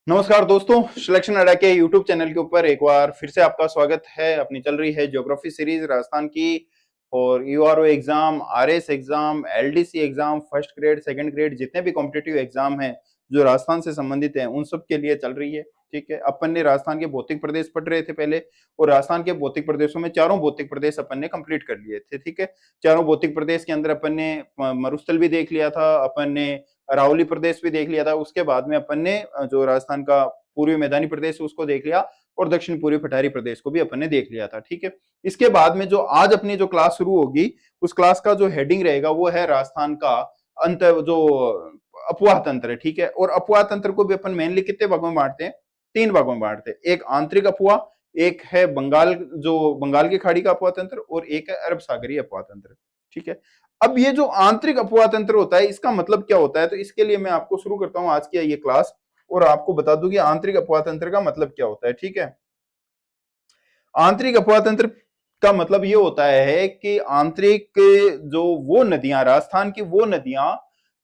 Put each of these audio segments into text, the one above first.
नमस्कार दोस्तों, सिलेक्शन अड्डा के यूट्यूब चैनल के ऊपर एक बार फिर से आपका स्वागत है। अपनी चल रही है ज्योग्राफी सीरीज राजस्थान की और URO exam, RS exam, LDC exam, first grade, second grade, जितने भी कॉम्पिटिटिव एग्जाम हैं जो राजस्थान से संबंधित हैं उन सब के लिए चल रही है। ठीक है, अपन ने राजस्थान के भौतिक प्रदेश पढ़ रहे थे पहले और राजस्थान के भौतिक प्रदेशों में चारों भौतिक प्रदेश अपन ने कंप्लीट कर लिए थे। ठीक है, चारों भौतिक प्रदेश के अंदर अपन ने मरुस्थल भी देख लिया था, अपन ने अरावली प्रदेश भी देख लिया था। उसके बाद में अपन ने जो राजस्थान का पूर्वी मैदानी प्रदेश है उसको देख लिया और दक्षिण पूर्वी पठारी प्रदेश को भी अपन ने देख लिया था। ठीक है, इसके बाद में जो आज अपनी जो क्लास शुरू होगी उस क्लास का जो हेडिंग रहेगा वो है राजस्थान का अंत जो अपवाह तंत्र है। ठीक है, और अपवाह तंत्र को भी अपन मेनली कितने भागों में बांटते हैं? तीन भागों में बांटते हैं। एक आंतरिक अपवाह, एक है बंगाल जो बंगाल की खाड़ी का अपवाह तंत्र और एक है अरब सागरीय अपवाह तंत्र। ठीक है, अब ये जो आंतरिक अपवाह तंत्र होता है इसका मतलब क्या होता है, तो इसके लिए मैं आपको शुरू करता हूं आज की ये क्लास और आपको बता दूं कि आंतरिक अपवाह तंत्र का मतलब क्या होता है। ठीक है, आंतरिक अपवाह तंत्र का मतलब ये होता है कि आंतरिक जो वो नदियां, राजस्थान की वो नदियां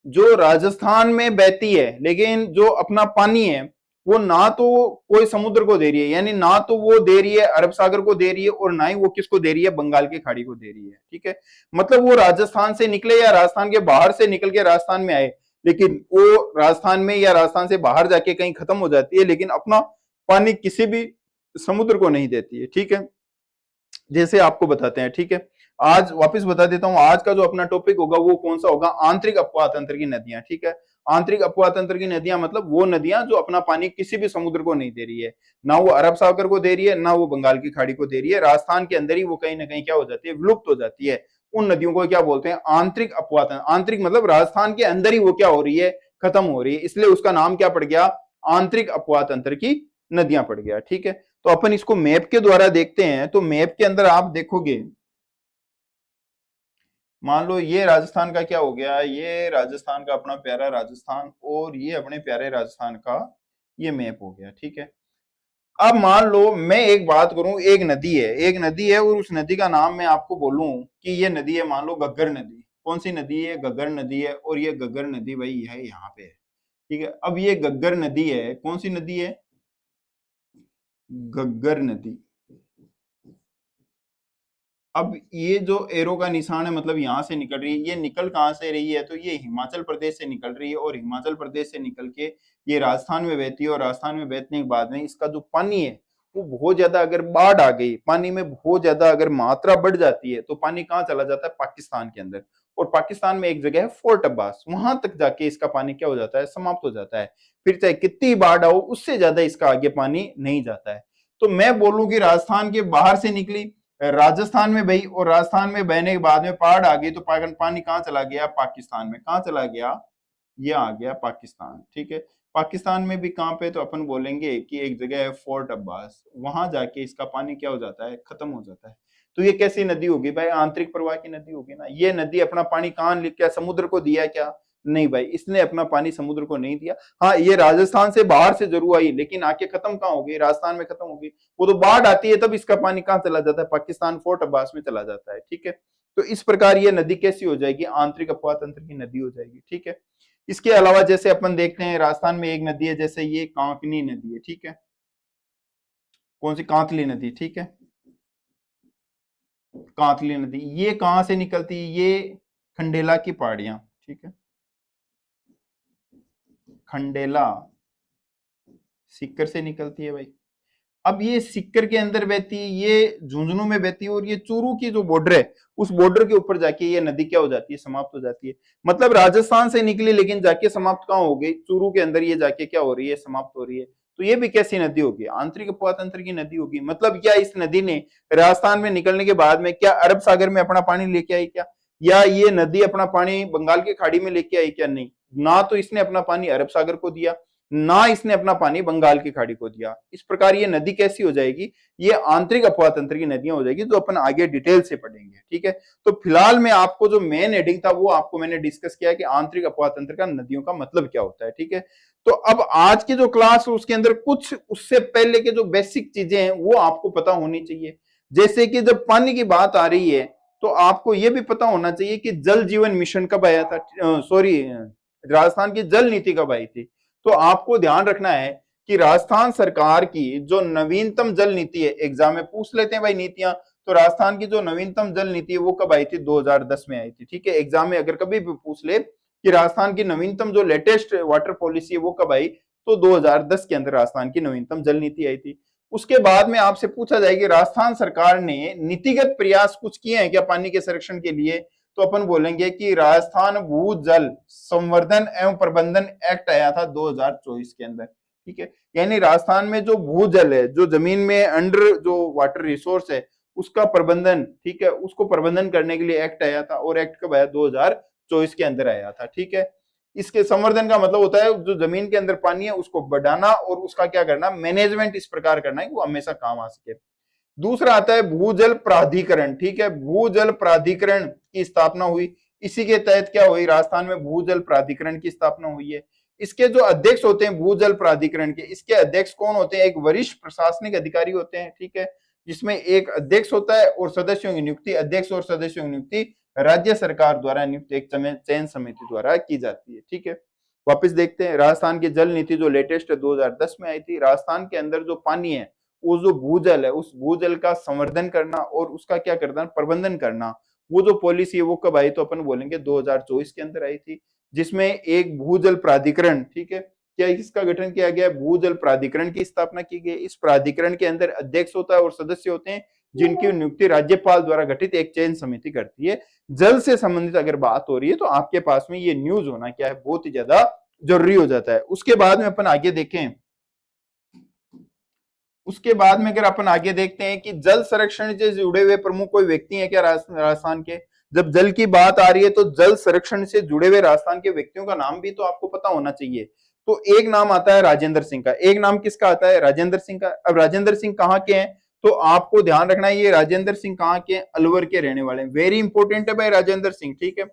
जो राजस्थान में बहती है लेकिन जो अपना पानी है वो ना तो कोई समुद्र को दे रही है, यानी ना तो वो दे रही है अरब सागर को दे रही है और ना ही वो किसको दे रही है, बंगाल की खाड़ी को दे रही है। ठीक है, मतलब वो राजस्थान से निकले या राजस्थान के बाहर से निकल के राजस्थान में आए लेकिन वो राजस्थान में या राजस्थान से बाहर जाके कहीं खत्म हो जाती है लेकिन अपना पानी किसी भी समुद्र को नहीं देती है। ठीक है, जैसे आपको बताते हैं। ठीक है, आज वापस बता देता हूं, आज का जो अपना टॉपिक होगा वो कौन सा होगा? आंतरिक अपवाह तंत्र की नदियां। ठीक है, आंतरिक अपवाह तंत्र की नदियां मतलब वो नदियां जो अपना पानी किसी भी समुद्र को नहीं दे रही है, ना वो अरब सागर को दे रही है ना वो बंगाल की खाड़ी को दे रही है, राजस्थान के अंदर ही वो कहीं ना कहीं क्या हो जाती है, विलुप्त हो जाती है। उन नदियों को क्या बोलते हैं? आंतरिक अपवाह तंत्र। आंतरिक मतलब राजस्थान के अंदर ही वो क्या हो रही है, खत्म हो रही है, इसलिए उसका नाम क्या पड़ गया? आंतरिक अपवाह तंत्र की नदियां पड़ गया। ठीक है, तो अपन इसको मैप के द्वारा देखते हैं। तो मैप के अंदर आप देखोगे, मान लो ये राजस्थान का क्या हो गया, ये राजस्थान का अपना प्यारा राजस्थान और ये अपने प्यारे राजस्थान का ये मैप हो गया। ठीक है, अब मान लो मैं एक बात करूं, एक नदी है, एक नदी है और उस नदी का नाम मैं आपको बोलूं कि ये नदी है, मान लो घग्गर नदी। कौन सी नदी है? घग्गर नदी है और ये घग्गर नदी भाई है यहाँ पे है। ठीक है, अब ये घग्गर नदी है, कौन सी नदी है? घग्गर नदी। अब ये जो एरो का निशान है मतलब यहां से निकल रही है, ये निकल कहां से रही है? तो ये हिमाचल प्रदेश से निकल रही है और हिमाचल प्रदेश से निकल के ये राजस्थान में बहती है और राजस्थान में बहने के बाद में इसका जो पानी है वो बहुत ज्यादा, अगर बाढ़ आ गई, पानी में बहुत ज्यादा अगर मात्रा बढ़ जाती है तो पानी कहाँ चला जाता है? पाकिस्तान के अंदर। और पाकिस्तान में एक जगह है फोर्ट अब्बास, वहां तक जाके इसका पानी क्या हो जाता है? समाप्त हो जाता है। फिर चाहे कितनी बाढ़ आओ उससे ज्यादा इसका आगे पानी नहीं जाता है। तो मैं बोलूं कि राजस्थान के बाहर से निकली, राजस्थान में बही और राजस्थान में बहने के बाद में बाढ़ आ गई तो पानी कहाँ चला गया? पाकिस्तान में। कहाँ चला गया? ये आ गया पाकिस्तान। ठीक है, पाकिस्तान में भी कहाँ पे? तो अपन बोलेंगे कि एक जगह है फोर्ट अब्बास, वहां जाके इसका पानी क्या हो जाता है? खत्म हो जाता है। तो ये कैसी नदी होगी भाई? आंतरिक प्रवाह की नदी होगी ना। ये नदी अपना पानी कहाँ क्या समुद्र को दिया क्या? नहीं भाई, इसने अपना पानी समुद्र को नहीं दिया। हाँ, ये राजस्थान से बाहर से जरूर आई लेकिन आके खत्म कहाँ हो गई? राजस्थान में खत्म हो गई। वो तो बाढ़ आती है तब इसका पानी कहाँ चला जाता है? पाकिस्तान, फोर्ट अब्बास में चला जाता है। ठीक है, तो इस प्रकार ये नदी कैसी हो जाएगी? आंतरिक अपवाह तंत्र की नदी हो जाएगी। ठीक है, इसके अलावा जैसे अपन देखते हैं राजस्थान में एक नदी है, जैसे ये कांकनी नदी है। ठीक है, कौन सी? कांतली नदी। ठीक है, कांतली नदी ये कहां से निकलती है? ये खंडेला की पहाड़ियां। ठीक है, खंडेला सीकर से निकलती है भाई। अब ये सीकर के अंदर बहती है, ये झुंझुनू में बहती है और ये चूरू की जो बॉर्डर है उस बॉर्डर के ऊपर जाके ये नदी क्या हो जाती है? समाप्त हो जाती है। मतलब राजस्थान से निकली लेकिन जाके समाप्त कहाँ हो गई? चूरू के अंदर ये जाके क्या हो रही है? समाप्त हो रही है। तो ये भी कैसी नदी होगी? आंतरिक अपवाह तंत्र की नदी होगी। मतलब क्या इस नदी ने राजस्थान में निकलने के बाद में क्या अरब सागर में अपना पानी लेके आई क्या? या ये नदी अपना पानी बंगाल की खाड़ी में लेके आई क्या? नहीं, ना तो इसने अपना पानी अरब सागर को दिया ना इसने अपना पानी बंगाल की खाड़ी को दिया। इस प्रकार ये नदी कैसी हो जाएगी? ये आंतरिक अपवाह तंत्र की नदियां हो जाएगी, जो अपन आगे डिटेल से पढ़ेंगे। ठीक है, तो फिलहाल में आपको जो मेन हेडिंग था वो आपको मैंने डिस्कस किया कि आंतरिक अपवाह तंत्र का नदियों का मतलब क्या होता है। ठीक है, तो अब आज की जो क्लास है उसके अंदर कुछ उससे पहले के जो बेसिक चीजें हैं वो आपको पता होनी चाहिए। जैसे कि जब पानी की बात आ रही है तो आपको यह भी पता होना चाहिए कि जल जीवन मिशन कब आया था, सॉरी, राजस्थान की जल नीति कब आई थी। तो आपको ध्यान रखना है कि राजस्थान सरकार की जो नवीनतम जल नीति है, एग्जाम में पूछ लेते हैं भाई नीतियां, तो राजस्थान की जो नवीनतम जल नीति है वो कब आई थी? 2010 में आई थी। ठीक है, एग्जाम में अगर कभी भी पूछ ले कि राजस्थान की नवीनतम जो लेटेस्ट वाटर पॉलिसी है वो कब आई, तो 2010 के अंदर राजस्थान की नवीनतम जल नीति आई थी। उसके बाद में आपसे पूछा जाए कि राजस्थान सरकार ने नीतिगत प्रयास कुछ किए हैं क्या पानी के संरक्षण के लिए, तो अपन बोलेंगे कि राजस्थान भूजल संवर्धन एवं प्रबंधन एक्ट आया था 2024 के अंदर। ठीक है, यानी राजस्थान में जो भूजल है, जो जमीन में अंडर जो वाटर रिसोर्स है उसका प्रबंधन, ठीक है, उसको प्रबंधन करने के लिए एक्ट आया था, और एक्ट कब आया? 2024 के अंदर आया था। ठीक है, इसके संवर्धन का मतलब होता है जो जमीन के अंदर पानी है उसको बढ़ाना और उसका क्या करना, मैनेजमेंट इस प्रकार करना है कि वो हमेशा काम आ सके। दूसरा आता है भूजल प्राधिकरण। ठीक है, भूजल प्राधिकरण की स्थापना हुई, इसी के तहत क्या हुई? राजस्थान में भूजल प्राधिकरण की स्थापना हुई है। इसके जो अध्यक्ष होते हैं भूजल प्राधिकरण के, इसके अध्यक्ष कौन होते हैं? एक वरिष्ठ प्रशासनिक अधिकारी होते हैं। ठीक है, जिसमें एक अध्यक्ष होता है और सदस्यों की नियुक्ति, अध्यक्ष और सदस्यों की नियुक्ति राज्य सरकार द्वारा नियुक्त एक चयन समिति द्वारा की जाती है। ठीक है, वापस देखते हैं राजस्थान की जल नीति जो लेटेस्ट 2010 में आई थी। राजस्थान के अंदर जो पानी है, वो जो भूजल है, उस भूजल का संवर्धन करना और उसका क्या करना, प्रबंधन करना, वो जो पॉलिसी है वो कब आई? तो अपन बोलेंगे 2024 के अंदर आई थी, जिसमें एक भूजल प्राधिकरण, ठीक है, क्या इसका गठन किया गया? भूजल प्राधिकरण की स्थापना की गई। इस प्राधिकरण के अंदर अध्यक्ष होता है और सदस्य होते हैं, जिनकी नियुक्ति राज्यपाल द्वारा गठित एक चयन समिति करती है। जल से संबंधित अगर बात हो रही है तो आपके पास में ये न्यूज होना क्या है, बहुत ही ज्यादा जरूरी हो जाता है। उसके बाद में अपन आगे देखें, उसके बाद में अगर अपन आगे देखते हैं कि जल संरक्षण से जुड़े हुए प्रमुख कोई व्यक्ति है क्या राजस्थान के? जब जल की बात आ रही है तो जल संरक्षण से जुड़े हुए राजस्थान के व्यक्तियों का नाम भी तो आपको पता होना चाहिए। तो एक नाम आता है राजेंद्र सिंह का। एक नाम किसका आता है? राजेंद्र सिंह का। अब राजेंद्र सिंह कहाँ के हैं? तो आपको ध्यान रखना है, ये राजेंद्र सिंह कहाँ के? अलवर के रहने वाले। वेरी इंपॉर्टेंट है भाई राजेंद्र सिंह। ठीक है,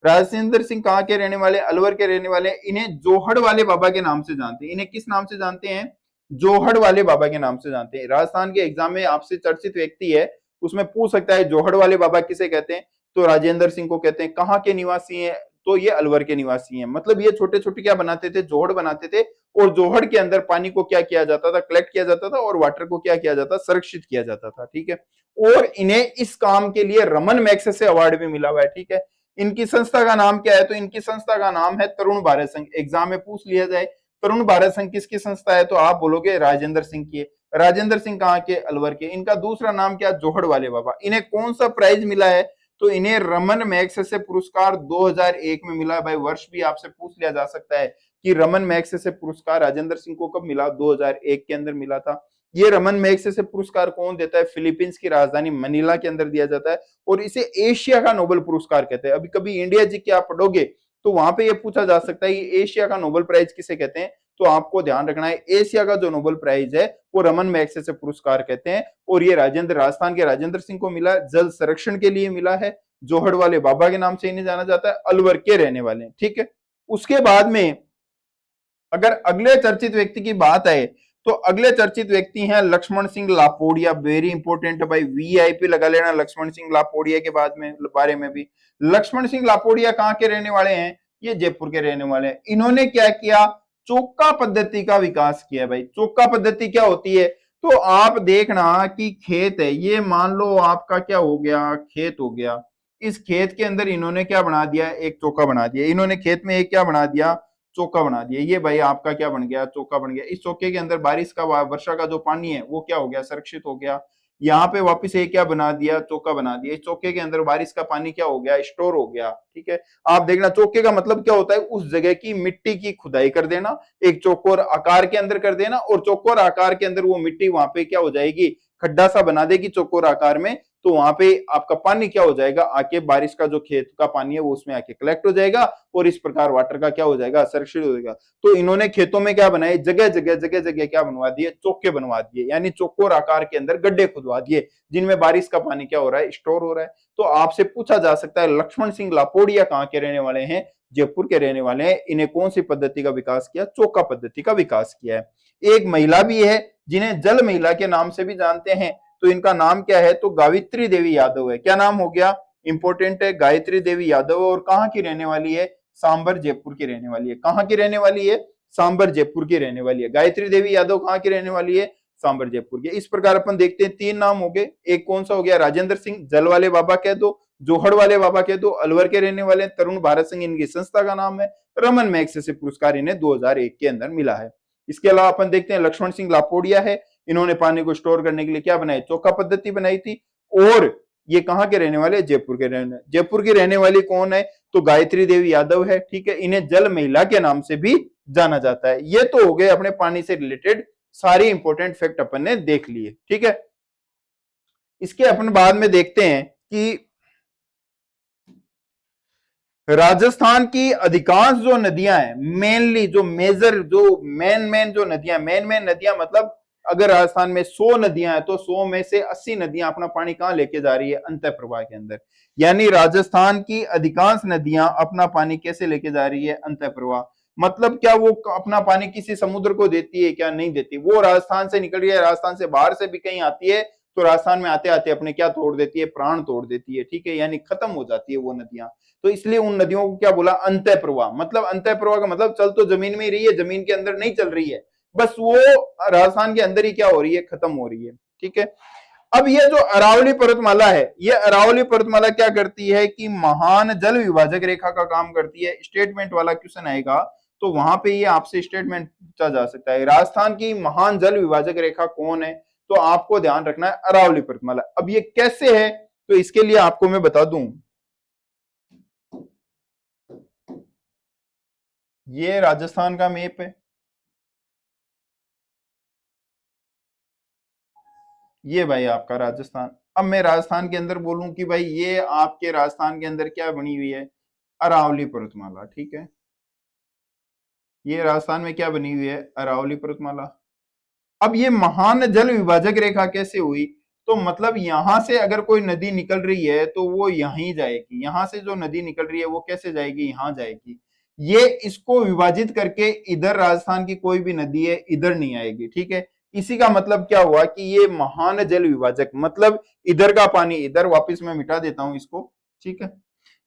राजेंद्र सिंह कहाँ के रहने वाले? अलवर के रहने वाले। इन्हें जोहड़ वाले बाबा के नाम से जानते हैं। इन्हें किस नाम से जानते हैं? जोहड़ वाले बाबा के नाम से जानते हैं। राजस्थान के एग्जाम में आपसे चर्चित व्यक्ति है, उसमें पूछ सकता है जोहड़ वाले बाबा किसे कहते हैं? तो राजेंद्र सिंह को कहते हैं। कहाँ के निवासी हैं? तो ये अलवर के निवासी हैं। मतलब ये छोटे छोटे क्या बनाते थे? जोहड़ बनाते थे, और जोहड़ के अंदर पानी को क्या किया जाता था? कलेक्ट किया जाता था, और वाटर को क्या किया जाता? संरक्षित किया जाता था। ठीक है, और इन्हें इस काम के लिए रमन मैग्सेसे अवार्ड भी मिला हुआ है। ठीक है, इनकी संस्था का नाम क्या है? तो इनकी संस्था का नाम है तरुण भारत संघ। एग्जाम में पूछ लिया जाए तरुण भारत संघ किसकी संस्था है, तो आप बोलोगे राजेंद्र सिंह की है। राजेंद्र सिंह कहाँ के? अलवर के। इनका दूसरा नाम क्या? जोहड़ वाले बाबा। इन्हें कौन सा प्राइज मिला है? तो इन्हें रमन मैग्सेसे पुरस्कार 2001 में मिला है। भाई वर्ष भी आपसे पूछ लिया जा सकता है कि रमन मैग्सेसे पुरस्कार राजेंद्र सिंह को कब मिला? 2001 के अंदर मिला था। ये रमन मैग्सेसे पुरस्कार कौन देता है? फिलीपींस की राजधानी मनीला के अंदर दिया जाता है, और इसे एशिया का नोबेल पुरस्कार कहते हैं। अभी कभी इंडिया जी की आप पढ़ोगे तो वहां पे ये पूछा जा सकता है कि एशिया का नोबेल प्राइज किसे कहते हैं? तो आपको ध्यान रखना है एशिया का जो नोबेल प्राइज है वो रमन मैग्सेसे पुरस्कार कहते हैं, और ये राजस्थान के राजेंद्र सिंह को मिला। जल संरक्षण के लिए मिला है। जोहड़ वाले बाबा के नाम से इन्हें जाना जाता है। अलवर के रहने वाले। ठीक है, उसके बाद में अगर अगले चर्चित व्यक्ति की बात आए तो अगले चर्चित व्यक्ति हैं लक्ष्मण सिंह लापोड़िया। वेरी इंपॉर्टेंट है भाई, वीआईपी लगा लेना लक्ष्मण सिंह लापोड़िया के बाद में बारे में भी। लक्ष्मण सिंह लापोड़िया कहाँ के रहने वाले हैं? ये जयपुर के रहने वाले हैं। इन्होंने क्या किया? चौका पद्धति का विकास किया। भाई चौका पद्धति क्या होती है? तो आप देखना कि खेत है, ये मान लो आपका क्या हो गया? खेत हो गया। इस खेत के अंदर इन्होंने क्या बना दिया? एक चौका बना दिया। इन्होंने खेत में एक क्या बना दिया? चौका बना दिया। ये भाई आपका क्या बन गया? चौका बन गया। इस चौके के अंदर बारिश का वर्षा का जो पानी है वो क्या हो गया? संरक्षित हो गया। यहाँ पे वापस एक क्या बना दिया? चौका बना दिया। इस चौके के अंदर बारिश का पानी क्या हो गया? स्टोर हो गया। ठीक है, आप देखना चौके का मतलब क्या होता है? उस जगह की मिट्टी की खुदाई कर देना, एक चौकोर आकार के अंदर कर देना, और चौकोर आकार के अंदर वो मिट्टी वहां पे क्या हो जाएगी? खड्डा सा बना देगी चौकोर आकार में। तो वहां पे आपका पानी क्या हो जाएगा? आके बारिश का जो खेत का पानी है वो उसमें आके कलेक्ट हो जाएगा, और इस प्रकार वाटर का क्या हो जाएगा? संरक्षित हो जाएगा। तो इन्होंने खेतों में क्या बनाए? जगह जगह क्या बनवा दिए? चौके बनवा दिए, यानी चौकोर आकार के अंदर गड्ढे खुदवा दिए, जिनमें बारिश का पानी क्या हो रहा है? स्टोर हो रहा है। तो आपसे पूछा जा सकता है लक्ष्मण सिंह लापोड़िया कहाँ के रहने वाले हैं? जयपुर के रहने वाले हैं। इन्हें कौन सी पद्धति का विकास किया? चौका पद्धति का विकास किया है। एक महिला भी है जिन्हें जल महिला के नाम से भी जानते हैं, तो इनका नाम क्या है? तो गायत्री देवी यादव है। क्या नाम हो गया? इंपॉर्टेंट है, गायत्री देवी यादव। और कहाँ की रहने वाली है? सांबर जयपुर की रहने वाली है। कहाँ की रहने वाली है? सांबर जयपुर की रहने वाली है। गायत्री देवी यादव कहाँ की रहने वाली है? सांबर जयपुर के। इस प्रकार अपन देखते हैं 3 नाम हो गए। एक कौन सा हो गया? राजेंद्र सिंह, जल वाले बाबा कह दो, जोहड़ वाले बाबा कह दो, अलवर के रहने वाले। तरुण भारत सिंह इनकी संस्था का नाम है। रमन मैग्सेसे पुरस्कार इन्हें 2001 के अंदर मिला है। इसके अलावा अपन देखते हैं लक्ष्मण सिंह लापोडिया है, इन्होंने पानी को स्टोर करने के लिए क्या बनाई? चौका पद्धति बनाई थी। और ये कहाँ के रहने वाले? जयपुर के रहने। जयपुर की रहने वाली कौन है? तो गायत्री देवी यादव है, ठीक है। इन्हें जल महिला के नाम से भी जाना जाता है। ये तो हो गए अपने पानी से रिलेटेड सारी इंपॉर्टेंट फैक्ट अपन ने देख लिए, ठीक है। इसके अपन बाद में देखते हैं कि राजस्थान की अधिकांश जो नदियां हैं, मेनली जो मेजर जो मेन जो नदियां, मेन नदियां मतलब अगर राजस्थान में 100 नदियां हैं तो 100 में से 80 नदियां अपना पानी कहां लेके जा रही है? अंतः प्रवाह के अंदर। यानी राजस्थान की अधिकांश नदियां अपना पानी कैसे लेके जा रही है? अंतः प्रवाह। मतलब क्या वो अपना पानी किसी समुद्र को देती है? क्या नहीं देती। वो राजस्थान से निकल रही है, राजस्थान से बाहर से भी कहीं आती है तो राजस्थान में आते आते अपने क्या तोड़ देती है? प्राण तोड़ देती है, ठीक है। यानी खत्म हो जाती है वो नदियां। तो इसलिए उन नदियों को क्या बोला? अंतः प्रवाह। मतलब अंतः प्रवाह का मतलब चल तो जमीन में ही रही है, जमीन के अंदर नहीं चल रही है, बस वो राजस्थान के अंदर ही क्या हो रही है? खत्म हो रही है, ठीक है। अब ये जो अरावली पर्वतमाला है, ये अरावली पर्वतमाला क्या करती है कि महान जल विभाजक रेखा का काम करती है। स्टेटमेंट वाला क्वेश्चन आएगा तो वहां पे ये आपसे स्टेटमेंट पूछा जा सकता है, राजस्थान की महान जल विभाजक रेखा कौन है? तो आपको ध्यान रखना है अरावली पर्वतमाला। अब ये कैसे है? तो इसके लिए आपको मैं बता दूं, ये राजस्थान का मैप है, ये भाई आपका राजस्थान। अब मैं राजस्थान के अंदर बोलूं कि भाई ये आपके राजस्थान के अंदर क्या बनी हुई है? अरावली पर्वतमाला, ठीक है। ये राजस्थान में क्या बनी हुई है? अरावली पर्वतमाला। अब ये महान जल विभाजक रेखा कैसे हुई? तो मतलब यहां से अगर कोई नदी निकल रही है तो वो यहीं जाएगी। यहां से जो नदी निकल रही है वो कैसे जाएगी? यहां जाएगी। ये इसको विभाजित करके इधर राजस्थान की कोई भी नदी है इधर नहीं आएगी, ठीक है। इसी का मतलब क्या हुआ कि ये महान जल विभाजक, मतलब इधर का पानी इधर, वापिस मैं मिटा देता हूं इसको, ठीक है।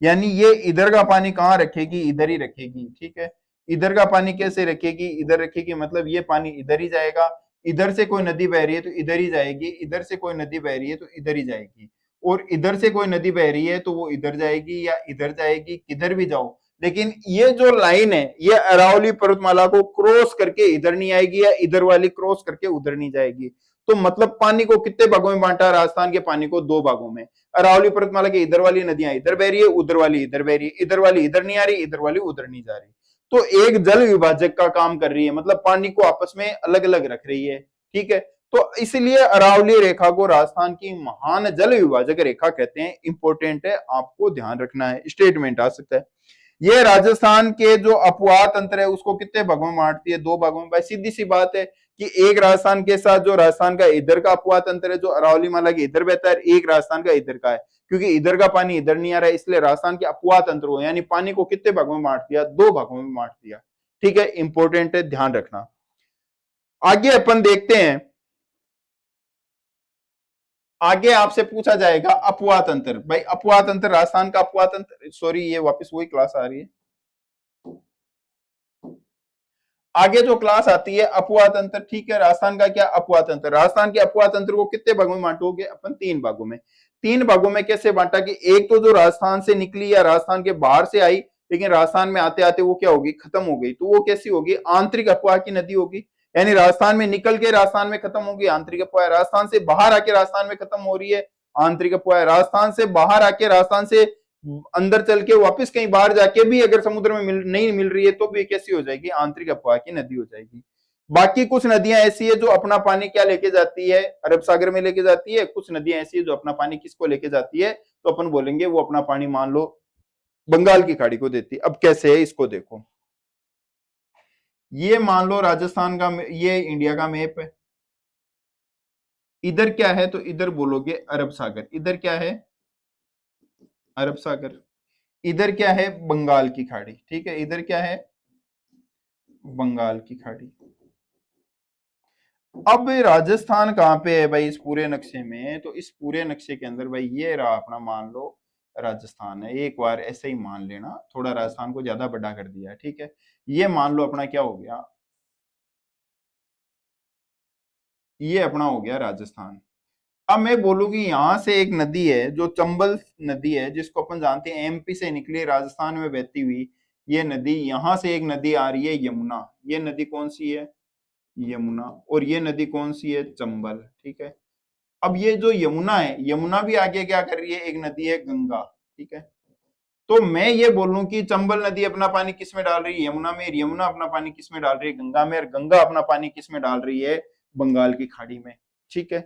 यानी ये इधर का पानी कहाँ रखेगी? इधर ही रखेगी, ठीक है। इधर का पानी कैसे रखेगी? इधर रखेगी। मतलब ये पानी इधर ही जाएगा। इधर से कोई नदी बह रही है तो इधर ही जाएगी, इधर से कोई नदी बह रही है तो इधर ही जाएगी, और इधर से कोई नदी बह रही है तो वो इधर जाएगी या इधर जाएगी, किधर भी जाओ। लेकिन ये जो लाइन है ये अरावली पर्वतमाला को क्रॉस करके इधर नहीं आएगी या इधर वाली क्रॉस करके उधर नहीं जाएगी। तो मतलब पानी को कितने भागों में बांटा? राजस्थान के पानी को 2 भागों में। अरावली पर्वतमाला की इधर वाली नदियां इधर बह रही है, उधर वाली इधर बह रही है, इधर वाली इधर नहीं आ रही, इधर वाली उधर नहीं जा रही। तो एक जल विभाजक का काम कर रही है, मतलब पानी को आपस में अलग अलग रख रही है, ठीक है। तो इसलिए अरावली रेखा को राजस्थान की महान जल विभाजक रेखा कहते हैं। इंपॉर्टेंट है, आपको ध्यान रखना है, स्टेटमेंट आ सकता है। ये राजस्थान के जो अपवाह तंत्र है उसको कितने भागों में बांटती है? 2 भागों में। भाई सीधी सी बात है कि एक राजस्थान के साथ जो राजस्थान का इधर का अपवाह तंत्र है जो अरावली माला के इधर बहता है, एक राजस्थान का इधर का है, क्योंकि इधर का पानी इधर नहीं आ रहा है, इसलिए राजस्थान के अपवाह तंत्र को यानी पानी को कितने भागों में बांट दिया? 2 भागों में बांट दिया, ठीक है। इंपॉर्टेंट है, ध्यान रखना। आगे अपन देखते हैं, आगे आपसे पूछा जाएगा अपवाह तंत्र। भाई अपवाह तंत्र, राजस्थान का अपवाह तंत्र, सॉरी ये वापस वही क्लास आ रही है। आगे जो क्लास आती है अपवाह तंत्र, ठीक है। राजस्थान का क्या अपवाह तंत्र? राजस्थान के अपवाह तंत्र को कितने भागों में बांटोगे अपन? 3 भागों में। 3 भागों में कैसे बांटा कि एक तो जो राजस्थान से निकली या राजस्थान के बाहर से आई लेकिन राजस्थान में आते आते वो क्या होगी? खत्म हो गई। तो वो कैसी होगी? आंतरिक अपवाह की नदी होगी। यानी राजस्थान में निकल के राजस्थान में खत्म होगी, आंतरिक अपवाह। राजस्थान से बाहर आके राजस्थान में खत्म हो रही है, आंतरिक अपवाह। राजस्थान से बाहर आके राजस्थान से अंदर चल के वापस कहीं बाहर जाके भी अगर समुद्र में नहीं मिल रही है तो भी कैसी हो जाएगी? आंतरिक अपवाह की नदी हो जाएगी। बाकी कुछ नदियां ऐसी है जो अपना पानी क्या लेके जाती है? अरब सागर में लेके जाती है। कुछ नदियां ऐसी है जो अपना पानी किसको लेके जाती है? तो अपन बोलेंगे वो अपना पानी मान लो बंगाल की खाड़ी को देती है। अब कैसे है इसको देखो, ये मान लो राजस्थान का, ये इंडिया का मैप है। इधर क्या है? तो इधर बोलोगे अरब सागर। इधर क्या है? अरब सागर। इधर क्या है? बंगाल की खाड़ी, ठीक है। इधर क्या है? बंगाल की खाड़ी। अब राजस्थान कहाँ पे है भाई इस पूरे नक्शे में? तो इस पूरे नक्शे के अंदर भाई ये रहा अपना, मान लो राजस्थान है। एक बार ऐसे ही मान लेना, थोड़ा राजस्थान को ज्यादा बड़ा कर दिया है, ठीक है। ये मान लो अपना क्या हो गया? ये अपना हो गया राजस्थान। अब मैं बोलूंगी यहां से एक नदी है जो चंबल नदी है, जिसको अपन जानते हैं एमपी से निकली राजस्थान में बहती हुई ये नदी, यहां से एक नदी आ रही है यमुना। ये नदी कौन सी है? यमुना। और ये नदी कौन सी है? चंबल। ठीक है। अब ये जो यमुना है, यमुना भी आगे क्या कर रही है? एक नदी है गंगा। ठीक है। तो मैं ये बोलूं कि चंबल नदी अपना पानी किस में डाल रही है? यमुना में। यमुना अपना पानी किस में डाल रही है? गंगा में। और गंगा अपना पानी किस में डाल रही है? बंगाल की खाड़ी में। ठीक है।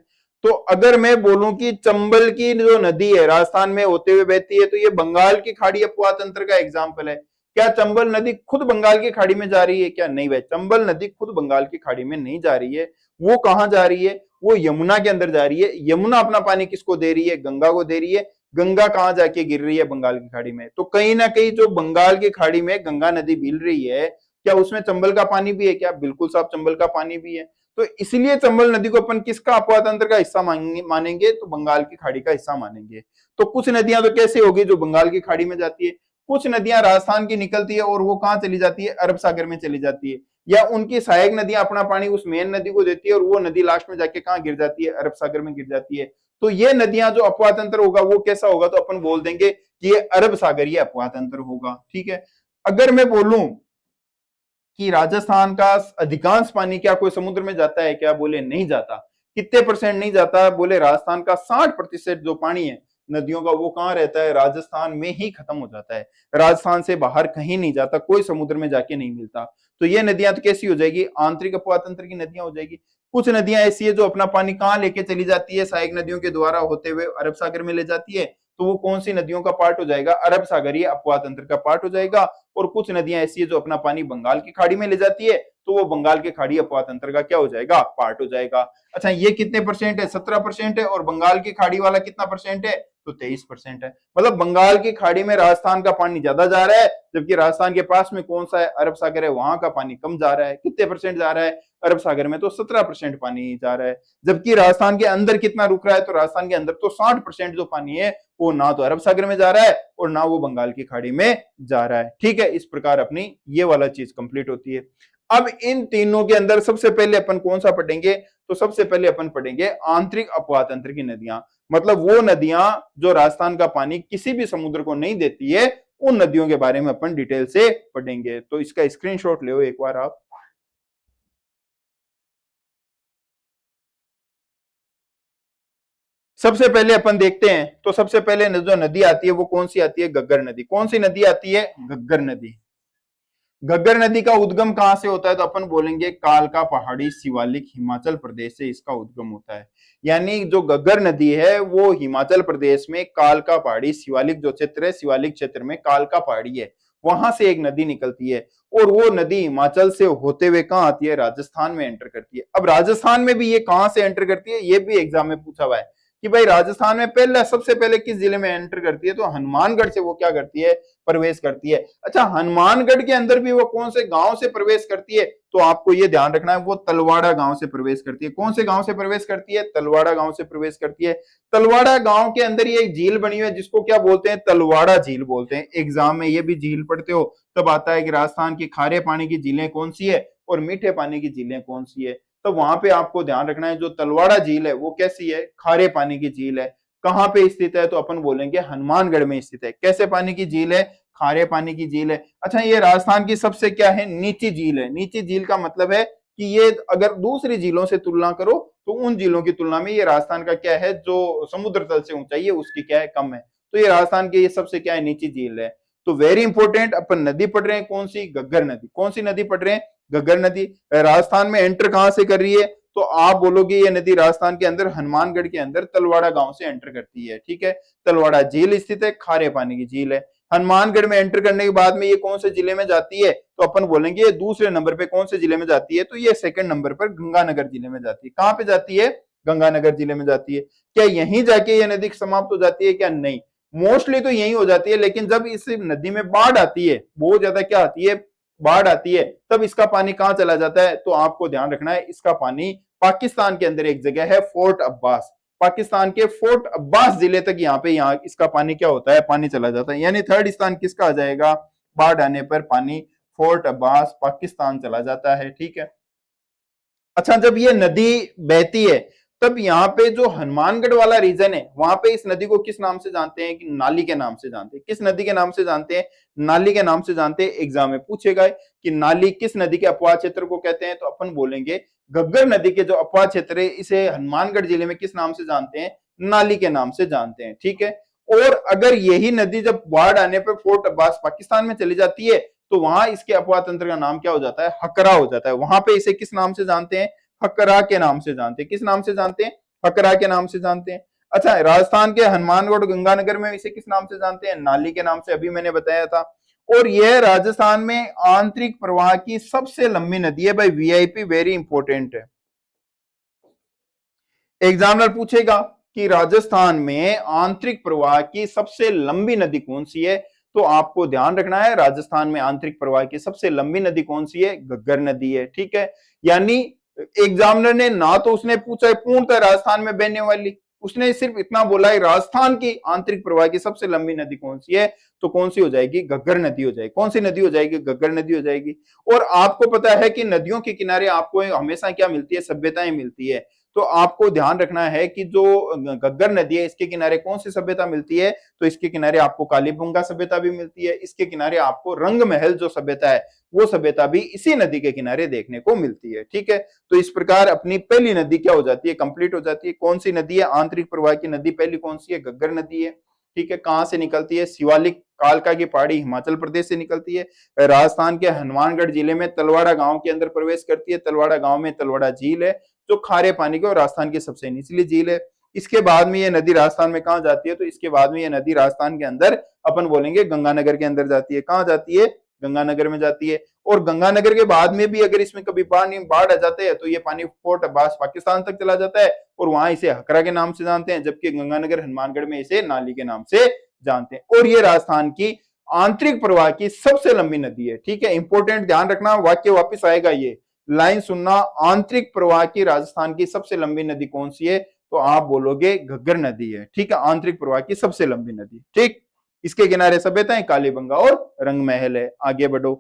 तो अगर मैं बोलूं कि चंबल की जो नदी है राजस्थान में होते हुए बहती है, तो ये बंगाल की खाड़ी अपवाह तंत्र का एग्जाम्पल है। क्या चंबल नदी खुद बंगाल की खाड़ी में जा रही है? क्या नहीं भाई, चंबल नदी खुद बंगाल की खाड़ी में नहीं जा रही है। वो कहां जा रही है? वो यमुना के अंदर जा रही है। यमुना अपना पानी किसको दे रही है? गंगा को दे रही है। गंगा कहां जाके गिर रही है? बंगाल की खाड़ी में। तो कहीं ना कहीं जो बंगाल की खाड़ी में गंगा नदी मिल रही है, क्या उसमें चंबल का पानी भी है? क्या बिल्कुल साफ चंबल का पानी भी है। तो इसलिए चंबल नदी को अपन किसका अपवाह तंत्र का हिस्सा मानेंगे? तो बंगाल की खाड़ी का हिस्सा मानेंगे। तो कुछ नदियां तो कैसे होगी जो बंगाल की खाड़ी में जाती है, कुछ नदियां राजस्थान की निकलती है और वो कहां चली जाती है? अरब सागर में चली जाती है। या उनकी सहायक नदियां अपना पानी उस मेन नदी को देती है और वो नदी लास्ट में जाके कहां गिर जाती है? अरब सागर में गिर जाती है। तो ये नदियां जो अपवाह तंत्र होगा वो कैसा होगा? तो अपन बोल देंगे कि ये अरब सागरीय अपवाह तंत्र होगा। ठीक है। अगर मैं बोलूं कि राजस्थान का अधिकांश पानी क्या कोई समुद्र में जाता है? क्या बोले नहीं जाता। कितने परसेंट नहीं जाता? बोले राजस्थान का 60% जो पानी है नदियों का, वो कहां रहता है? राजस्थान में ही खत्म हो जाता है। राजस्थान से बाहर कहीं नहीं जाता, कोई समुद्र में जाके नहीं मिलता। तो ये नदियां तो कैसी हो जाएगी? आंतरिक अपवाह तंत्र की नदियां हो जाएगी। कुछ नदियां ऐसी है जो अपना पानी कहां लेके चली जाती है? सहायक नदियों के द्वारा होते हुए अरब सागर में ले जाती है। तो वो कौन सी नदियों का पार्ट हो जाएगा? अरब सागरीय अपवाह तंत्र का पार्ट हो जाएगा। और कुछ नदियां ऐसी है जो अपना पानी बंगाल की खाड़ी में ले जाती है, तो वो बंगाल की खाड़ी अपवाह तंत्र का क्या हो जाएगा? पार्ट हो जाएगा। अच्छा, ये कितने परसेंट है? 17% है। और बंगाल की खाड़ी वाला कितना परसेंट है? तो 23% है। मतलब बंगाल की खाड़ी में राजस्थान का पानी ज्यादा जा रहा है, जबकि राजस्थान के पास में कौन सा है? अरब सागर है, वहां का पानी कम जा रहा है। कितने परसेंट जा रहा है? अरब सागर में तो 17% पानी जा रहा है। जबकि राजस्थान के अंदर कितना रुक रहा है? तो राजस्थान के अंदर तो 60% जो पानी है वो ना तो अरब सागर में जा रहा है और ना वो बंगाल की खाड़ी में जा रहा है। ठीक है। इस प्रकार अपनी ये वाला चीज कंप्लीट होती है। अब इन तीनों के अंदर सबसे पहले अपन कौन सा पढ़ेंगे? तो सबसे पहले अपन पढ़ेंगे आंतरिक अपवाह तंत्र की नदियां। मतलब वो नदियां जो राजस्थान का पानी किसी भी समुद्र को नहीं देती है, उन नदियों के बारे में अपन डिटेल से पढ़ेंगे। तो इसका स्क्रीनशॉट ले एक बार आप। सबसे पहले अपन देखते हैं, तो सबसे पहले जो नदी आती है वो कौन सी आती है? घग्गर नदी। कौन सी नदी आती है? घग्गर नदी। घग्गर नदी का उद्गम कहां से होता है? तो अपन बोलेंगे कालका पहाड़ी शिवालिक हिमाचल प्रदेश से इसका उद्गम होता है। यानी जो घग्गर नदी है वो हिमाचल प्रदेश में कालका पहाड़ी शिवालिक जो क्षेत्र है, शिवालिक क्षेत्र में कालका पहाड़ी है, वहां से एक नदी निकलती है। और वो नदी हिमाचल से होते हुए कहां आती है? राजस्थान में एंटर करती है। अब राजस्थान में भी ये कहां से एंटर करती है, ये भी एग्जाम में पूछा हुआ है कि भाई राजस्थान में पहले सबसे पहले किस जिले में एंटर करती है? तो हनुमानगढ़ से वो क्या करती है? प्रवेश करती है। अच्छा, हनुमानगढ़ के अंदर भी वो कौन से गांव से प्रवेश करती है? तो आपको ये ध्यान रखना है, वो तलवाड़ा गांव से प्रवेश करती है। कौन से गांव से प्रवेश करती है? तलवाड़ा गांव से प्रवेश करती है। तलवाड़ा गांव के अंदर ये एक झील बनी हुई है जिसको क्या बोलते हैं? तलवाड़ा झील बोलते हैं। एग्जाम में ये भी झील पढ़ते हो तब आता है कि राजस्थान की खारे पानी की झीलें कौन सी है और मीठे पानी की झीलें कौन सी है। तो वहां पे आपको ध्यान रखना है, जो तलवाड़ा झील है वो कैसी है? खारे पानी की झील है। कहां पे स्थित है? तो अपन बोलेंगे हनुमानगढ़ में स्थित है। कैसे पानी की झील है? खारे पानी की झील है। अच्छा, ये राजस्थान की सबसे क्या है? नीची झील है। नीची झील का मतलब है कि ये अगर दूसरी झीलों से तुलना करो तो उन झीलों की तुलना में ये राजस्थान का क्या है, जो समुद्र तल से ऊंचाई है उसकी क्या है? कम है। तो ये राजस्थान की ये सबसे क्या है? नीची झील है। तो वेरी इंपॉर्टेंट, अपन नदी पढ़ रहे हैं कौन सी? घग्गर नदी। कौन सी नदी पढ़ रहे हैं? घग्गर नदी। राजस्थान में एंटर कहां से कर रही है? तो आप बोलोगे ये नदी राजस्थान के अंदर हनुमानगढ़ के अंदर तलवाड़ा गांव से एंटर करती है। ठीक है। तलवाड़ा झील स्थित है, खारे पानी की झील है। हनुमानगढ़ में एंटर करने के बाद में ये कौन से जिले में जाती है? तो अपन बोलेंगे ये दूसरे नंबर पे कौन से जिले में जाती है? तो ये सेकंड नंबर पर गंगानगर जिले में जाती है। कहां पे जाती है? गंगानगर जिले में जाती है। क्या यहीं जाके ये नदी समाप्त हो जाती है? क्या नहीं, मोस्टली तो यही हो जाती है। लेकिन जब इस नदी में बाढ़ आती है, बहुत ज्यादा क्या आती है? बाढ़ आती है, तब इसका पानी कहां चला जाता है? तो आपको ध्यान रखना है, इसका पानी पाकिस्तान के अंदर एक जगह है फोर्ट अब्बास, पाकिस्तान के फोर्ट अब्बास जिले तक यहाँ इसका पानी क्या होता है? पानी चला जाता है। यानी थर्ड स्थान किसका आ जाएगा? बाढ़ आने पर पानी फोर्ट अब्बास पाकिस्तान चला जाता है। ठीक है। अच्छा, जब ये नदी बहती है तब यहाँ पे जो हनुमानगढ़ वाला रीजन है वहां पे इस नदी को किस नाम से जानते हैं? कि नाली के नाम से जानते हैं। किस नदी के नाम से जानते हैं? नाली के नाम से जानते हैं। एग्जाम में पूछेगा कि नाली किस नदी के अपवाह क्षेत्र को कहते हैं, तो अपन बोलेंगे घग्गर नदी के जो अपवाह क्षेत्र है इसे हनुमानगढ़ जिले में किस नाम से जानते हैं? नाली के नाम से जानते हैं। ठीक है। और अगर यही नदी जब बाढ़ आने पर फोर्ट अब्बास पाकिस्तान में चली जाती है तो वहां इसके अपवाह तंत्र का नाम क्या हो जाता है? हकरा हो जाता है। वहां पे इसे किस नाम से जानते हैं? हकरा के नाम से जानते हैं। किस नाम से जानते हैं? हकरा के नाम से जानते हैं। अच्छा, राजस्थान के हनुमानगढ़ गंगानगर में इसे किस नाम से जानते हैं? नाली के नाम से, अभी मैंने बताया था। और यह राजस्थान में आंतरिक प्रवाह की सबसे लंबी नदी है। भाई वीआईपी वेरी इंपॉर्टेंट है। एग्जामिनर पूछेगा कि राजस्थान में आंतरिक प्रवाह की सबसे लंबी नदी कौन सी है, तो आपको ध्यान रखना है राजस्थान में आंतरिक प्रवाह की सबसे लंबी नदी कौन सी है? घग्गर नदी है। ठीक है। यानी एग्जामिनर ने ना तो उसने पूछा है पूर्णतः राजस्थान में बहने वाली, उसने सिर्फ इतना बोला है राजस्थान की आंतरिक प्रवाह की सबसे लंबी नदी कौन सी है, तो कौन सी हो जाएगी? घग्गर नदी हो जाएगी। कौन सी नदी हो जाएगी? घग्गर नदी हो जाएगी। और आपको पता है कि नदियों के किनारे आपको हमेशा क्या मिलती है? सभ्यताएं मिलती है। तो आपको ध्यान रखना है कि जो घग्गर नदी है इसके किनारे कौन सी सभ्यता मिलती है, तो इसके किनारे आपको कालीबंगा सभ्यता भी मिलती है। इसके किनारे आपको रंग महल जो सभ्यता है वो सभ्यता भी इसी नदी के किनारे देखने को मिलती है। ठीक है। तो इस प्रकार अपनी पहली नदी क्या हो जाती है? कंप्लीट हो जाती है। कौन सी नदी है? आंतरिक प्रवाह की नदी पहली कौन सी है? घग्गर नदी है। ठीक है। कहां से निकलती है? शिवालिक कालका की पहाड़ी हिमाचल प्रदेश से निकलती है। राजस्थान के हनुमानगढ़ जिले में तलवाड़ा गांव के अंदर प्रवेश करती है। तलवाड़ा गांव में तलवाड़ा झील है जो खारे पानी की और राजस्थान की सबसे निचली झील है। इसके बाद में ये नदी राजस्थान में कहां जाती है? तो इसके बाद में ये नदी राजस्थान के अंदर अपन बोलेंगे गंगानगर के अंदर जाती है। कहां जाती है? गंगानगर में जाती है। और गंगानगर के बाद में भी अगर इसमें कभी पानी बाढ़ आ जाते हैं तो ये पानी फोर्ट अब्बास पाकिस्तान तक चला जाता है और वहां इसे हकरा के नाम से जानते हैं, जबकि गंगानगर हनुमानगढ़ में इसे नाली के नाम से जानते हैं। और ये राजस्थान की आंतरिक प्रवाह की सबसे लंबी नदी है। ठीक है। इंपोर्टेंट ध्यान रखना, वाक्य वापिस आएगा ये लाइन सुनना। आंतरिक प्रवाह की राजस्थान की सबसे लंबी नदी कौन सी है? तो आप बोलोगे घग्गर नदी है। ठीक है। आंतरिक प्रवाह की सबसे लंबी नदी। ठीक। इसके किनारे सभ्यताएं कालीबंगा और रंग महल है। आगे बढ़ो।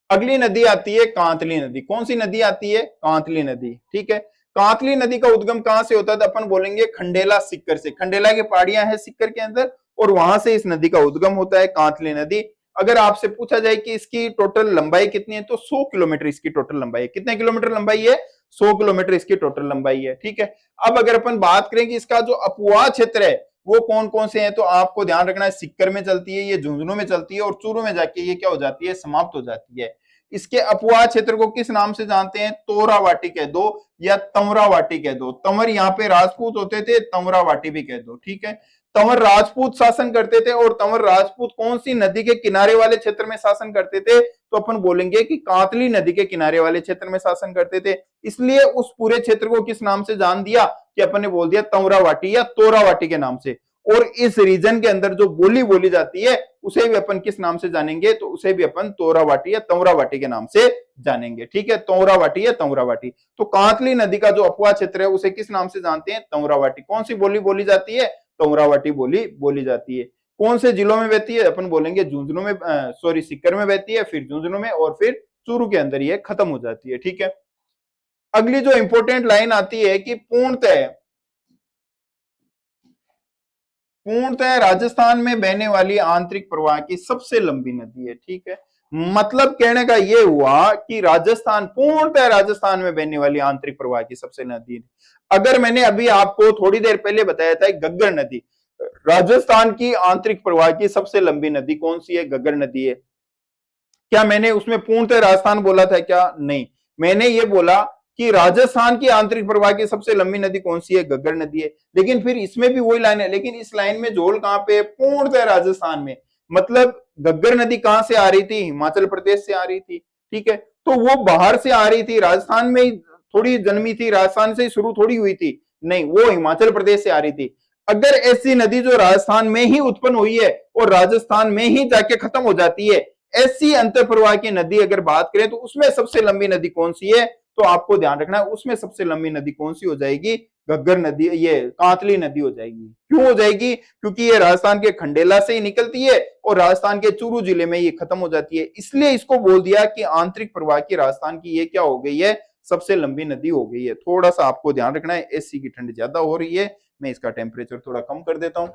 अगली नदी आती है कांतली नदी। कौन सी नदी आती है? कांतली नदी। ठीक है। कांतली नदी का उद्गम कहां से होता है? तो अपन बोलेंगे खंडेला सिक्कर से। खंडेला की पहाड़ियां हैं सिक्कर के अंदर और वहां से इस नदी का उद्गम होता है कांतली नदी। अगर आपसे पूछा जाए कि इसकी टोटल लंबाई कितनी है, तो 100 किलोमीटर इसकी टोटल लंबाई है। कितने किलोमीटर लंबाई है? 100 किलोमीटर इसकी टोटल लंबाई है। ठीक है। अब अगर अपन बात करें कि इसका जो अपवाह क्षेत्र है वो कौन कौन से हैं, तो आपको ध्यान रखना है सिक्कर में चलती है, ये झुंझुनू में चलती है और चूरू में जाके ये क्या हो जाती है? समाप्त हो जाती है। इसके अपवाह क्षेत्र को किस नाम से जानते हैं? तोरावाटी कह दो या तमरावाटी कह दो। तंवर यहाँ पे राजपूत होते थे, तमरावाटी भी कह दो। ठीक है। तंवर राजपूत शासन करते थे और तंवर राजपूत कौन सी नदी के किनारे वाले क्षेत्र में शासन करते थे? तो अपन बोलेंगे कि कांतली नदी के किनारे वाले क्षेत्र में शासन करते थे। इसलिए उस पूरे क्षेत्र को किस नाम से जान दिया? कि अपन ने बोल दिया तमरावाटी या तोरावाटी के नाम से। और इस रीजन के अंदर जो बोली बोली जाती है उसे भी अपन किस नाम से जानेंगे? तो उसे भी अपन तोरावाटी या तमरावाटी के नाम से जानेंगे। ठीक है। तोरावाटी या तमरावाटी। तो कांतली नदी का जो अपवाह क्षेत्र है उसे किस नाम से जानते हैं? तमरावाटी। कौन सी बोली बोली जाती है? तमरावाटी बोली बोली जाती है। कौन से जिलों में बहती है? अपन बोलेंगे झुंझुनू में, सॉरी सिक्कर में बहती है, फिर झुंझुनू में और फिर चूरू के अंदर ये खत्म हो जाती है। ठीक है। अगली जो इंपोर्टेंट लाइन आती है कि पूर्णतः राजस्थान में बहने वाली आंतरिक प्रवाह की सबसे लंबी नदी है। ठीक है। मतलब कहने का यह हुआ कि राजस्थान, पूर्णतः राजस्थान में बहने वाली आंतरिक प्रवाह की सबसे नदी है। अगर मैंने अभी आपको थोड़ी देर पहले बताया था घग्गर नदी, राजस्थान की आंतरिक प्रवाह की सबसे लंबी नदी कौन सी है? घग्गर नदी है। क्या मैंने उसमें पूर्णतः राजस्थान बोला था? क्या नहीं, मैंने ये बोला कि राजस्थान की आंतरिक प्रवाह की सबसे लंबी नदी कौन सी है? घग्गर नदी है। लेकिन फिर इसमें भी वही लाइन है, लेकिन इस लाइन में जोड़ कहां पे? पूर्णतः राजस्थान में। मतलब घग्गर नदी कहां से आ रही थी? हिमाचल प्रदेश से आ रही थी। ठीक है। तो वो बाहर से आ रही थी, राजस्थान में थोड़ी जन्मी थी, राजस्थान से शुरू थोड़ी हुई थी, नहीं, वो हिमाचल प्रदेश से आ रही थी। अगर ऐसी नदी जो राजस्थान में ही उत्पन्न हुई है और राजस्थान में ही जाके खत्म हो जाती है, ऐसी अंतर प्रवाह की नदी अगर बात करें तो उसमें सबसे लंबी नदी कौन सी है? तो आपको ध्यान रखना है उसमें सबसे लंबी नदी कौन सी हो जाएगी, घग्गर नदी, ये कांतली नदी हो जाएगी। क्यों हो जाएगी, क्योंकि ये राजस्थान के खंडेला से ही निकलती है और राजस्थान के चूरू जिले में ये खत्म हो जाती है, इसलिए इसको बोल दिया कि आंतरिक प्रवाह की राजस्थान की ये क्या हो गई है, सबसे लंबी नदी हो गई है। थोड़ा सा आपको ध्यान रखना है, एसी की ठंड ज्यादा हो रही है, मैं इसका टेम्परेचर थोड़ा कम कर देता हूं।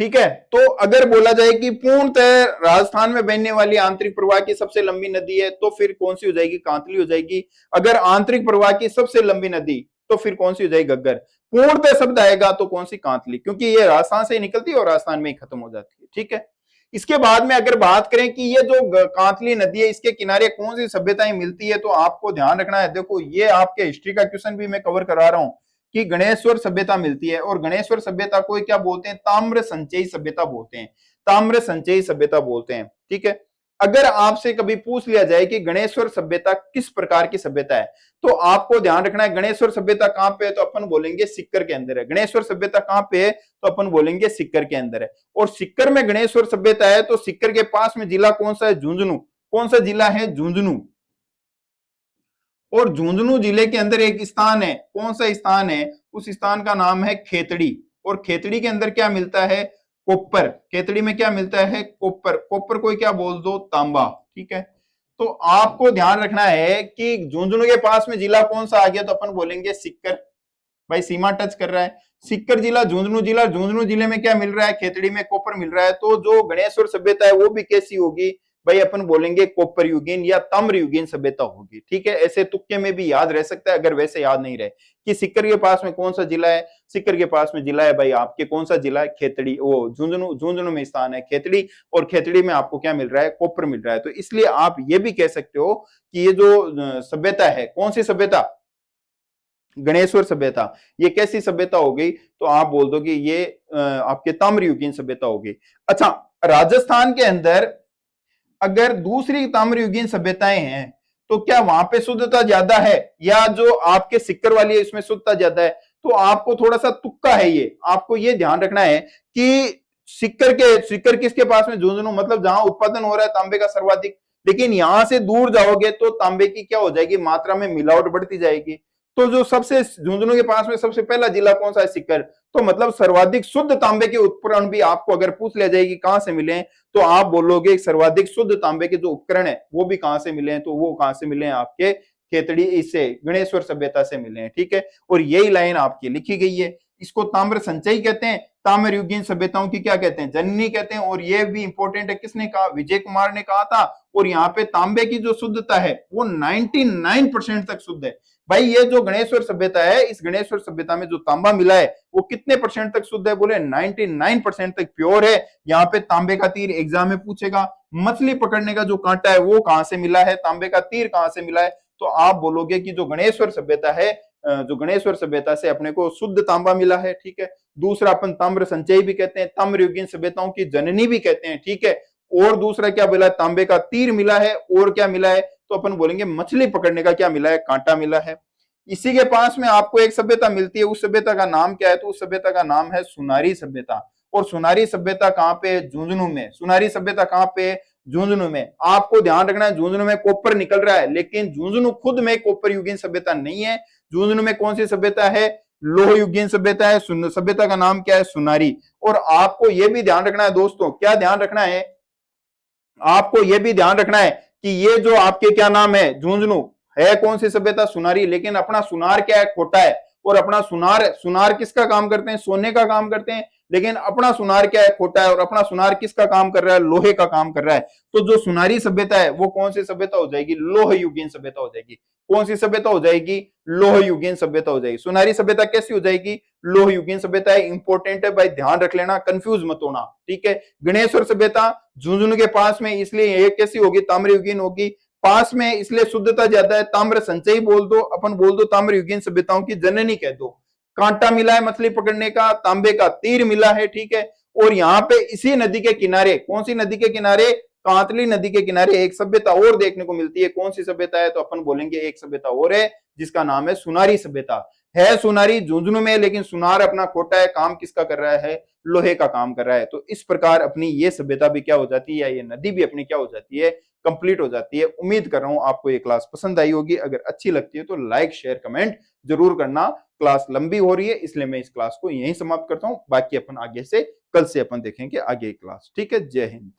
ठीक है, तो अगर बोला जाए कि पूर्णतः राजस्थान में बहने वाली आंतरिक प्रवाह की सबसे लंबी नदी है तो फिर कौन सी हो जाएगी, कांतली हो जाएगी। अगर आंतरिक प्रवाह की सबसे लंबी नदी तो फिर कौन सी हो जाएगी, घग्गर। पूर्णतः शब्द आएगा तो कौन सी, कांतली, क्योंकि ये राजस्थान से निकलती है और राजस्थान में ही खत्म हो जाती है। ठीक है, इसके बाद में अगर बात करें कि ये जो कांतली नदी है इसके किनारे कौन सी सभ्यताएं मिलती है, तो आपको ध्यान रखना है, देखो ये आपके हिस्ट्री का क्वेश्चन भी मैं कवर करा रहा हूं कि गणेश्वर सभ्यता मिलती है, और गणेश्वर सभ्यता को क्या बोलते हैं, ताम्र संचयी सभ्यता बोलते हैं, ताम्र संचयी सभ्यता बोलते हैं। ठीक है, अगर आपसे कभी पूछ लिया जाए कि गणेश्वर सभ्यता किस प्रकार की सभ्यता है, तो आपको ध्यान रखना है गणेश्वर सभ्यता कहां पे है, तो अपन बोलेंगे सिक्कर के अंदर है। गणेश्वर सभ्यता कहां पे है, तो अपन बोलेंगे सिक्कर के अंदर है। और सिक्कर में गणेश्वर सभ्यता है, तो सिक्कर के पास में जिला कौन सा है, झुंझुनू। कौन सा जिला है, झुंझुनू। और झुंझुनू जिले के अंदर एक स्थान है, कौन सा स्थान है, उस स्थान का नाम है खेतड़ी। और खेतड़ी के अंदर क्या मिलता है, कॉपर। खेतड़ी में क्या मिलता है, कॉपर। कॉपर को क्या बोल दो, तांबा। ठीक है, तो आपको ध्यान रखना है कि झुंझुनू के पास में जिला कौन सा आ गया, तो अपन बोलेंगे सिक्कर। भाई सीमा टच कर रहा है, सिक्कर जिला, झुंझुनू जिला। झुंझुनू जिले में क्या मिल रहा है, खेतड़ी में कॉपर मिल रहा है। तो जो गणेश्वर सभ्यता है वो भी कैसी होगी, भाई अपन बोलेंगे कॉपर युगीन या ताम्र युगीन सभ्यता होगी। ठीक है, ऐसे तुक्के में भी याद रह सकता है अगर वैसे याद नहीं रहे कि सिक्कर के पास में कौन सा जिला है। सिक्कर के पास में जिला है भाई आपके, कौन सा जिला है, खेतड़ी। वो झुंझुनू, झुंझुनू में स्थान है खेतड़ी, और खेतड़ी में आपको क्या मिल रहा है, कॉपर मिल रहा है। तो इसलिए आप ये भी कह सकते हो कि ये जो सभ्यता है, कौन सी सभ्यता, गणेश्वर सभ्यता, ये कैसी सभ्यता हो गई, तो आप बोल दो कि ये आपके ताम्रयुगीन सभ्यता हो गई। अच्छा, राजस्थान के अंदर अगर दूसरी ताम्रयुगीन सभ्यताएं हैं तो क्या वहां पे शुद्धता ज्यादा है, या जो आपके सिक्कर वाली है इसमें शुद्धता ज्यादा है, तो आपको थोड़ा सा तुक्का है ये। आपको ये ध्यान रखना है कि सिक्कर किसके पास में, झुंझुनू, मतलब जहां उत्पादन हो रहा है तांबे का सर्वाधिक। लेकिन यहां से दूर जाओगे तो तांबे की क्या हो जाएगी, मात्रा में मिलावट बढ़ती जाएगी। तो जो सबसे, झुंझुनू के पास में सबसे पहला जिला कौन सा है, सिक्कर। तो मतलब सर्वाधिक शुद्ध तांबे के उपकरण भी आपको अगर पूछ लिया जाएगी कहां से मिले, तो आप बोलोगे सर्वाधिक शुद्ध तांबे के जो उपकरण है वो भी कहां से मिले हैं, तो वो कहां से मिले हैं, आपके खेतड़ी, इससे गणेश्वर सभ्यता से मिले हैं। ठीक है, और यही लाइन आपकी लिखी गई है। इसको ताम्र संचयी कहते हैं, ताम्र युगीन सभ्यताओं की क्या कहते हैं, जननी कहते हैं। और ये भी इंपॉर्टेंट है, किसने कहा, विजय कुमार ने कहा था। और यहाँ पे तांबे की जो शुद्धता है वो 99% तक शुद्ध है। भाई ये जो गणेश्वर सभ्यता है, इस गणेश्वर सभ्यता में जो तांबा मिला है वो कितने परसेंट तक शुद्ध है, बोले 99% तक प्योर है। यहाँ पे तांबे का तीर एग्जाम में पूछेगा, मछली पकड़ने का जो कांटा है वो कहां से मिला है, तांबे का तीर कहां से मिला है, तो आप बोलोगे कि जो गणेश्वर सभ्यता है, जो गणेश्वर सभ्यता से अपने को शुद्ध तांबा मिला है। ठीक है, दूसरा अपन ताम्र संचयी भी कहते हैं, ताम्र युगीन सभ्यताओं की जननी भी कहते हैं। ठीक है, और दूसरा क्या मिला, तांबे का तीर मिला है, और क्या मिला है, तो अपन बोलेंगे मछली पकड़ने का क्या मिला है, कांटा मिला है। इसी के पास में आपको एक सभ्यता मिलती है, उस सभ्यता का नाम क्या है, तो उस सभ्यता का नाम है सुनारी सभ्यता। और सुनारी सभ्यता कहां पे, झुंझुनू में। सुनारी सभ्यता कहां पे, झुंझुनू में। आपको ध्यान रखना है झुंझुनू में कॉपर निकल रहा है, लेकिन झुंझुनू खुद में कॉपर युगीन सभ्यता नहीं है। झुंझुनू में कौन सी सभ्यता है, लोह युगीन सभ्यता है। सभ्यता का नाम क्या है, सुनारी। और आपको यह भी ध्यान रखना है दोस्तों, क्या ध्यान रखना है, आपको यह भी ध्यान रखना है कि ये जो आपके क्या नाम है, झुंझुनू है कौन सी सभ्यता, सुनारी। लेकिन अपना सुनार क्या है, खोटा है। और अपना सुनार, सुनार किसका काम करते हैं, सोने का काम करते हैं। लेकिन अपना सुनार क्या है, खोटा है। और अपना सुनार किसका काम कर रहा है, लोहे का काम कर रहा है। तो जो सुनारी सभ्यता है वो कौन सी सभ्यता हो जाएगी, लोह युगीन सभ्यता हो जाएगी। कौन सी सभ्यता हो जाएगी, लोह युगीन सभ्यता हो जाएगी। सुनारी सभ्यता कैसी हो जाएगी, लोह युगीन सभ्यता है। इंपॉर्टेंट है भाई, ध्यान रख लेना, कंफ्यूज मत होना। ठीक है, गणेश्वर सभ्यता झुंझुनू के पास में, इसलिए ये कैसी होगी, ताम्र युगीन होगी। पास में इसलिए शुद्धता ज्यादा है, ताम्र संचयी बोल दो, अपन बोल दो ताम्र युगीन सभ्यताओं की जननी कह दो। कांटा मिला है मछली पकड़ने का, तांबे का तीर मिला है। ठीक है, और यहाँ पे इसी नदी के किनारे, कौन सी नदी के किनारे, कांतली नदी के किनारे एक सभ्यता और देखने को मिलती है। कौन सी सभ्यता है, तो अपन बोलेंगे एक सभ्यता और है जिसका नाम है सुनारी सभ्यता। है सुनारी झुंझुनू में, लेकिन सुनार अपना खोटा है, काम किसका कर रहा है, लोहे का काम कर रहा है। तो इस प्रकार अपनी ये सभ्यता भी क्या हो जाती है, या ये नदी भी अपनी क्या हो जाती है, कंप्लीट हो जाती है। उम्मीद कर रहा हूं आपको ये क्लास पसंद आई होगी। अगर अच्छी लगती है तो लाइक शेयर कमेंट जरूर करना। क्लास लंबी हो रही है इसलिए मैं इस क्लास को यहीं समाप्त करता हूं। बाकी अपन आगे से कल से अपन देखेंगे आगे क्लास। ठीक है, जय हिंद।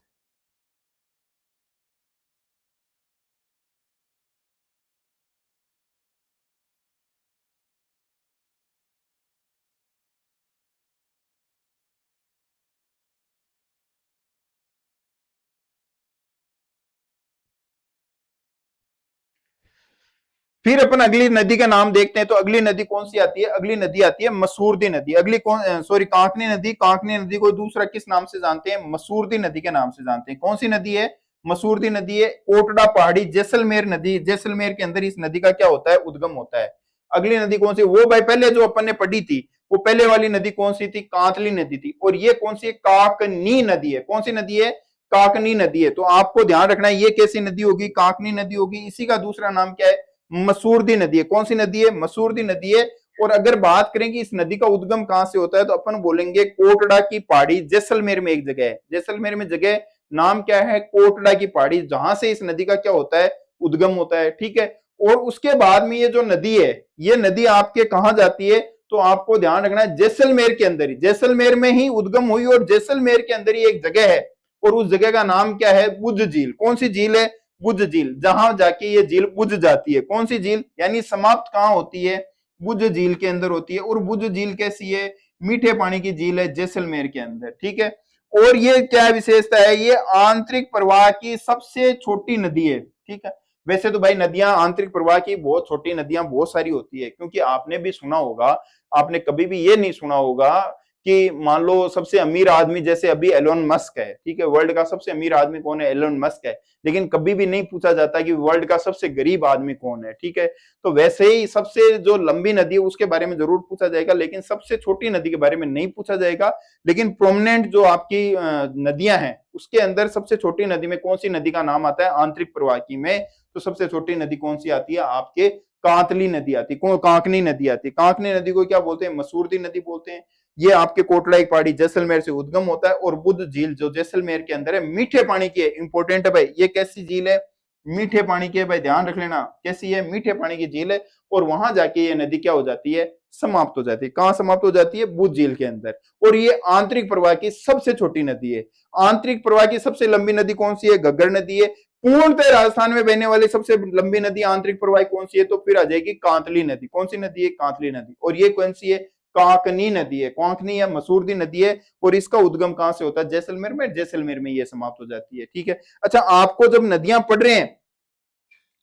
फिर अपन अगली नदी का नाम देखते हैं। तो अगली नदी कौन सी आती है, अगली नदी आती है मसूरदी नदी। अगली कौन, सॉरी, कांकनी नदी। कांकनी नदी को दूसरा किस नाम से जानते हैं, मसूरदी नदी के नाम से जानते हैं। कौन सी नदी है, मसूरदी नदी है। कोटड़ा पहाड़ी जैसलमेर नदी, जैसलमेर के अंदर इस नदी का क्या होता है, उद्गम होता है। अगली नदी कौन सी, वो भाई पहले जो अपन ने पढ़ी थी, वो पहले वाली नदी कौन सी थी, कांतली नदी थी। और ये कौन सी है, काकनी नदी है। कौन सी नदी है, काकनी नदी है। तो आपको ध्यान रखना है ये कैसी नदी होगी, काकनी नदी होगी। इसी का दूसरा नाम क्या है, मसूरदी नदी है। कौन सी नदी है, मसूरदी नदी है। और अगर बात करें कि इस नदी का उद्गम कहां से होता है, तो अपन बोलेंगे कोटड़ा की पहाड़ी, जैसलमेर में एक जगह है। जैसलमेर में जगह नाम क्या है, कोटड़ा की पहाड़ी, जहां से इस नदी का क्या होता है, उद्गम होता है। ठीक है। और उसके बाद में ये जो नदी है, ये नदी आपके कहां जाती है, तो आपको ध्यान रखना है जैसलमेर के अंदर ही, जैसलमेर में ही उद्गम हुई। और जैसलमेर के अंदर ही एक जगह है, और उस जगह का नाम क्या है, बुझ झील। कौन सी झील है, बुझ झील। जहां जाके ये झील बुझ जाती है। कौन सी झील, यानी समाप्त कहां होती है, बुझ झील के अंदर होती है। और बुझ झील कैसी है, मीठे पानी की झील है, जैसलमेर के अंदर। ठीक है। और ये क्या विशेषता है, ये आंतरिक प्रवाह की सबसे छोटी नदी है। ठीक है। वैसे तो भाई नदियां आंतरिक प्रवाह की बहुत छोटी नदियां बहुत सारी होती है, क्योंकि आपने भी सुना होगा, आपने कभी भी ये नहीं सुना होगा कि मान लो सबसे अमीर आदमी जैसे अभी एलोन मस्क है। ठीक है, वर्ल्ड का सबसे अमीर आदमी कौन है, एलोन मस्क है। लेकिन कभी भी नहीं पूछा जाता कि वर्ल्ड का सबसे गरीब आदमी कौन है। ठीक है। तो वैसे ही सबसे जो लंबी नदी है उसके बारे में जरूर पूछा जाएगा, लेकिन सबसे छोटी नदी के बारे में नहीं पूछा जाएगा। लेकिन प्रोमिनेंट जो आपकी नदियां हैं उसके अंदर सबसे छोटी नदी में कौन सी नदी का नाम आता है, आंतरिक प्रवाही में, तो सबसे छोटी नदी कौन सी आती है, आपके कांतली नदी आती है, कांकनी नदी आती है। कांकनी नदी को क्या बोलते हैं, मसूरदी नदी बोलते हैं। ये आपके कोटला एक पहाड़ी जैसलमेर से उद्गम होता है। और बुद्ध झील जो जैसलमेर के अंदर है, मीठे पानी की है। इंपॉर्टेंट है भाई, ये कैसी झील है, मीठे पानी की है भाई, ध्यान रख लेना कैसी है, मीठे पानी की झील है। और वहां जाके ये नदी क्या हो जाती है, समाप्त हो जाती है। कहां समाप्त हो जाती है, बुद्ध झील के अंदर। और ये आंतरिक प्रवाह की सबसे छोटी नदी है। आंतरिक प्रवाह की सबसे लंबी नदी कौन सी है, घग्गर नदी है। पूर्णतः राजस्थान में बहने वाली सबसे लंबी नदी आंतरिक प्रवाह कौन सी है, तो फिर आ जाएगी कांतली नदी। कौन सी नदी है, कांतली नदी। और ये कौन सी है, काकनी नदी है। कांकनी या मसूरदी नदी है। और इसका उद्गम कहां से होता है, जैसलमेर में। जैसलमेर में ये समाप्त हो जाती है। ठीक है। अच्छा, आपको जब नदियां पढ़ रहे हैं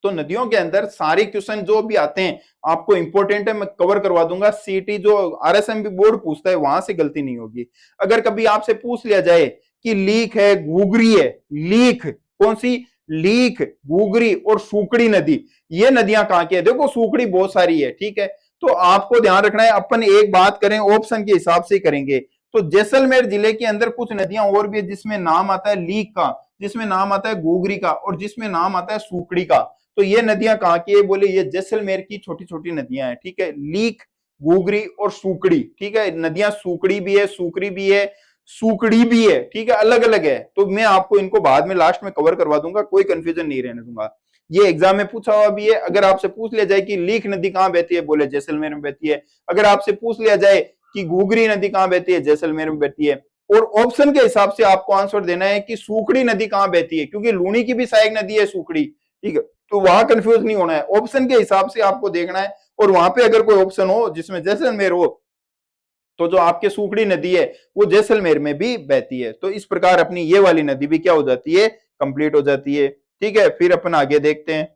तो नदियों के अंदर सारे क्वेश्चन जो भी आते हैं आपको इंपॉर्टेंट है, मैं कवर करवा दूंगा। सीटी जो आरएसएम बोर्ड पूछता है वहां से गलती नहीं होगी। अगर कभी आपसे पूछ लिया जाए कि लीक है, घूगरी है, लीक कौन सी, लीक, घूगरी और सूकड़ी नदी, ये नदियां कहां की है, देखो सूकड़ी बहुत सारी है। ठीक है। तो आपको ध्यान रखना है, अपन एक बात करें ऑप्शन के हिसाब से करेंगे। तो जैसलमेर जिले के अंदर कुछ नदियां और भी है जिसमें नाम आता है लीक का, जिसमें नाम आता है घूगरी का, और जिसमें नाम आता है सूकड़ी का। तो ये नदियां कहां की है, बोले ये जैसलमेर की छोटी छोटी नदियां हैं। ठीक है, लीक, घूगरी और सूकड़ी। ठीक है, नदियां सूकड़ी भी है, सूकरी भी है, सूकड़ी भी है। ठीक है, अलग अलग है। तो मैं आपको इनको बाद में लास्ट में कवर करवा दूंगा, कोई कंफ्यूजन नहीं रहने दूंगा। ये एग्जाम में पूछा हुआ भी है। अगर आपसे पूछ लिया जाए कि लीक नदी कहां बहती है, बोले जैसलमेर में बहती है। अगर आपसे पूछ लिया जाए कि घूगरी नदी कहां बहती है, जैसलमेर में बहती है। और ऑप्शन के हिसाब से आपको आंसर देना है कि सूखड़ी नदी कहां बहती है, क्योंकि लूनी की भी सहायक नदी है सूखड़ी। ठीक है, तो वहां कंफ्यूज नहीं होना है, ऑप्शन के हिसाब से आपको देखना है। और वहां पे अगर कोई ऑप्शन हो जिसमें जैसलमेर हो, तो जो आपके सूखड़ी नदी है वो जैसलमेर में भी बहती है। तो इस प्रकार अपनी ये वाली नदी भी क्या हो जाती है, कंप्लीट हो जाती है। ठीक है, फिर अपन आगे देखते हैं।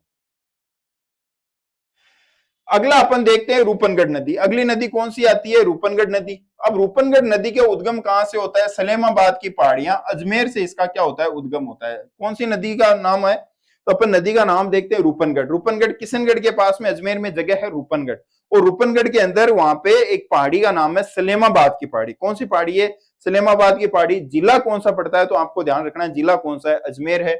अगला अपन देखते हैं रूपनगढ़ नदी। अगली नदी कौन सी आती है, रूपनगढ़ नदी। अब रूपनगढ़ नदी के उद्गम कहां से होता है, सलेमाबाद की पहाड़ियां, अजमेर से इसका क्या होता है, उद्गम होता है। कौन सी नदी का नाम है, तो अपन नदी का नाम देखते हैं रूपनगढ़। रूपनगढ़ किशनगढ़ के पास में अजमेर में जगह है रूपनगढ़। और रूपनगढ़ के अंदर वहां पे एक पहाड़ी का नाम है सलेमाबाद की पहाड़ी। कौन सी पहाड़ी है, सलेमाबाद की पहाड़ी। जिला कौन सा पड़ता है, तो आपको ध्यान रखना है जिला कौन सा है, अजमेर है।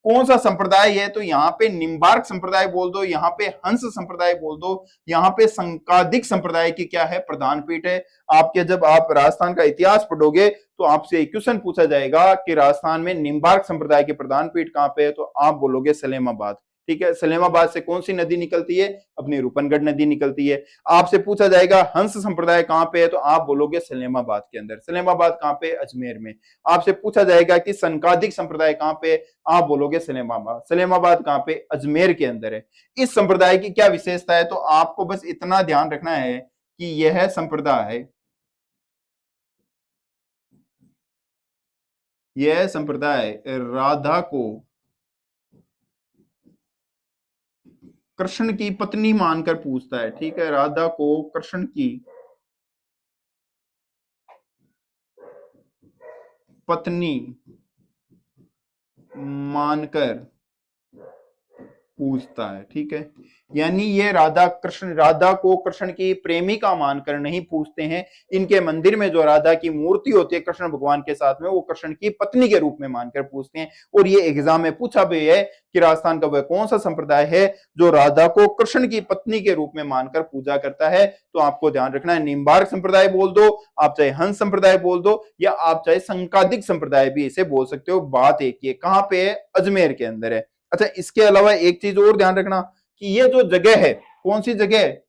कौन सा संप्रदाय है, तो यहाँ पे निम्बार्क संप्रदाय बोल दो, यहाँ पे हंस संप्रदाय बोल दो, यहाँ पे संकादिक संप्रदाय की क्या है, प्रधान पीठ है। आपके जब आप राजस्थान का इतिहास पढ़ोगे तो आपसे क्वेश्चन पूछा जाएगा कि राजस्थान में निम्बार्क संप्रदाय के प्रधान पीठ कहाँ पे है, तो आप बोलोगे सलेमाबाद। ठीक है, सलेमाबाद से कौन सी नदी निकलती है, अपनी रूपनगढ़ नदी निकलती है। आपसे पूछा जाएगा हंस संप्रदाय कहां पे है, तो आप बोलोगे सलेमाबाद के अंदर। सलेमाबाद कहां पे, अजमेर में। आपसे पूछा जाएगा कि संकादिक संप्रदाय कहां पे, आप बोलोगे सलेमाबाद। सलेमाबाद कहां पे, अजमेर के अंदर है। इस संप्रदाय की क्या विशेषता है, तो आपको बस इतना ध्यान रखना है कि यह संप्रदाय राधा को कृष्ण की पत्नी मानकर पूछता है। ठीक है, राधा को कृष्ण की पत्नी मानकर पूछता है। ठीक है, यानी ये राधा को कृष्ण की प्रेमिका मानकर नहीं पूछते हैं। इनके मंदिर में जो राधा की मूर्ति होती है कृष्ण भगवान के साथ में, वो कृष्ण की पत्नी के रूप में मानकर पूछते हैं। और ये एग्जाम में पूछा भी है कि राजस्थान का वह कौन सा संप्रदाय है जो राधा को कृष्ण की पत्नी के रूप में मानकर पूजा करता है। तो आपको ध्यान रखना है, निम्बार्क संप्रदाय बोल दो, आप चाहे हंस संप्रदाय बोल दो, या आप चाहे संकादिक संप्रदाय भी इसे बोल सकते हो। बात एक ही है, कहां पे है, अजमेर के अंदर है। अच्छा, इसके अलावा एक चीज और ध्यान रखना कि ये जो जगह है, कौन सी जगह है,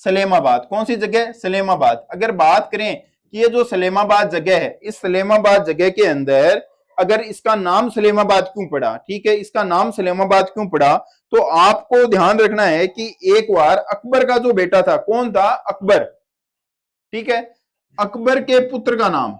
सलेमाबाद। कौन सी जगह, सलेमाबाद। अगर बात करें कि ये जो सलेमाबाद जगह है, इस सलेमाबाद जगह के अंदर अगर इसका नाम सलेमाबाद क्यों पड़ा, ठीक है, इसका नाम सलेमाबाद क्यों पड़ा, तो आपको ध्यान रखना है कि एक बार अकबर का जो बेटा था, कौन था, अकबर। ठीक है, अकबर के पुत्र का नाम,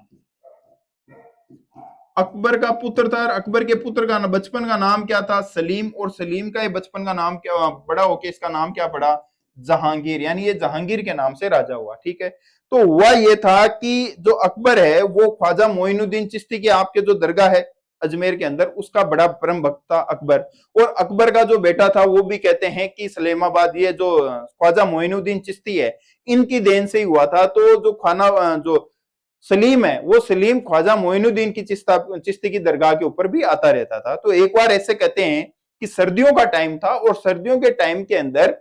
अकबर का पुत्र था, अकबर के पुत्र का बचपन का नाम क्या था, सलीम। और सलीम का ये बचपन का नाम क्या, बड़ा होके इसका नाम क्या पड़ा, जहांगीर। यानी ये जहांगीर के नाम से राजा हुआ। ठीक है, तो हुआ ये था कि जो अकबर है वो ख्वाजा मोइनुद्दीन चिश्ती के आपके जो दरगाह है अजमेर के अंदर, उसका बड़ा परम भक्त था अकबर। और अकबर का जो बेटा था वो भी कहते हैं कि सलेमाबाद, ये जो ख्वाजा मोइनुद्दीन चिश्ती है, इनकी देन से ही हुआ था। तो जो खाना जो सलीम है, वो सलीम ख्वाजा मोइनुद्दीन की चिश्ती की दरगाह के ऊपर भी आता रहता था। तो एक बार ऐसे कहते हैं कि सर्दियों का टाइम था और सर्दियों के टाइम के अंदर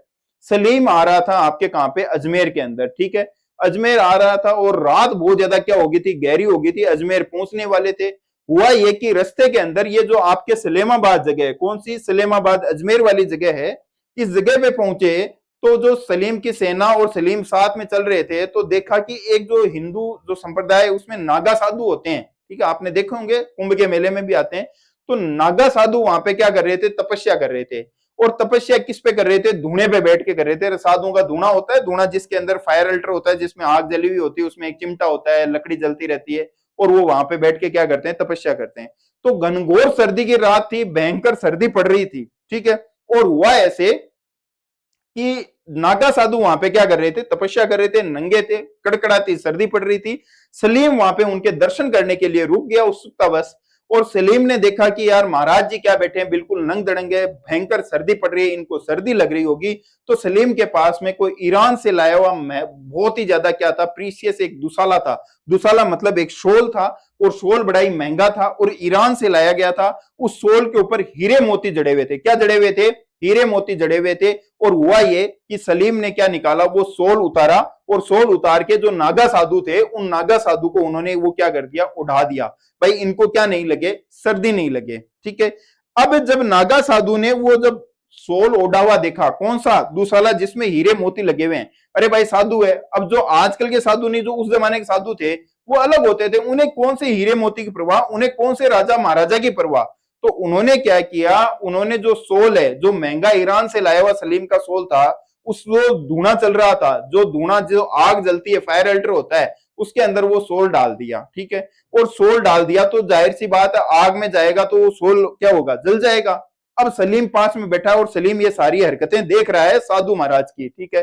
सलीम आ रहा था आपके कहां पे, अजमेर के अंदर। ठीक है, अजमेर आ रहा था और रात बहुत ज्यादा क्या हो गई थी, गहरी हो गई थी। अजमेर पहुंचने वाले थे। हुआ ये कि रस्ते के अंदर ये जो आपके सलेमाबाद जगह है, कौन सी, सलेमाबाद अजमेर वाली जगह है, इस जगह पे पहुंचे तो जो सलीम की सेना और सलीम साथ में चल रहे थे, तो देखा कि एक जो हिंदू जो संप्रदाय है उसमें नागा साधु होते हैं। ठीक है, आपने देखे होंगे, कुंभ के मेले में भी आते हैं। तो नागा साधु वहां पे क्या कर रहे थे, तपस्या कर रहे थे। और तपस्या किस पे कर रहे थे, धूणे पे बैठ के कर रहे थे। साधुओं का धूणा होता है, धूणा जिसके अंदर फायर अल्टर होता है, जिसमें आग जली हुई होती है, उसमें एक चिमटा होता है, लकड़ी जलती रहती है, और वो वहां पे बैठ के क्या करते हैं, तपस्या करते हैं। तो घनघोर सर्दी की रात थी, भयंकर सर्दी पड़ रही थी। ठीक है, और हुआ ऐसे कि नागा साधु वहां पे क्या कर रहे थे, तपस्या कर रहे थे, नंगे थे, कड़कड़ाती सर्दी पड़ रही थी। सलीम वहां पे उनके दर्शन करने के लिए रुक गया उत्सुकतावश। और सलीम ने देखा कि यार महाराज जी क्या बैठे हैं, बिल्कुल नंग दड़ंगे, भयंकर सर्दी पड़ रही है, इनको सर्दी लग रही होगी। तो सलीम के पास में कोई ईरान से लाया हुआ बहुत ही ज्यादा क्या था, प्रीसियस एक दुसाला था। दुसाला मतलब एक शोल था, और शोल बड़ा ही महंगा था और ईरान से लाया गया था। उस शोल के ऊपर हीरे मोती जड़े हुए थे। क्या जड़े हुए थे, हीरे मोती जड़े हुए थे। और हुआ ये कि सलीम ने क्या निकाला, वो सोल उतारा, और सोल उतार के जो नागा साधु थे, उन नागा साधु को उन्होंने वो क्या कर दिया, उड़ा दिया। भाई इनको क्या नहीं लगे, सर्दी नहीं लगे। ठीक है, अब जब नागा साधु ने वो जब सोल ओढ़ा हुआ देखा, कौन सा, दूसरा जिसमें हीरे मोती लगे हुए हैं, अरे भाई साधु है। अब जो आजकल के साधु नहीं, जो उस जमाने के साधु थे वो अलग होते थे। उन्हें कौन से हीरे मोती की परवाह, उन्हें कौन से राजा महाराजा की परवाह। तो उन्होंने क्या किया, उन्होंने जो सोल है, जो महंगा ईरान से लाया हुआ सलीम का सोल था, उस जो धूना चल रहा था, जो धूना जो आग जलती है, फायर अल्टर होता है, उसके अंदर वो सोल डाल दिया। ठीक है, और सोल डाल दिया तो जाहिर सी बात है, आग में जाएगा तो वो सोल क्या होगा, जल जाएगा। अब सलीम पास में बैठा है और सलीम ये सारी हरकतें देख रहा है साधु महाराज की। ठीक है,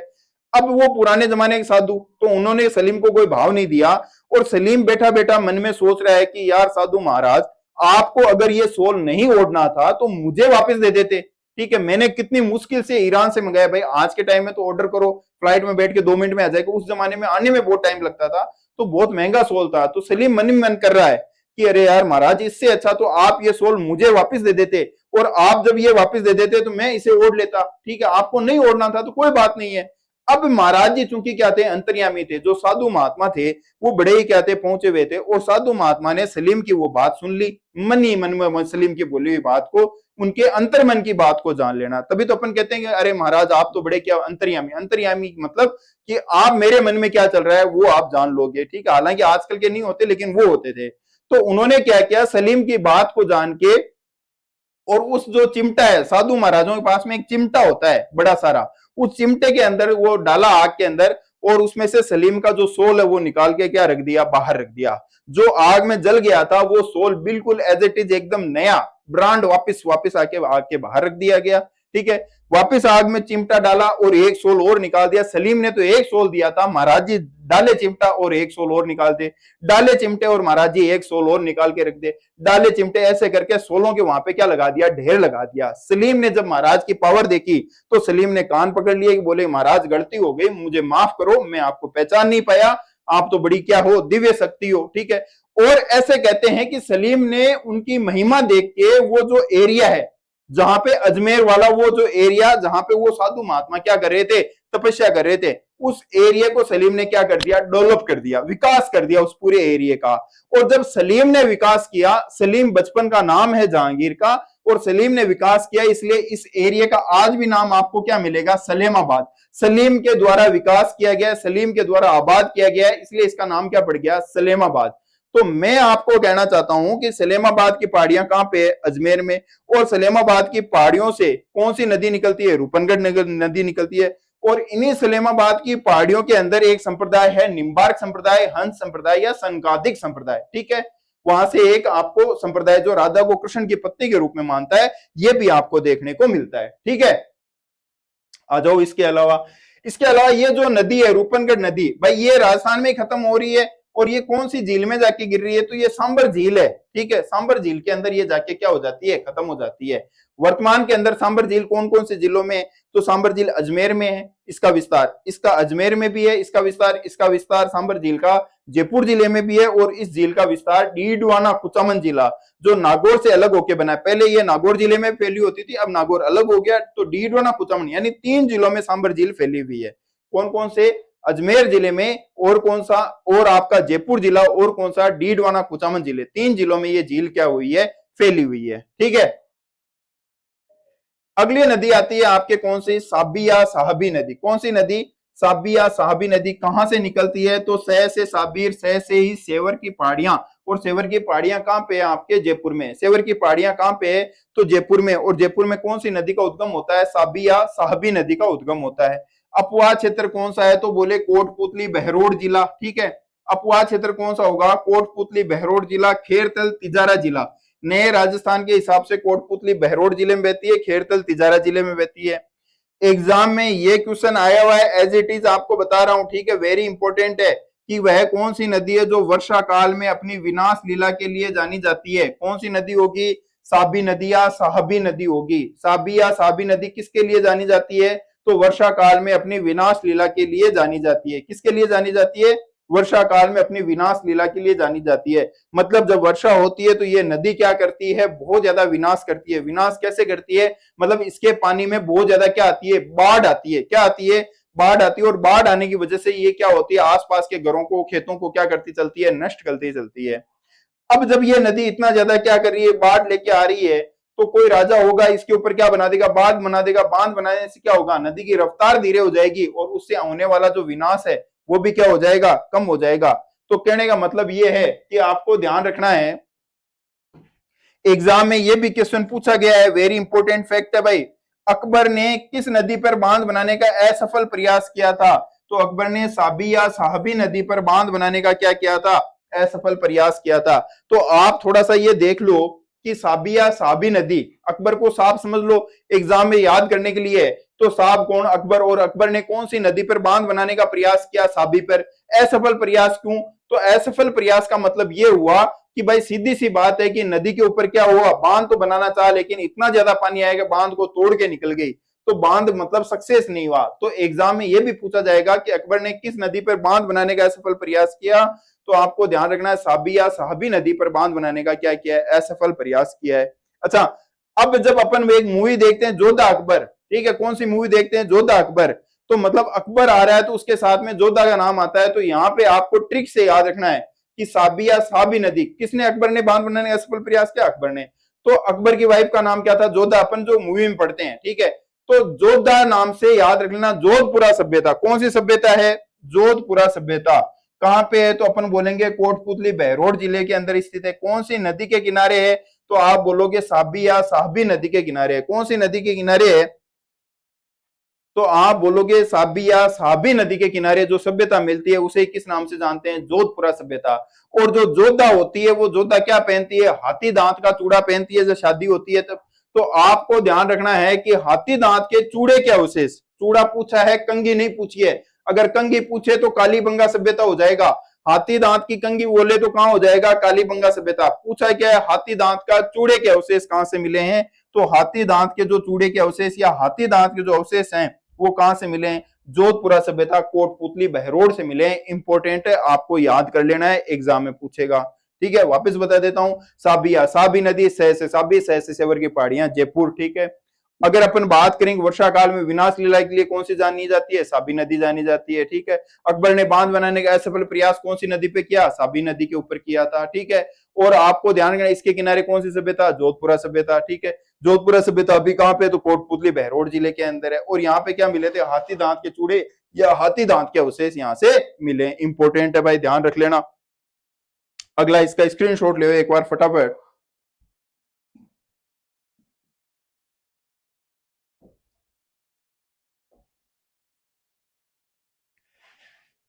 अब वो पुराने जमाने के साधु, तो उन्होंने सलीम को कोई भाव नहीं दिया। और सलीम बैठा बैठा मन में सोच रहा है कि यार साधु महाराज, आपको अगर ये सोल नहीं ओढ़ना था तो मुझे वापस दे देते। ठीक है, मैंने कितनी मुश्किल से ईरान से मंगाया। भाई आज के टाइम में तो ऑर्डर करो, फ्लाइट में बैठ के 2 मिनट में आ जाएगा, उस जमाने में आने में बहुत टाइम लगता था, तो बहुत महंगा सोल था। तो सलीम मन ही मन कर रहा है कि अरे यार महाराज, इससे अच्छा तो आप ये सोल मुझे वापस दे देते, और आप जब ये वापस दे देते तो मैं इसे ओढ़ लेता। ठीक है, आपको नहीं ओढ़ना था तो कोई बात नहीं है। अब महाराज जी चूंकि क्या थे, अंतर्यामी थे, जो साधु महात्मा थे वो बड़े ही क्या थे, पहुंचे हुए थे, और साधु महात्मा ने सलीम की वो बात सुन ली, मन ही मन में सलीम की बोली हुई बात को, उनके अंतर मन की बात को जान लेना। तभी तो अपन कहते हैं कि अरे महाराज आप तो बड़े क्या अंतर्यामी, अंतर्यामी मतलब कि आप मेरे मन में क्या चल रहा है वो आप जान लोगे। ठीक है, हालांकि आजकल के नहीं होते लेकिन वो होते थे। तो उन्होंने क्या किया, सलीम की बात को जान के, और उस जो चिमटा है, साधु महाराजों के पास में एक चिमटा होता है बड़ा सारा, उस चिमटे के अंदर वो डाला आग के अंदर, और उसमें से सलीम का जो सोल है वो निकाल के क्या रख दिया, बाहर रख दिया। जो आग में जल गया था वो सोल बिल्कुल एज इट इज एकदम नया ब्रांड वापस वापस आके आग के बाहर रख दिया गया। ठीक है, वापस आग में चिमटा डाला और एक सोल और निकाल दिया। सलीम ने तो एक सोल दिया था, महाराज जी डाले चिमटा और एक सोल और निकाल दे, डाले चिमटे और महाराज जी एक सोल और निकाल के रख दे, डाले चिमटे, ऐसे करके सोलों के वहां पे क्या लगा दिया, ढेर लगा दिया। सलीम ने जब महाराज की पावर देखी तो सलीम ने कान पकड़ लिए कि बोले महाराज गलती हो गई, मुझे माफ करो, मैं आपको पहचान नहीं पाया, आप तो बड़ी क्या हो, दिव्य शक्ति हो। ठीक है, और ऐसे कहते हैं कि सलीम ने उनकी महिमा देख के वो जो एरिया है, जहां पे अजमेर वाला वो जो एरिया जहां पे वो साधु महात्मा क्या कर रहे थे, तपस्या कर रहे थे, उस एरिया को सलीम ने क्या कर दिया, डेवलप कर दिया, विकास कर दिया उस पूरे एरिया का। और जब सलीम ने विकास किया, सलीम बचपन का नाम है जहांगीर का, और सलीम ने विकास किया, इसलिए इस एरिया का आज भी नाम आपको क्या मिलेगा, सलेमाबाद। सलीम के द्वारा विकास किया गया, सलीम के द्वारा आबाद किया गया, इसलिए इसका नाम क्या पड़ गया, सलेमाबाद। तो मैं आपको कहना चाहता हूं कि सलेमाबाद की पहाड़ियां कहां पे है, अजमेर में, और सलेमाबाद की पहाड़ियों से कौन सी नदी निकलती है, रूपनगढ़ नदी निकलती है। और इन्हीं सलेमाबाद की पहाड़ियों के अंदर एक संप्रदाय है, निम्बार्क संप्रदाय, हंस संप्रदाय या संकादिक संप्रदाय। ठीक है, वहां से एक आपको संप्रदाय जो राधा को कृष्ण की पत्नी के रूप में मानता है, यह भी आपको देखने को मिलता है। ठीक है, आ जाओ। इसके अलावा ये जो नदी है, रूपनगढ़ नदी, भाई ये राजस्थान में खत्म हो रही है, और ये कौन सी झील में जाके गिर रही है, तो ये सांबर झील है। ठीक है, सांबर झील के अंदर ये जाके क्या हो जाती है, खत्म हो जाती है। वर्तमान के अंदर सांबर झील कौन कौन से जिलों में, तो सांबर झील अजमेर में है, इसका विस्तार, इसका अजमेर में भी है, इसका विस्तार सांबर झील का जयपुर जिले में भी है, और इस झील का विस्तार डीडवाना कुचामन जिला, जो नागौर से अलग होकर बना है, पहले ये नागौर जिले में फैली होती थी, अब नागौर अलग हो गया, तो डीडवाना कुचामन यानी 3 जिलों में सांबर झील फैली हुई है। कौन कौन से, अजमेर जिले में, और कौन सा, और आपका जयपुर जिला, और कौन सा, डीडवाना कुचामन जिले, 3 जिलों में ये झील क्या हुई है, फैली हुई है। ठीक है, अगली नदी आती है आपके कौन सी, साबिया साहबी नदी। कौन सी नदी, साबिया साहबी नदी। कहां से निकलती है, तो सह से साबिर, सह से ही सेवर की पहाड़ियां, और सेवर की पहाड़ियां कहां पे है, आपके जयपुर में। सेवर की पहाड़ियां कहां पे है, तो जयपुर में। और जयपुर में कौन सी नदी का उद्गम होता है, साबिया साहबी नदी का उद्गम होता है। अपवाद क्षेत्र कौन सा है, तो बोले कोटपुतली बहरोड जिला। ठीक है, अपवाद क्षेत्र कौन सा होगा, कोटपुतली बहरोड जिला, खेरतल तिजारा जिला। नए राजस्थान के हिसाब से कोटपुतली बहरोड जिले में बहती है, खेरतल तिजारा जिले में बहती है। एग्जाम में ये क्वेश्चन आया हुआ है, एज इट इज आपको बता रहा हूं। ठीक है, वेरी इंपॉर्टेंट है कि वह कौन सी नदी है जो वर्षा काल में अपनी विनाश लीला के लिए जानी जाती है। कौन सी नदी होगी, साबी नदी या साहबी नदी होगी। साबी या साबी नदी किसके लिए जानी जाती है, तो वर्षा काल में अपनी विनाश लीला के लिए जानी जाती है। किसके लिए जानी जाती है, वर्षा काल में अपनी विनाश लीला के लिए जानी जाती है। मतलब जब वर्षा होती है तो ये नदी क्या करती है, बहुत ज्यादा विनाश करती है। विनाश कैसे करती है, मतलब इसके पानी में बहुत ज्यादा क्या आती है, बाढ़ आती है। क्या आती है, बाढ़ आती है, और बाढ़ आने की वजह से ये क्या होती है, आसपास के घरों को, खेतों को क्या करती चलती है, नष्ट करती चलती है। अब जब ये नदी इतना ज्यादा क्या कर रही है, बाढ़ लेके आ रही है, तो कोई राजा होगा इसके ऊपर क्या बना देगा, बांध बना देगा। बांध बनाने से क्या होगा, नदी की रफ्तार धीरे हो जाएगी, और उससे होने वाला जो विनाश है वो भी क्या हो जाएगा, कम हो जाएगा। तो कहने का मतलब ये है कि आपको ध्यान रखना है, एग्जाम में ये भी क्वेश्चन पूछा गया है, वेरी इंपॉर्टेंट फैक्ट है भाई। अकबर ने किस नदी पर बांध बनाने का असफल प्रयास किया था, तो अकबर ने साबी या साहबी नदी पर बांध बनाने का क्या किया था, असफल प्रयास किया था। तो आप थोड़ा सा ये देख लो कि साबी या साबी नदी, अकबर को साफ समझ लो, एग्जाम में याद करने के लिए। तो साहब कौन, अकबर, और अकबर ने कौन सी नदी पर बांध बनाने का प्रयास किया, साबी पर। असफल प्रयास क्यों, तो असफल प्रयास का मतलब यह हुआ कि भाई सीधी सी बात है कि नदी के ऊपर क्या हुआ, बांध तो बनाना चाहा, लेकिन इतना ज्यादा पानी आएगा बांध को तोड़ के निकल गई। तो बांध मतलब सक्सेस नहीं हुआ। तो एग्जाम में ये भी पूछा जाएगा कि अकबर ने किस नदी पर बांध बनाने का असफल प्रयास किया, तो आपको ध्यान रखना है साबी या साहबी नदी पर बांध बनाने का क्या किया है, असफल प्रयास किया है। अच्छा, अब जब अपन एक मूवी देखते हैं जोधा अकबर, ठीक है, कौन सी मूवी देखते हैं, जोधा अकबर, तो मतलब अकबर आ रहा है तो उसके साथ में जोधा का नाम आता है। तो यहाँ पे आपको ट्रिक से याद रखना है कि साबी या साबी नदी, किसने अकबर ने बांध बनाने का असफल प्रयास किया, अकबर ने। तो अकबर की वाइफ का नाम क्या था, जोधा, अपन जो मूवी में पढ़ते हैं, ठीक है। तो जोधा नाम से याद रखना जोधपुरा सभ्यता, कौन सी सभ्यता है, जोधपुरा सभ्यता। कहां पे है, तो अपन बोलेंगे कोटपुतली बहरोड जिले के अंदर स्थित है। कौन सी नदी के किनारे है, तो आप बोलोगे साबी या साहबी नदी के किनारे है। कौन सी नदी के किनारे है, तो आप बोलोगे साबी या साबी नदी के किनारे जो सभ्यता मिलती है उसे किस नाम से जानते हैं, जोधपुरा सभ्यता। और जो जोधा होती है वो जोधा क्या पहनती है, हाथी दांत का चूड़ा पहनती है जब शादी होती है तब। तो आपको ध्यान रखना है कि हाथी दांत के चूड़े क्या विशेष, चूड़ा पूछा है, कंघी नहीं पूछी है। अगर कंघी पूछे तो कालीबंगा सभ्यता हो जाएगा, हाथी दांत की कंघी बोले तो कहां हो जाएगा, कालीबंगा सभ्यता। पूछा क्या है, हाथी दांत का चूड़े के अवशेष कहां से मिले हैं, तो हाथी दांत के जो चूड़े के अवशेष या हाथी दांत के जो अवशेष हैं वो कहां से मिले हैं, जोधपुरा सभ्यता कोटपुतली बहरोड से मिले हैं। इंपॉर्टेंट है, आपको याद कर लेना है, एग्जाम में पूछेगा। ठीक है, वापस बता देता हूं, साबिया, साबी नदी, सह से साबी, सह से सेवर की पहाड़ियां, जयपुर। ठीक है, अगर अपन बात करेंगे वर्षा काल में विनाश लीला के लिए कौन सी जानी जाती है, साबी नदी जानी जाती है। ठीक है, अकबर ने बांध बनाने का असफल प्रयास कौन सी नदी पे किया, साबी नदी के ऊपर किया था। ठीक है, और आपको ध्यान रखना इसके किनारे कौन सी सभ्यता, जोधपुरा सभ्यता। ठीक है, जोधपुरा सभ्यता अभी कहां पे, तो कोटपुतली बहरोड जिले के अंदर है। और यहाँ पे क्या मिले थे, हाथी दांत के चूड़े या हाथी दांत के अवशेष यहाँ से मिले। इंपॉर्टेंट है भाई, ध्यान रख लेना। अगला इसका स्क्रीनशॉट ले एक बार फटाफट।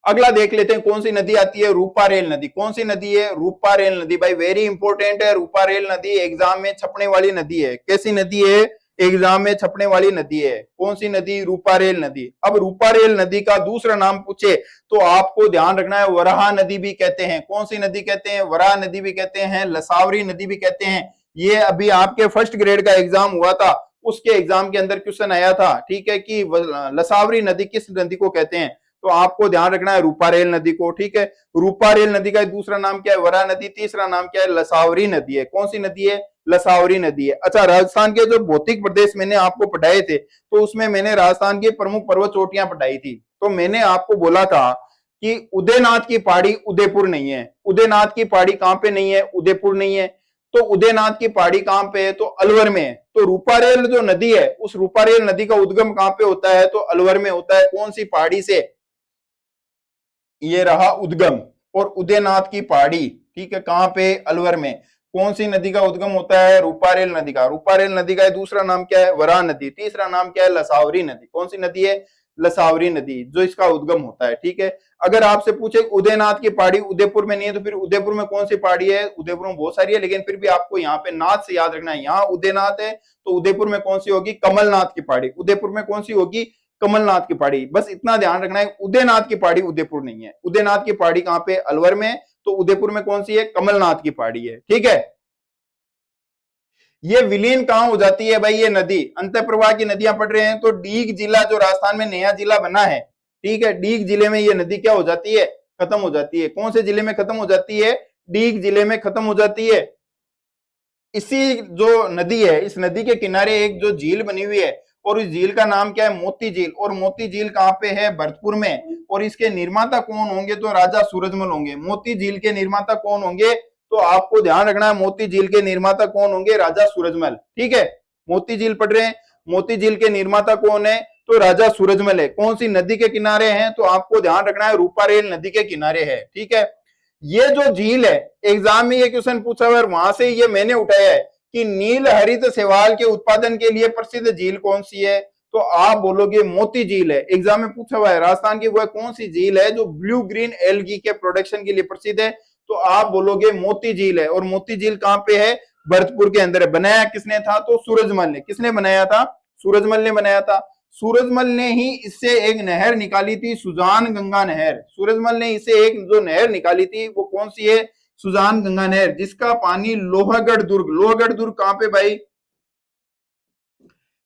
अगला देख लेते हैं कौन सी नदी आती है, रूपा रेल नदी। कौन सी नदी है, रूपा रेल नदी। भाई वेरी इंपॉर्टेंट है, रूपा रेल नदी एग्जाम में छपने वाली नदी है। कैसी नदी है, एग्जाम में छपने वाली नदी है। कौन सी नदी, रूपा रेल नदी। अब रूपा रेल नदी का दूसरा नाम पूछे तो आपको ध्यान रखना है, वराहा नदी भी कहते हैं। कौन सी नदी कहते हैं, वराहा नदी भी कहते हैं, लसावरी नदी भी कहते हैं। ये अभी आपके फर्स्ट ग्रेड का एग्जाम हुआ था, उसके एग्जाम के अंदर क्वेश्चन आया था। ठीक है, कि लसावरी नदी किस नदी को कहते हैं, तो आपको ध्यान रखना है रूपा रेल नदी को। ठीक है, रूपा रेल नदी का दूसरा नाम क्या है, वरा नदी। तीसरा नाम क्या है, लसावरी नदी है। कौन सी नदी है, लसावरी नदी है। अच्छा, राजस्थान के जो भौतिक प्रदेश मैंने आपको पढ़ाए थे, तो उसमें मैंने राजस्थान की प्रमुख पर्वत चोटियां पढ़ाई थी। तो मैंने आपको बोला था कि उदयनाथ की पहाड़ी उदयपुर नहीं है। उदयनाथ की पहाड़ी कहां पे नहीं है, उदयपुर नहीं है। तो उदयनाथ की पहाड़ी कहां पे है, तो अलवर में है। तो रूपारेल जो नदी है, उस रूपारेल नदी का उद्गम कहां पे होता है, तो अलवर में होता है। कौन सी पहाड़ी से, ये रहा उद्गम। और उदयनाथ की पहाड़ी, ठीक है, कहां पे, अलवर में। कौन सी नदी का उद्गम होता है, रूपारेल नदी का। रूपारेल नदी का दूसरा नाम क्या है, वरा नदी। तीसरा नाम क्या है, लसावरी नदी। कौन सी नदी है, लसावरी नदी, जो इसका उद्गम होता है। ठीक है, अगर आपसे पूछे उदयनाथ की पहाड़ी उदयपुर में नहीं है, तो फिर उदयपुर में कौन सी पहाड़ी है, उदयपुर में बहुत सारी है, लेकिन फिर भी आपको यहाँ पे नाथ से याद रखना है। यहाँ उदयनाथ है तो उदयपुर में कौन सी होगी, कमलनाथ की पहाड़ी। उदयपुर में कौन सी होगी, कमलनाथ की पहाड़ी। बस इतना ध्यान रखना है, उदयनाथ की पहाड़ी उदयपुर नहीं है। उदयनाथ की पहाड़ी कहां पे, अलवर में। तो उदयपुर में कौन सी है, कमलनाथ की पहाड़ी है। ठीक है, ये विलीन कहां हो जाती है भाई, ये नदी अंत प्रवाह की नदियां पढ़ रहे हैं तो डीग जिला जो राजस्थान में नया जिला बना है, ठीक है, डीग जिले में ये नदी क्या हो जाती है, खत्म हो जाती है। कौन से जिले में खत्म हो जाती है, डीग जिले में खत्म हो जाती है। इसी जो नदी है, इस नदी के किनारे एक जो झील बनी हुई है, और इस झील का नाम क्या है, मोती झील। और मोती झील कहां पे है, भरतपुर में। और इसके निर्माता कौन होंगे, तो राजा सूरजमल होंगे। मोती झील के निर्माता कौन होंगे, तो आपको ध्यान रखना है, मोती झील के निर्माता कौन होंगे, राजा सूरजमल। ठीक है, मोती झील पढ़ रहे हैं, मोती झील के निर्माता कौन है, तो राजा सूरजमल है। कौन सी नदी के किनारे हैं, तो आपको ध्यान रखना है, रूपारेल नदी के किनारे है। ठीक है, ये जो झील है, एग्जाम में ये क्वेश्चन पूछा हुआ है, वहां से ये मैंने उठाया है कि नील हरित शैवाल के उत्पादन के लिए प्रसिद्ध झील कौन सी है, तो आप बोलोगे मोती झील है। एग्जाम में पूछा हुआ है राजस्थान की वह कौन सी झील है जो ब्लू ग्रीन एल्गी के प्रोडक्शन के लिए प्रसिद्ध है, तो आप बोलोगे मोती झील है। और मोती झील कहां पे है, भरतपुर के अंदर है। बनाया किसने था, तो सूरजमल ने। किसने बनाया था, सूरजमल ने बनाया था। सूरजमल ने ही इससे एक नहर निकाली थी, सुजान गंगा नहर। सूरजमल ने इसे एक जो नहर निकाली थी वो कौन सी है, सुजान गंगा नहर, जिसका पानी लोहागढ़ दुर्ग, लोहागढ़ दुर्ग कहां पे भाई,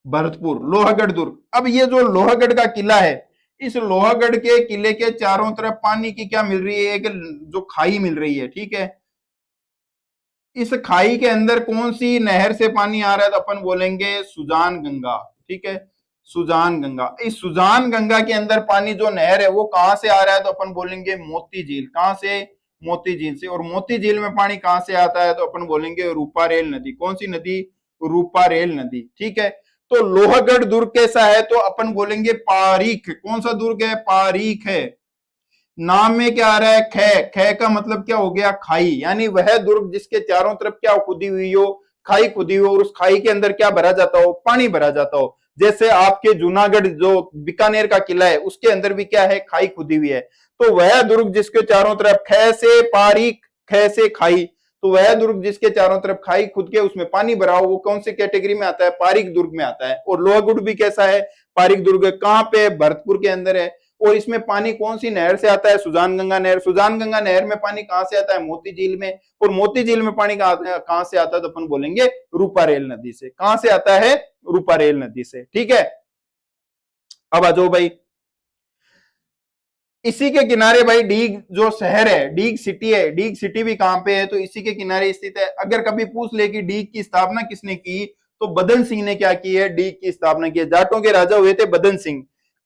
भरतपुर, लोहागढ़ दुर्ग। अब ये जो लोहागढ़ का किला है, इस लोहागढ़ के किले के चारों तरफ पानी की क्या मिल रही है, एक जो खाई मिल रही है, ठीक है। इस खाई के अंदर कौन सी नहर से पानी आ रहा है, तो अपन बोलेंगे सुजान गंगा, ठीक है, सुजान गंगा। इस सुजान गंगा के अंदर पानी जो नहर है वो कहां से आ रहा है, तो अपन बोलेंगे मोती झील। कहां से? मोती झील से। और मोती झील में पानी कहां से आता है, तो अपन बोलेंगे रूपारेल नदी। कौन सी नदी? रूपारेल नदी, ठीक है। तो लोहागढ़ दुर्ग कैसा है, तो अपन बोलेंगे पारीख। कौन सा दुर्ग है? पारीख है। नाम में क्या आ रहा है? खे। खे का मतलब क्या हो गया? खाई। यानी वह दुर्ग जिसके चारों तरफ क्या खुदी हुई हो? खाई खुदी हुई हो, और उस खाई के अंदर क्या भरा जाता हो? पानी भरा जाता हो। जैसे आपके जूनागढ़ जो बीकानेर का किला है, उसके अंदर भी क्या है? खाई खुदी हुई है। तो वह दुर्ग जिसके चारों तरफ खे से पारीख, खे से खाई, तो वह दुर्ग जिसके चारों तरफ खाई खुद के उसमें पानी भरा हो, वो कौन सी कैटेगरी में आता है? पारीख दुर्ग में आता है। और लोहागढ़ भी कैसा है? पारीख दुर्ग। कहां पे? भरतपुर के अंदर है। और इसमें पानी कौन सी नहर से आता है? सुजान गंगा नहर। सुजान गंगा नहर में पानी कहां से आता है? मोती झील में। और मोती झील में पानी कहां से आता है, तो अपन बोलेंगे रूपारेल नदी से। कहां से आता है? रूपारेल नदी से, ठीक है। अब आ जाओ भाई, इसी के किनारे भाई डीग जो शहर है, डीग सिटी है। डीग सिटी भी कहां पे है, तो इसी के किनारे स्थित है। अगर कभी पूछ ले कि डीग की स्थापना किसने की, तो बदन सिंह ने क्या की है? डीग की स्थापना की है। जाटों के राजा हुए थे बदन सिंह।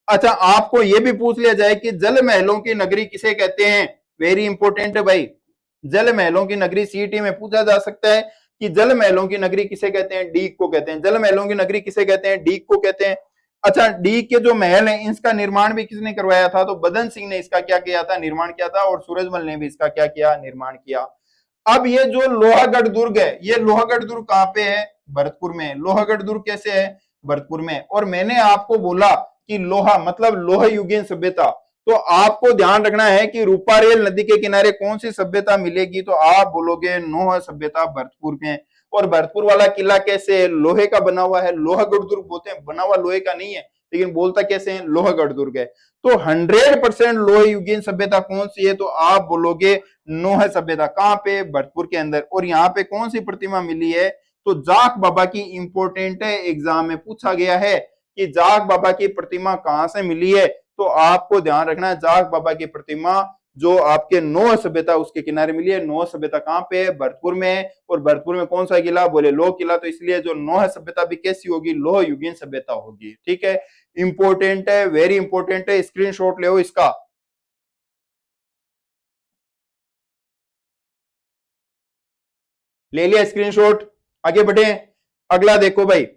अच्छा, आपको यह भी पूछ लिया जाए कि जल महलों की नगरी किसे कहते हैं? वेरी इंपॉर्टेंट है भाई। जल महलों की नगरी सीईटी में पूछा जा सकता है कि जल महलों की नगरी किसे कहते हैं? डीग को कहते हैं। जल महलों की नगरी किसे कहते हैं? डीग को कहते हैं। अच्छा, डी के जो महल है इसका निर्माण भी किसने करवाया था, तो बदन सिंह ने इसका क्या किया था? निर्माण किया था। और सूरजमल ने भी इसका क्या किया? निर्माण किया। अब ये जो लोहागढ़ दुर्ग है, ये लोहागढ़ दुर्ग कहां पे है? भरतपुर में। लोहागढ़ दुर्ग कैसे है? भरतपुर में। और मैंने आपको बोला कि लोहा मतलब लोह युगीन सभ्यता, तो आपको ध्यान रखना है कि रूपारेल नदी के किनारे कौन सी सभ्यता मिलेगी, तो आप बोलोगे नोह सभ्यता भरतपुर में। और भरतपुर वाला किला कैसे है? लोहे का बना हुआ है। लोहागढ़ दुर्ग बोलते हैं, बना हुआ लोहे का नहीं है, लेकिन बोलता कैसे है? लोहागढ़ दुर्ग है। तो 100% लोह युगीन सभ्यता कौन सी है, तो आप बोलोगे नोह सभ्यता। कहां पे? भरतपुर के अंदर। और यहाँ पे कौन सी प्रतिमा मिली है, तो जाख बाबा की। इंपोर्टेंट है, एग्जाम में पूछा गया है कि जाख बाबा की प्रतिमा कहां से मिली है, तो आपको ध्यान रखना है जाख बाबा की प्रतिमा जो आपके नोह सभ्यता उसके किनारे मिली है। नोह सभ्यता कहां पे है? भरतपुर में। और भरतपुर में कौन सा किला? बोले लोह किला। तो इसलिए जो नोह सभ्यता भी कैसी होगी? लोह युगीन सभ्यता होगी, ठीक है। इंपॉर्टेंट है, वेरी इंपॉर्टेंट है, स्क्रीनशॉट ले इसका। ले लिया स्क्रीनशॉट? आगे बढ़े। अगला देखो भाई,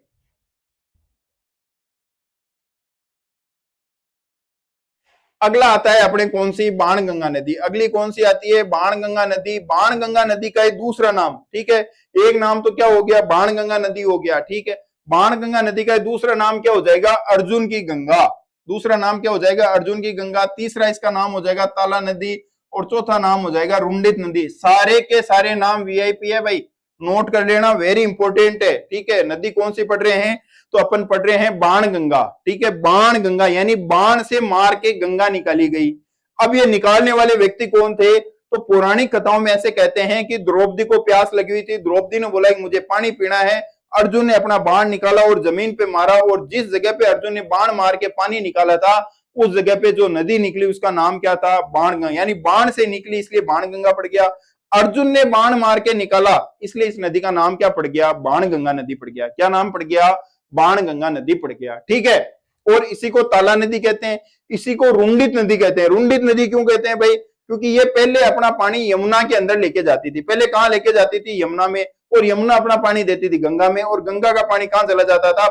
अगला आता है अपने कौन सी? बाणगंगा नदी। अगली कौन सी आती है? बाणगंगा नदी। बाणगंगा नदी का एक दूसरा नाम, ठीक है। एक नाम तो क्या हो गया? बाणगंगा नदी हो गया, ठीक है। बाणगंगा नदी का दूसरा नाम क्या हो जाएगा? अर्जुन की गंगा। दूसरा नाम क्या हो जाएगा? अर्जुन की गंगा। तीसरा इसका नाम हो जाएगा ताला नदी। और चौथा नाम हो जाएगा रुंडित नदी। सारे के सारे नाम वीआईपी है भाई, नोट कर लेना, वेरी इंपॉर्टेंट है, ठीक है। नदी कौन सी पढ़ रहे हैं, तो अपन पढ़ रहे हैं बाण गंगा, ठीक है। बाण गंगा यानी बाण से मार के गंगा निकाली गई। अब ये निकालने वाले व्यक्ति कौन थे, तो पौराणिक कथाओं में ऐसे कहते हैं कि द्रौपदी को प्यास लगी हुई थी। द्रौपदी ने बोला कि मुझे पानी पीना है। अर्जुन ने अपना बाण निकाला और जमीन पे मारा, और जिस जगह पे अर्जुन ने बाण मार के पानी निकाला था, उस जगह पे जो नदी निकली उसका नाम क्या था? बाण गंगा। यानी बाण से निकली इसलिए बाण गंगा पड़ गया। अर्जुन ने बाण मार के निकाला, इसलिए इस नदी का नाम क्या पड़ गया? बाण गंगा नदी पड़ गया। क्या नाम पड़ गया? बाण गंगा नदी पड़ गया, ठीक है। और इसी को ताला नदी कहते हैं, इसी को रुंडित नदी कहते हैं। रुंडित नदी क्यों कहते हैं भाई? क्योंकि ये पहले अपना पानी यमुना के अंदर लेके जाती थी। पहले कहां लेके जाती थी? यमुना में। और यमुना अपना पानी देती थी गंगा में, और गंगा का पानी कहां चला जाता था?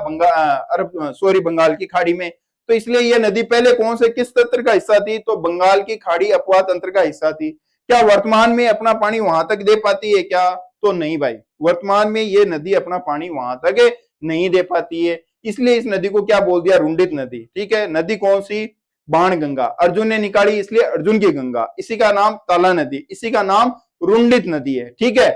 बंगाल की खाड़ी में। तो इसलिए यह नदी पहले कौन से किस तंत्र का हिस्सा थी, तो बंगाल की खाड़ी अपवाह तंत्र का हिस्सा थी। क्या वर्तमान में अपना पानी वहां तक दे पाती है क्या, तो नहीं भाई, वर्तमान में ये नदी अपना पानी वहां तक नहीं दे पाती है। इसलिए इस नदी को क्या बोल दिया? रुंडित नदी, ठीक है। नदी कौन सी? बाण गंगा। अर्जुन ने निकाली इसलिए अर्जुन की गंगा। इसी का नाम ताला नदी, इसी का नाम रुंडित नदी है, ठीक है।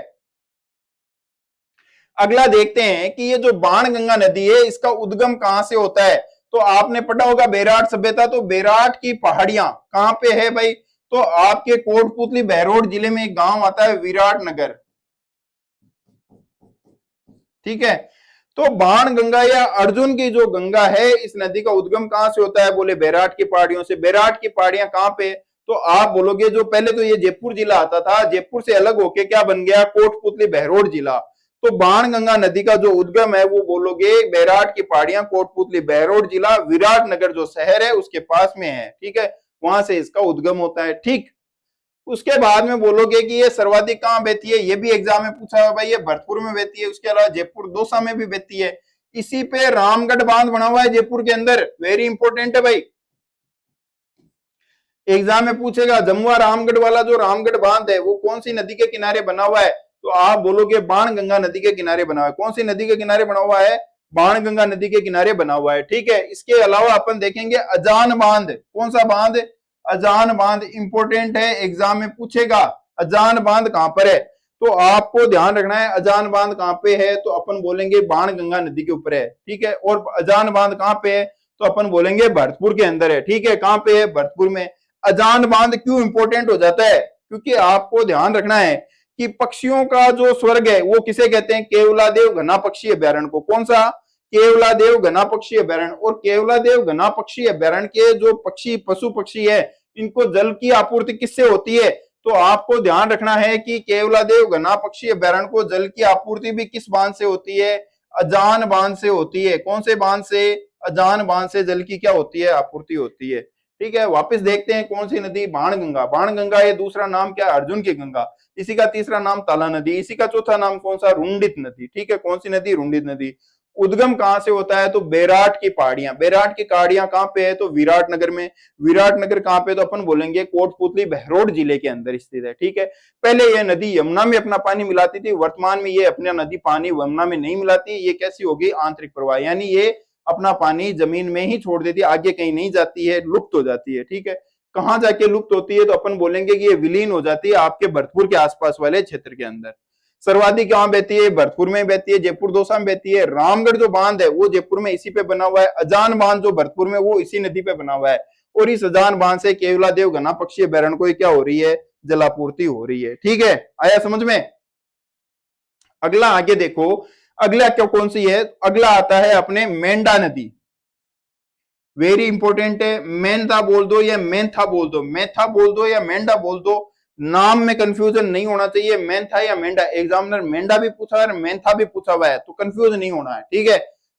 अगला देखते हैं कि ये जो बाण गंगा नदी है इसका उद्गम कहां से होता है, तो आपने पढ़ा होगा बेराट सभ्यता। तो बेराट की पहाड़ियां कहां पे है भाई, तो आपके कोटपुतली बहरोड जिले में एक गांव आता है विराट नगर, ठीक है। तो बाण गंगा या अर्जुन की जो गंगा है, इस नदी का उद्गम कहां से होता है? बोले बैराट की पहाड़ियों से। बैराट की पहाड़ियां कहां पे? तो आप बोलोगे जो पहले तो ये जयपुर जिला आता था, जयपुर से अलग होके क्या बन गया? कोटपुतली बहरोड जिला। तो बाण गंगा नदी का जो उद्गम है वो बोलोगे बैराट की पहाड़ियां, कोटपुतली बहरोड जिला, विराटनगर जो शहर है उसके पास में है, ठीक है, वहां से इसका उद्गम होता है। ठीक, उसके बाद में बोलोगे कि ये सर्वाधिक कहां बहती है, ये भी एग्जाम में पूछा है भाई, ये भरतपुर में बहती है, उसके अलावा जयपुर दौसा में भी बहती है। इसी पे रामगढ़ बांध बना हुआ है जयपुर के अंदर, वेरी इंपॉर्टेंट है भाई, एग्जाम में पूछेगा। जमुआ रामगढ़ वाला जो रामगढ़ बांध है वो कौन सी नदी के किनारे बना हुआ है? तो आप बोलोगे बाण गंगा नदी के किनारे बना हुआ है। कौन सी नदी के किनारे बना हुआ है? बाण गंगा नदी के किनारे बना हुआ है, ठीक है। इसके अलावा अपन देखेंगे अजान बांध। कौन सा बांध? अजान बांध इंपॉर्टेंट है, एग्जाम में पूछेगा अजान बांध कहां पर है। तो आपको ध्यान रखना है अजान बांध कहां पे है, तो अपन बोलेंगे बाण गंगा नदी के ऊपर है, ठीक है। और अजान बांध कहां पे है? तो अपन बोलेंगे भरतपुर के अंदर है, ठीक है। कहां पे है? भरतपुर में। अजान बांध क्यों इंपॉर्टेंट हो जाता है? क्योंकि आपको ध्यान रखना है कि पक्षियों का जो स्वर्ग है वो किसे कहते हैं? केवलादेव घना पक्षी अभ्यारण्य को। कौन सा? केवलादेव घना पक्षी अभ्यारण्य। और केवलादेव घना पक्षी अभ्यारण्य के जो पक्षी, पशु पक्षी है, इनको जल की आपूर्ति किससे होती है? तो आपको ध्यान रखना है कि केवलादेव घना पक्षी अभ्यारण्य को जल की आपूर्ति भी किस बांध से होती है? अजान बांध से होती है। कौन से बांध से? अजान बांध से जल की क्या होती है? आपूर्ति होती है, ठीक है। वापस देखते हैं कौन सी नदी? बाण गंगा। बाण गंगा ये दूसरा नाम क्या? अर्जुन की गंगा। इसी का तीसरा नाम ताला नदी। इसी का चौथा नाम कौन सा? रुंडित नदी, ठीक है। कौन सी नदी? रुंडित नदी। उद्गम कहां से होता है? तो बैराट की पहाड़ियां। बैराट की पहाड़ियां कहां पे है? तो विराटनगर में। विराटनगर कहां पे? तो अपन बोलेंगे कोटपुतली बहरोड जिले के अंदर स्थित है, ठीक है। पहले यह नदी यमुना में अपना पानी मिलाती थी, वर्तमान में ये अपना नदी पानी यमुना में नहीं मिलाती। ये कैसी होगी? आंतरिक प्रवाह, यानी ये अपना पानी जमीन में ही छोड़ देती है, आगे कहीं नहीं जाती है, लुप्त हो जाती है, ठीक है। कहां जाके लुप्त होती है? तो अपन बोलेंगे कि ये विलीन हो जाती है आपके भरतपुर के आसपास वाले क्षेत्र के अंदर। सर्वाधिक कहां बहती है? भरतपुर में बहती है, जयपुर दौसा में बहती है। रामगढ़ जो बांध है वो जयपुर में इसी पे बना हुआ है। अजान बांध जो भरतपुर में, वो इसी नदी पे बना हुआ है। और इस अजान बांध से केवलादेव घना पक्षी अभ्यारण्य को क्या हो रही है? जलापूर्ति हो रही है, ठीक है। आया समझ में? अगला आगे देखो, अगला क्या कौन सी है? अगला आता है अपने मेंढा नदी, वेरी इंपॉर्टेंट है। मेंथा बोल दो या मेंथा बोल दो, मेथा बोल दो या मेंढा बोल दो, नाम में कंफ्यूजन नहीं होना चाहिए। मेंथा या मेंढा, एग्जामिनर मेंढा भी पूछा है मेंथा भी पूछा हुआ है, तो कंफ्यूज नहीं होना है, ठीक है।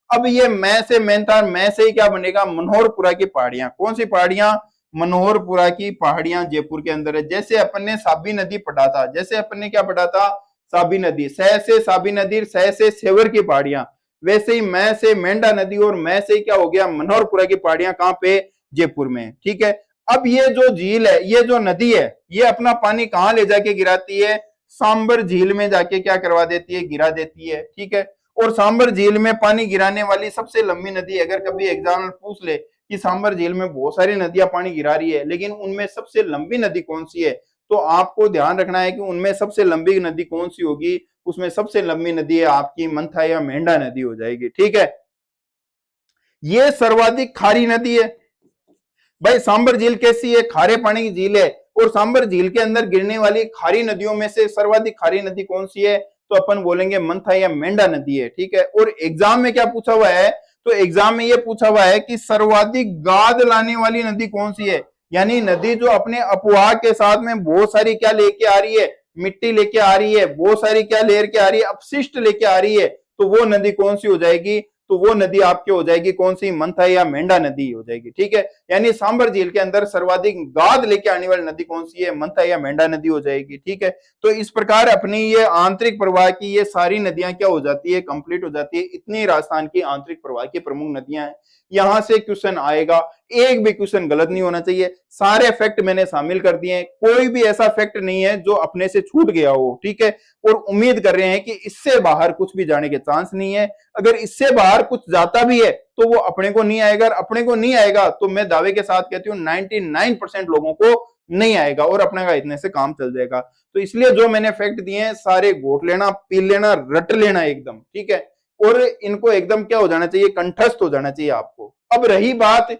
अब ये मैं से मेंथा, मैं से ही क्या बनेगा? मनोहरपुरा की पहाड़ियां। कौन सी पहाड़ियां? मनोहरपुरा की पहाड़ियां जयपुर के अंदर है। जैसे अपन ने साबी नदी पढ़ा था, जैसे अपन ने क्या पढ़ा था? साबी नदी। सह से साबी नदी, सह से सेवर की पहाड़ियां, वैसे ही मैं से मेंढा नदी और मैं से ही क्या हो गया? मनोहरपुरा की पहाड़ियां। कहां पे? जयपुर में, ठीक है। अब ये जो झील है, ये जो नदी है, ये अपना पानी कहां ले जाके गिराती है? सांबर झील में जाके क्या करवा देती है? गिरा देती है, ठीक है। और सांबर झील में पानी गिराने वाली सबसे लंबी नदी, अगर कभी एग्जाम में पूछ ले कि सांबर झील में बहुत सारी नदियां पानी गिरा रही है, लेकिन उनमें सबसे लंबी नदी कौन सी है? तो आपको ध्यान रखना है कि उनमें सबसे लंबी नदी कौन सी होगी? उसमें सबसे लंबी नदी है आपकी मंथा या मेंढा नदी हो जाएगी, ठीक है। ये सर्वाधिक खारी नदी है भाई। सांबर झील कैसी है? खारे पानी की झील है। और सांबर झील के अंदर गिरने वाली खारी नदियों में से सर्वाधिक खारी नदी कौन सी है? तो अपन बोलेंगे मंथा या मेंढा नदी है, ठीक है। और एग्जाम में क्या पूछा हुआ है? तो एग्जाम में ये पूछा हुआ है कि सर्वाधिक गाद लाने वाली नदी कौन सी है, यानी नदी जो अपने अपवाह के साथ में बहुत सारी क्या लेके आ रही है? मिट्टी लेके आ रही है, बहुत सारी क्या लेके आ रही है? अपशिष्ट लेके आ रही है। तो वो नदी कौन सी हो जाएगी? तो वो नदी आपकी हो जाएगी कौन सी? मंथा या मेंढा नदी हो जाएगी, ठीक है। यानी सांबर झील के अंदर सर्वाधिक गाद लेके आने वाली नदी कौन सी है? मंथा या मेंढा नदी हो जाएगी, ठीक है। तो इस प्रकार अपनी ये आंतरिक प्रवाह की ये सारी नदियां क्या हो जाती है? कंप्लीट हो जाती है। इतनी राजस्थान की आंतरिक प्रवाह की प्रमुख नदियां हैं। यहां से क्वेश्चन आएगा, एक भी क्वेश्चन गलत नहीं होना चाहिए। सारे फैक्ट मैंने शामिल कर दिए हैं, कोई भी ऐसा फैक्ट नहीं है जो अपने से छूट गया हो, ठीक है। और उम्मीद कर रहे हैं कि इससे बाहर कुछ भी जाने के चांस नहीं है। अगर इससे बाहर कुछ जाता भी है तो वो अपने को नहीं आएगा, अपने को नहीं आएगा तो मैं दावे के साथ कहती हूँ 99% लोगों को नहीं आएगा और अपने का इतने से काम चल जाएगा। तो इसलिए जो मैंने फैक्ट दिए हैं सारे घोट लेना, पी लेना, रट लेना एकदम, ठीक है। और इनको एकदम क्या हो जाना चाहिए? कंठस्थ हो जाना चाहिए आपको। अब रही बात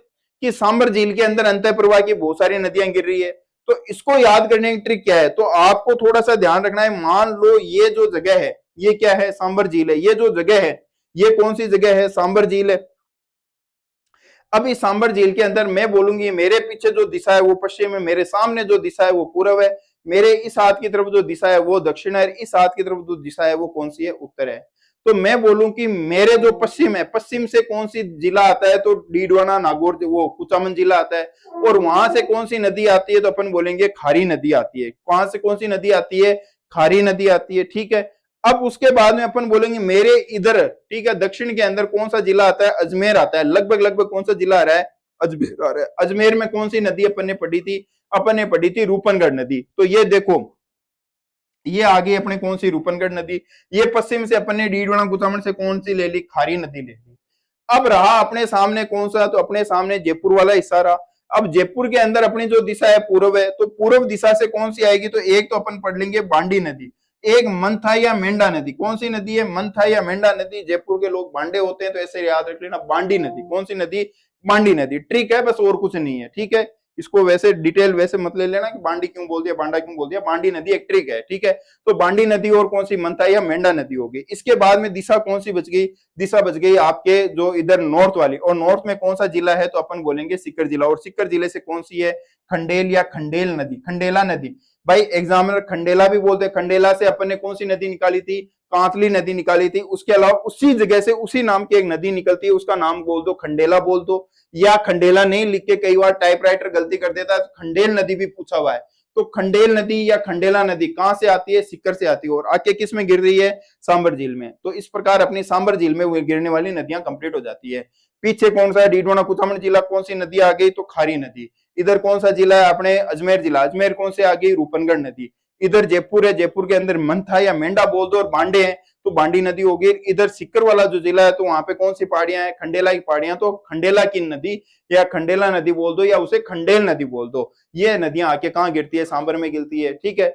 कि सांबर झील के अंदर अंतः प्रवाह की बहुत सारी नदियां गिर रही है, तो इसको याद करने की ट्रिक क्या है? तो आपको थोड़ा सा ध्यान रखना है। मान लो ये जो जगह है, ये क्या है? सांबर झील है। ये जो जगह है, ये कौन सी जगह है? सांबर झील है। अब इस सांबर झील के अंदर मैं बोलूंगी मेरे पीछे जो दिशा है वो पश्चिम है, मेरे सामने जो दिशा है वो पूर्व है, मेरे इस हाथ की तरफ जो दिशा है वो दक्षिण है, इस हाथ की तरफ जो दिशा है वो कौन सी है? उत्तर है। तो मैं बोलूं कि मेरे जो पश्चिम है, पश्चिम से कौन सी जिला आता है? तो डीडवाना नागौर वो कुचामन जिला आता है। और वहां से कौन सी नदी आती है? तो अपन बोलेंगे खारी नदी आती है। वहां से कौन सी नदी आती है? खारी नदी आती है। ठीक है। अब उसके बाद में अपन बोलेंगे मेरे इधर, ठीक है, दक्षिण के अंदर कौन सा जिला आता है? अजमेर आता है। लगभग लगभग कौन सा जिला आ रहा है? अजमेर आ रहा है। अजमेर में कौन सी नदी अपन ने पढ़ी थी? अपन ने पढ़ी थी रूपनगढ़ नदी। तो ये देखो, ये आगे अपने कौन सी? रूपनगढ़ नदी। ये पश्चिम से अपन ने डीडवाना कुचामन से कौन सी ले ली? खारी नदी ले ली। अब रहा अपने सामने कौन सा? तो अपने सामने जयपुर वाला हिस्सा रहा। अब जयपुर के अंदर अपनी जो दिशा है पूर्व है, तो पूर्व दिशा से कौन सी आएगी? तो एक तो अपन पढ़ लेंगे बांडी नदी, एक मंथा या मेंढा नदी। कौन सी नदी है? मंथा या मेंढा नदी। जयपुर के लोग बांडे होते हैं तो ऐसे याद रख लेना, बांडी नदी। कौन सी नदी? बांडी नदी। ट्रिक है बस, और कुछ नहीं है। ठीक है, इसको वैसे डिटेल वैसे मत ले लेना कि बांडी क्यों बोल दिया, बांडा क्यों बोल दिया। बांडी नदी एक ट्रिक है। ठीक है, तो बांडी नदी और कौन सी? मंथा या मेंढा नदी होगी। इसके बाद में दिशा कौन सी बच गई? दिशा बच गई आपके जो इधर नॉर्थ वाली। और नॉर्थ में कौन सा जिला है? तो अपन बोलेंगे सीकर जिला। और सीकर जिले से कौन सी है? खंडेल या खंडेल नदी, खंडेला नदी। भाई एग्जामिनर खंडेला भी बोलते हैं। खंडेला से अपन ने कौन सी नदी निकाली थी? कांतली नदी निकाली थी। उसके अलावा उसी जगह से उसी नाम की एक नदी निकलती है, उसका नाम बोल दो, खंडेला बोल दो। या खंडेला नहीं लिख के कई बार टाइपराइटर गलती कर देता है, तो खंडेल नदी भी पूछा हुआ है। तो खंडेल नदी या खंडेला नदी कहां से आती है? सीकर से आती है। और आके किस में गिर रही है? सांबर झील में। तो इस प्रकार अपनी सांबर झील में गिरने वाली नदियां कंप्लीट हो जाती है। पीछे कौन सा है? डीडवाना कुचामन जिला। कौन सी नदी आ गई? तो खारी नदी। इधर कौन सा जिला है? अपने अजमेर जिला। अजमेर कौन से आ गई? रूपनगढ़ नदी। इधर जयपुर है, जयपुर के अंदर मंथा या मेंढा बोल दो, और बांडे हैं तो बांडी नदी होगी। इधर सिक्कर वाला जो जिला है तो वहां पे कौन सी पहाड़ियां हैं? खंडेला की पहाड़ियां। तो खंडेला की नदी या खंडेला नदी बोल दो, या उसे खंडेल नदी बोल दो। ये नदियां आके कहाँ गिरती है? सांबर में गिरती है। ठीक है,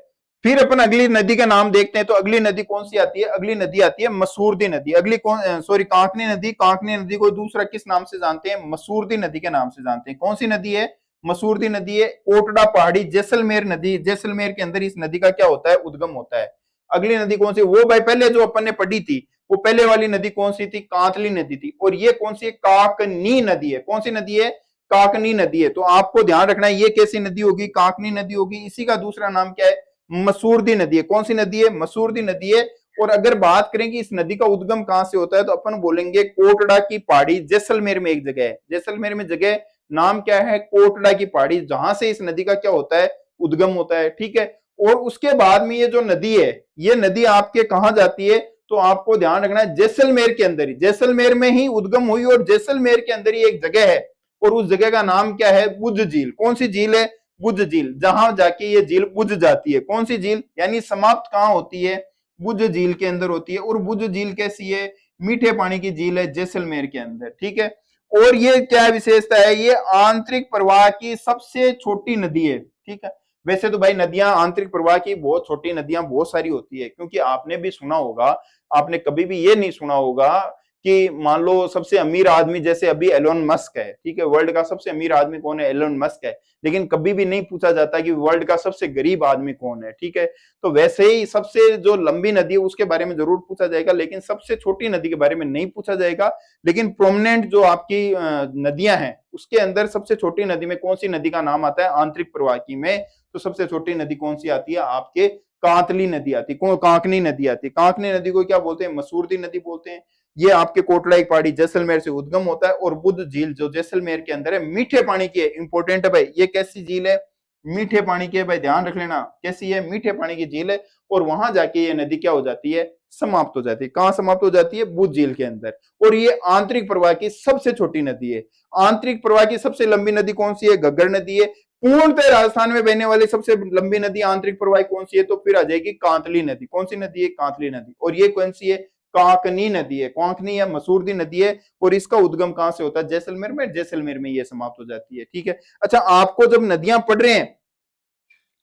फिर अपन अगली नदी का नाम देखते हैं। तो अगली नदी कौन सी आती है? अगली नदी आती है मसूरदी नदी। अगली कौन? सॉरी, कांकनी नदी। कांकनी नदी को दूसरा किस नाम से जानते हैं? मसूरदी नदी के नाम से जानते हैं। कौन सी नदी है? मसूरदी नदी है। कोटड़ा पहाड़ी जैसलमेर नदी, जैसलमेर के अंदर इस नदी का क्या होता है? उद्गम होता है। अगली नदी कौन सी? वो भाई पहले जो अपन ने पढ़ी थी, वो पहले वाली नदी कौन सी थी? कांतली नदी थी। और ये कौन सी है? काकनी नदी है। कौन सी नदी है? काकनी नदी है। तो आपको ध्यान रखना है ये कैसी नदी होगी? काकनी नदी होगी। इसी का दूसरा नाम क्या है? मसूरदी नदी है। कौन सी नदी है? मसूरदी नदी है। और अगर बात करें कि इस नदी का उद्गम कहां से होता है, तो अपन बोलेंगे कोटड़ा की पहाड़ी, जैसलमेर में एक जगह है। जैसलमेर में जगह नाम क्या है? कोटड़ा की पहाड़ी, जहां से इस नदी का क्या होता है? उद्गम होता है। ठीक है, और उसके बाद में ये जो नदी है, ये नदी आपके कहां जाती है? तो आपको ध्यान रखना है जैसलमेर के अंदर ही, जैसलमेर में ही उद्गम हुई। और जैसलमेर के अंदर ही एक जगह है, और उस जगह का नाम क्या है? बुझ झील। कौन सी झील है? बुझ झील। जहां जाके ये झील बुझ जाती है। कौन सी झील? यानी समाप्त कहां होती है? बुझ झील के अंदर होती है। और बुझ झील कैसी है? मीठे पानी की झील है, जैसलमेर के अंदर। ठीक है, और ये क्या विशेषता है? ये आंतरिक प्रवाह की सबसे छोटी नदी है। ठीक है, वैसे तो भाई नदियां आंतरिक प्रवाह की बहुत छोटी नदियां बहुत सारी होती है, क्योंकि आपने भी सुना होगा, आपने कभी भी ये नहीं सुना होगा कि मान लो सबसे अमीर आदमी जैसे अभी एलोन मस्क है। ठीक है, वर्ल्ड का सबसे अमीर आदमी कौन है? एलोन मस्क है। लेकिन कभी भी नहीं पूछा जाता कि वर्ल्ड का सबसे गरीब आदमी कौन है। ठीक है, तो वैसे ही सबसे जो लंबी नदी है उसके बारे में जरूर पूछा जाएगा, लेकिन सबसे छोटी नदी के बारे में नहीं पूछा जाएगा। लेकिन प्रोमिनेंट जो आपकी नदियां हैं उसके अंदर सबसे छोटी नदी में कौन सी नदी का नाम आता है? आंतरिक प्रवाही में। तो सबसे छोटी नदी कौन सी आती है? आपके कांतली नदी आती है, कांकनी नदी आती है। कांकनी नदी को क्या बोलते हैं? मसूरदी नदी बोलते हैं। ये आपके कोटला की पहाड़ी जैसलमेर से उद्गम होता है। और बुद्ध झील जो जैसलमेर के अंदर है, मीठे पानी की है। इंपॉर्टेंट है भाई, ये कैसी झील है? मीठे पानी की है भाई, ध्यान रख लेना कैसी है? मीठे पानी की झील है। और वहां जाके ये नदी क्या हो जाती है? समाप्त हो जाती है। कहां समाप्त हो जाती है? बुद्ध झील के अंदर। और ये आंतरिक प्रवाह की सबसे छोटी नदी है। आंतरिक प्रवाह की सबसे लंबी नदी कौन सी है? घग्गर नदी है। पूर्णतः राजस्थान में बहने वाली सबसे लंबी नदी आंतरिक प्रवाह कौन सी है? तो फिर आ जाएगी कांतली नदी। कौन सी नदी है? कांतली नदी। और ये कौन सी है? काकनी नदी है। कांकनी या मसूरदी नदी है। और इसका उद्गम कहां से होता है? जैसलमेर में। जैसलमेर में ये समाप्त हो जाती है। ठीक है, अच्छा, आपको जब नदियां पढ़ रहे हैं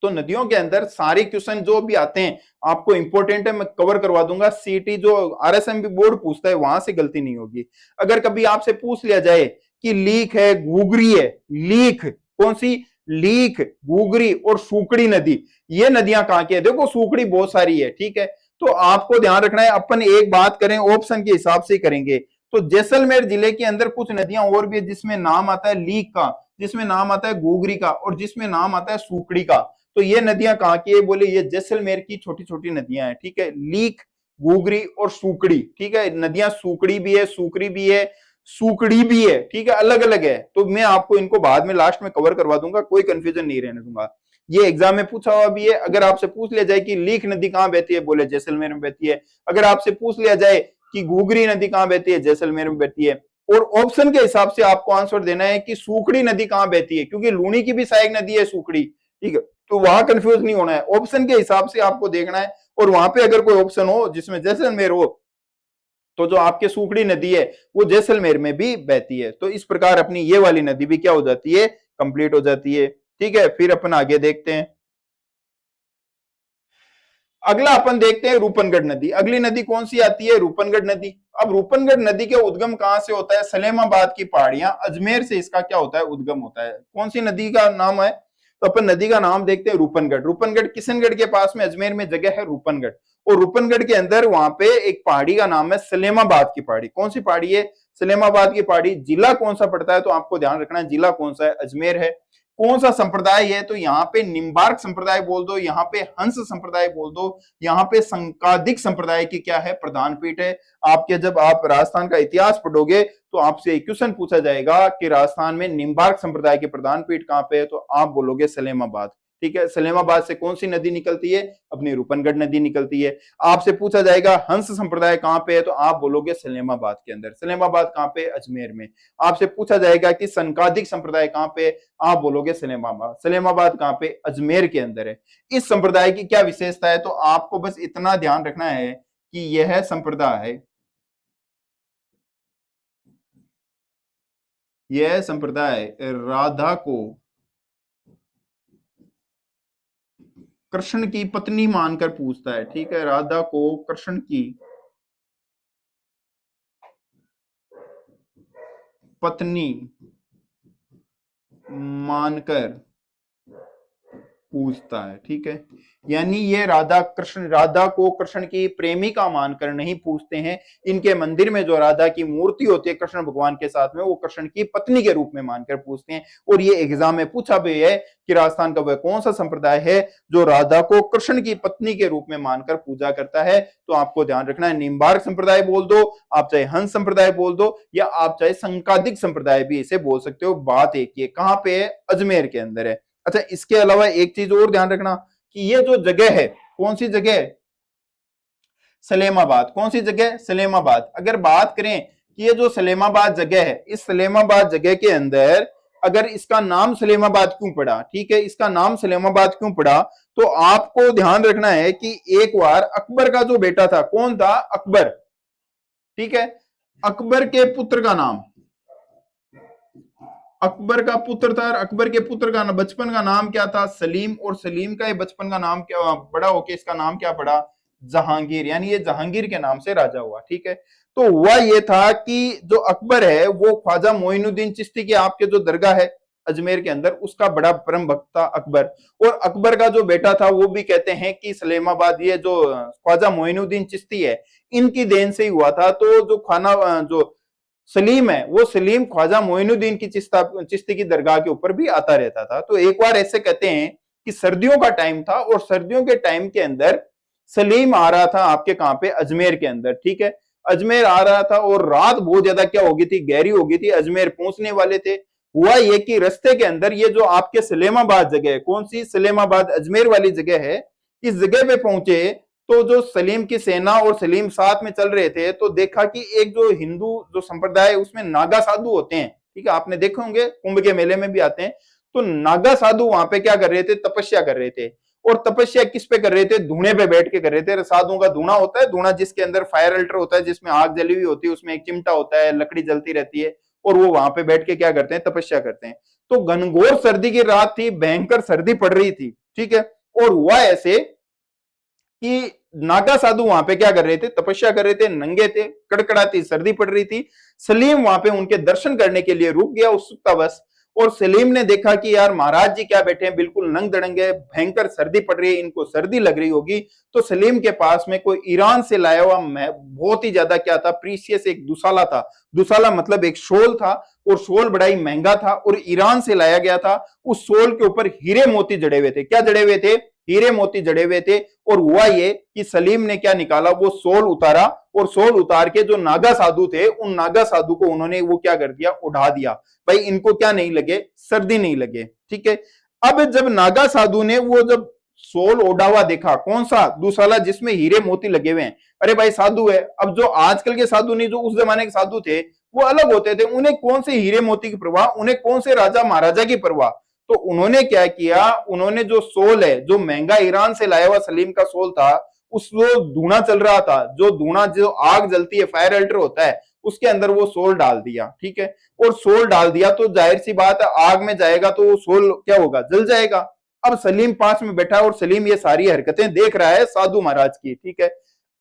तो नदियों के अंदर सारे क्वेश्चन जो भी आते हैं आपको इंपॉर्टेंट है, मैं कवर करवा दूंगा। सीटी जो आरएसएम बोर्ड पूछता है वहां से गलती नहीं होगी। अगर कभी आपसे पूछ लिया जाए कि लीक है, घूगरी है, लीक कौन सी? लीक, घूगरी और सुकड़ी नदी, ये नदियां कहां की है? देखो सुकड़ी बहुत सारी है। ठीक है, तो आपको ध्यान रखना है, अपन एक बात करें ऑप्शन के हिसाब से करेंगे। तो जैसलमेर जिले के अंदर कुछ नदियां और भी है जिसमें नाम आता है लीक का, जिसमें नाम आता है गोगरी का, और जिसमें नाम आता है सुकड़ी का। तो ये नदियां कहाँ की है? बोले ये जैसलमेर की छोटी छोटी नदियां हैं, ठीक है। लीक, गोगरी और सुकड़ी, ठीक है। नदियां सुकड़ी भी है, सुकड़ी भी है, सुकड़ी भी है, ठीक है, अलग अलग है। तो मैं आपको इनको बाद में लास्ट में कवर करवा दूंगा, कोई कंफ्यूजन नहीं रहने दूंगा। ये एग्जाम में पूछा हुआ भी है। अगर आपसे पूछ लिया जाए कि लीक नदी कहाँ बहती है, बोले जैसलमेर में बहती है। अगर आपसे पूछ लिया जाए कि घूगरी नदी कहाँ बहती है, जैसलमेर में बहती है। और ऑप्शन के हिसाब से आपको आंसर देना है कि सुकड़ी नदी कहाँ बहती है, क्योंकि लूनी की भी सहायक नदी है सुकड़ी, ठीक है। तो वहां कंफ्यूज नहीं होना है, ऑप्शन के हिसाब से आपको देखना है। और वहां पे अगर कोई ऑप्शन हो जिसमें जैसलमेर हो, तो जो आपके सुकड़ी नदी है वो जैसलमेर में भी बहती है। तो इस प्रकार अपनी ये वाली नदी भी क्या हो जाती है? कंप्लीट हो जाती है, ठीक है। फिर अपन आगे देखते हैं। अगला अपन देखते हैं रूपनगढ़ नदी। अगली नदी कौन सी आती है? रूपनगढ़ नदी। अब रूपनगढ़ नदी के उद्गम कहां से होता है? सलेमाबाद की पहाड़ियां, अजमेर से इसका क्या होता है? उद्गम होता है। कौन सी नदी का नाम है? तो अपन नदी का नाम देखते हैं रूपनगढ़। रूपनगढ़ किशनगढ़ के पास में अजमेर में जगह है रूपनगढ़। और रूपनगढ़ के अंदर वहां पे एक पहाड़ी का नाम है सलेमाबाद की पहाड़ी। कौन सी पहाड़ी है? सलेमाबाद की पहाड़ी। जिला कौन सा पड़ता है? तो आपको ध्यान रखना है जिला कौन सा है? अजमेर है। कौन सा संप्रदाय है? तो यहाँ पे निम्बार्क संप्रदाय बोल दो, यहाँ पे हंस संप्रदाय बोल दो, यहाँ पे संकादिक संप्रदाय की क्या है? प्रधान पीठ है। आपके जब आप राजस्थान का इतिहास पढ़ोगे तो आपसे क्वेश्चन पूछा जाएगा कि राजस्थान में निम्बार्क संप्रदाय के प्रधान पीठ कहाँ पे है? तो आप बोलोगे सलेमाबाद, ठीक है। सलेमाबाद से कौन सी नदी निकलती है? अपनी रूपनगढ़ नदी निकलती है। आपसे पूछा जाएगा हंस संप्रदाय कहाँ पे है? तो आप बोलोगे सलेमाबाद के अंदर। सलेमाबाद कहाँ पे? अजमेर में। आपसे पूछा जाएगा कि संकादिक संप्रदाय कहाँ पे? आप बोलोगे सलेमाबाद। सलेमाबाद कहाँ पे? अजमेर के अंदर है। इस संप्रदाय की क्या विशेषता है? तो आपको बस इतना ध्यान रखना है कि यह संप्रदाय, यह संप्रदाय राधा को कृष्ण की पत्नी मानकर पूछता है, ठीक है। राधा को कृष्ण की पत्नी मानकर पूछता है, ठीक है। यानी ये राधा को कृष्ण की प्रेमिका मानकर नहीं पूछते हैं। इनके मंदिर में जो राधा की मूर्ति होती है कृष्ण भगवान के साथ में, वो कृष्ण की पत्नी के रूप में मानकर पूछते हैं। और ये एग्जाम में पूछा भी है कि राजस्थान का वह कौन सा संप्रदाय है जो राधा को कृष्ण की पत्नी के रूप में मानकर पूजा करता है? तो आपको ध्यान रखना है निम्बार्क संप्रदाय बोल दो, आप चाहे हंस संप्रदाय बोल दो, या आप चाहे संकादिक संप्रदाय भी इसे बोल सकते हो। बात एक ही है, कहां पे है? अजमेर के अंदर है। अच्छा, इसके अलावा एक चीज और ध्यान रखना कि ये जो जगह है, कौन सी जगह है? सलेमाबाद। कौन सी जगह? सलेमाबाद। अगर बात करें कि ये जो सलेमाबाद जगह है, इस सलेमाबाद जगह के अंदर अगर इसका नाम सलेमाबाद क्यों पड़ा, ठीक है, इसका नाम सलेमाबाद क्यों पड़ा? तो आपको ध्यान रखना है कि एक बार अकबर का जो बेटा था, कौन था? अकबर, ठीक है। अकबर के पुत्र का नाम, अकबर का पुत्र था, अकबर के पुत्र का बचपन का नाम क्या था? सलीम। और सलीम का ये बचपन का नाम क्या, बड़ा होके इसका नाम क्या पड़ा? जहांगीर। यानी ये जहांगीर के नाम से राजा हुआ, ठीक है। तो हुआ ये था कि जो अकबर है वो ख्वाजा मोइनुद्दीन चिश्ती के आपके जो दरगाह है अजमेर के अंदर, उसका बड़ा परम भक्त था अकबर। और अकबर का जो बेटा था वो भी कहते हैं कि सलेमाबाद, ये जो ख्वाजा मोइनुद्दीन चिश्ती है, इनकी देन से ही हुआ था। तो जो खाना जो सलीम है, वो सलीम ख्वाजा मोइनुद्दीन की चिश्ती की दरगाह के ऊपर भी आता रहता था। तो एक बार ऐसे कहते हैं कि सर्दियों का टाइम था और सर्दियों के टाइम के अंदर सलीम आ रहा था आपके कहां पे? अजमेर के अंदर, ठीक है। अजमेर आ रहा था और रात बहुत ज्यादा क्या हो गई थी? गहरी हो गई थी। अजमेर पहुंचने वाले थे। हुआ ये कि रस्ते के अंदर ये जो आपके सलेमाबाद जगह है, कौन सी? सलेमाबाद अजमेर वाली जगह है, इस जगह पे पहुंचे तो जो सलीम की सेना और सलीम साथ में चल रहे थे, तो देखा कि एक जो हिंदू जो संप्रदाय है उसमें नागा साधु होते हैं, ठीक है, आपने देखे होंगे, कुंभ के मेले में भी आते हैं। तो नागा साधु वहां पे क्या कर रहे थे? तपस्या कर रहे थे। और तपस्या किस पे कर रहे थे? धूणे पे बैठ के कर रहे थे। साधुओं का धूणा होता है, धूणा जिसके अंदर फायर अल्टर होता है, जिसमें आग जली हुई होती है, उसमें एक चिमटा होता है, लकड़ी जलती रहती है, और वो वहां पे बैठ के क्या करते हैं? तपस्या करते हैं। तो घनघोर सर्दी की रात थी, भयंकर सर्दी पड़ रही थी, ठीक है। और हुआ ऐसे कि नागा साधु वहां पे क्या कर रहे थे? तपस्या कर रहे थे, नंगे थे, कड़कड़ाती सर्दी पड़ रही थी। सलीम वहां पे उनके दर्शन करने के लिए रुक गया उत्सुकतावश। और सलीम ने देखा कि यार महाराज जी क्या बैठे हैं, बिल्कुल नंग दड़ंगे, भयंकर सर्दी पड़ रही है, इनको सर्दी लग रही होगी। तो सलीम के पास में कोई ईरान से लाया हुआ बहुत ही ज्यादा क्या था, प्रीसियस एक दुसाला था। दुसाला मतलब एक शोल था, और शोल बड़ा ही महंगा था और ईरान से लाया गया था। उस शोल के ऊपर हीरे मोती जड़े हुए थे। क्या जड़े हुए थे? हीरे मोती जड़े हुए थे। और हुआ ये कि सलीम ने क्या निकाला, वो सोल उतारा, और सोल उतार के जो नागा साधु थे, उन नागा साधु को उन्होंने वो क्या कर दिया, उड़ा दिया। भाई इनको क्या नहीं लगे, सर्दी नहीं लगे। ठीक है। अब जब नागा साधु ने वो जब सोल ओढ़ा हुआ देखा, कौन सा? दूसरा जिसमें हीरे मोती लगे हुए हैं। अरे भाई साधु है। अब जो आजकल के साधु नहीं, जो उस जमाने के साधु थे वो अलग होते थे। उन्हें कौन से हीरे मोती की परवाह, उन्हें कौन से राजा महाराजा की परवाह। तो उन्होंने क्या किया, उन्होंने जो सोल है, जो महंगा ईरान से लाया हुआ सलीम का सोल था, उस जो धूना चल रहा था, जो धूना, जो आग जलती है, फायर अल्टर होता है, उसके अंदर वो सोल डाल दिया। ठीक है। और सोल डाल दिया तो जाहिर सी बात है, आग में जाएगा तो वो सोल क्या होगा, जल जाएगा। अब सलीम पास में बैठा है और सलीम ये सारी हरकतें देख रहा है साधु महाराज की। ठीक है।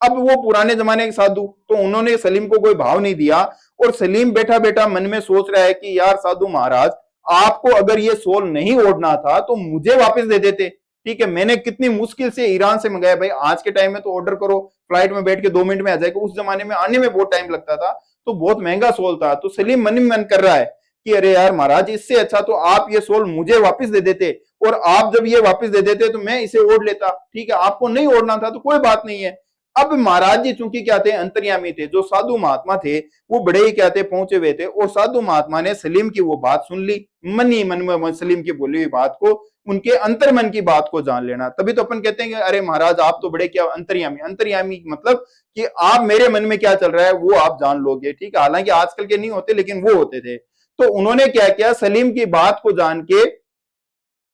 अब वो पुराने जमाने के साधु, तो उन्होंने सलीम को कोई भाव नहीं दिया। और सलीम बैठा बैठा मन में सोच रहा है कि यार साधु महाराज, आपको अगर ये सोल नहीं ओढ़ना था तो मुझे वापस दे देते। ठीक है। मैंने कितनी मुश्किल से ईरान से मंगाया। भाई आज के टाइम में तो ऑर्डर करो, फ्लाइट में बैठ के 2 मिनट में आ जाएगा। उस जमाने में आने में बहुत टाइम लगता था, तो बहुत महंगा सोल था। तो सलीम मन में मन कर रहा है कि अरे यार महाराज, इससे अच्छा तो आप ये सोल मुझे वापस दे देते, और आप जब ये वापस दे देते तो मैं इसे ओढ़ लेता। ठीक है। आपको नहीं ओढ़ना था तो कोई बात नहीं है। अब महाराज जी चूंकि क्या थे, अंतर्यामी थे, जो साधु महात्मा थे वो बड़े ही क्या थे, पहुंचे हुए थे। और साधु महात्मा ने सलीम की वो बात सुन ली, मन ही मन में सलीम की बोली हुई बात को, उनके अंतर मन की बात को जान लेना। तभी तो अपन कहते हैं कि अरे महाराज आप तो बड़े क्या अंतर्यामी। अंतर्यामी मतलब कि आप मेरे मन में क्या चल रहा है वो आप जान लोगे। ठीक है। हालांकि आजकल के नहीं होते, लेकिन वो होते थे। तो उन्होंने क्या किया, सलीम की बात को जान के,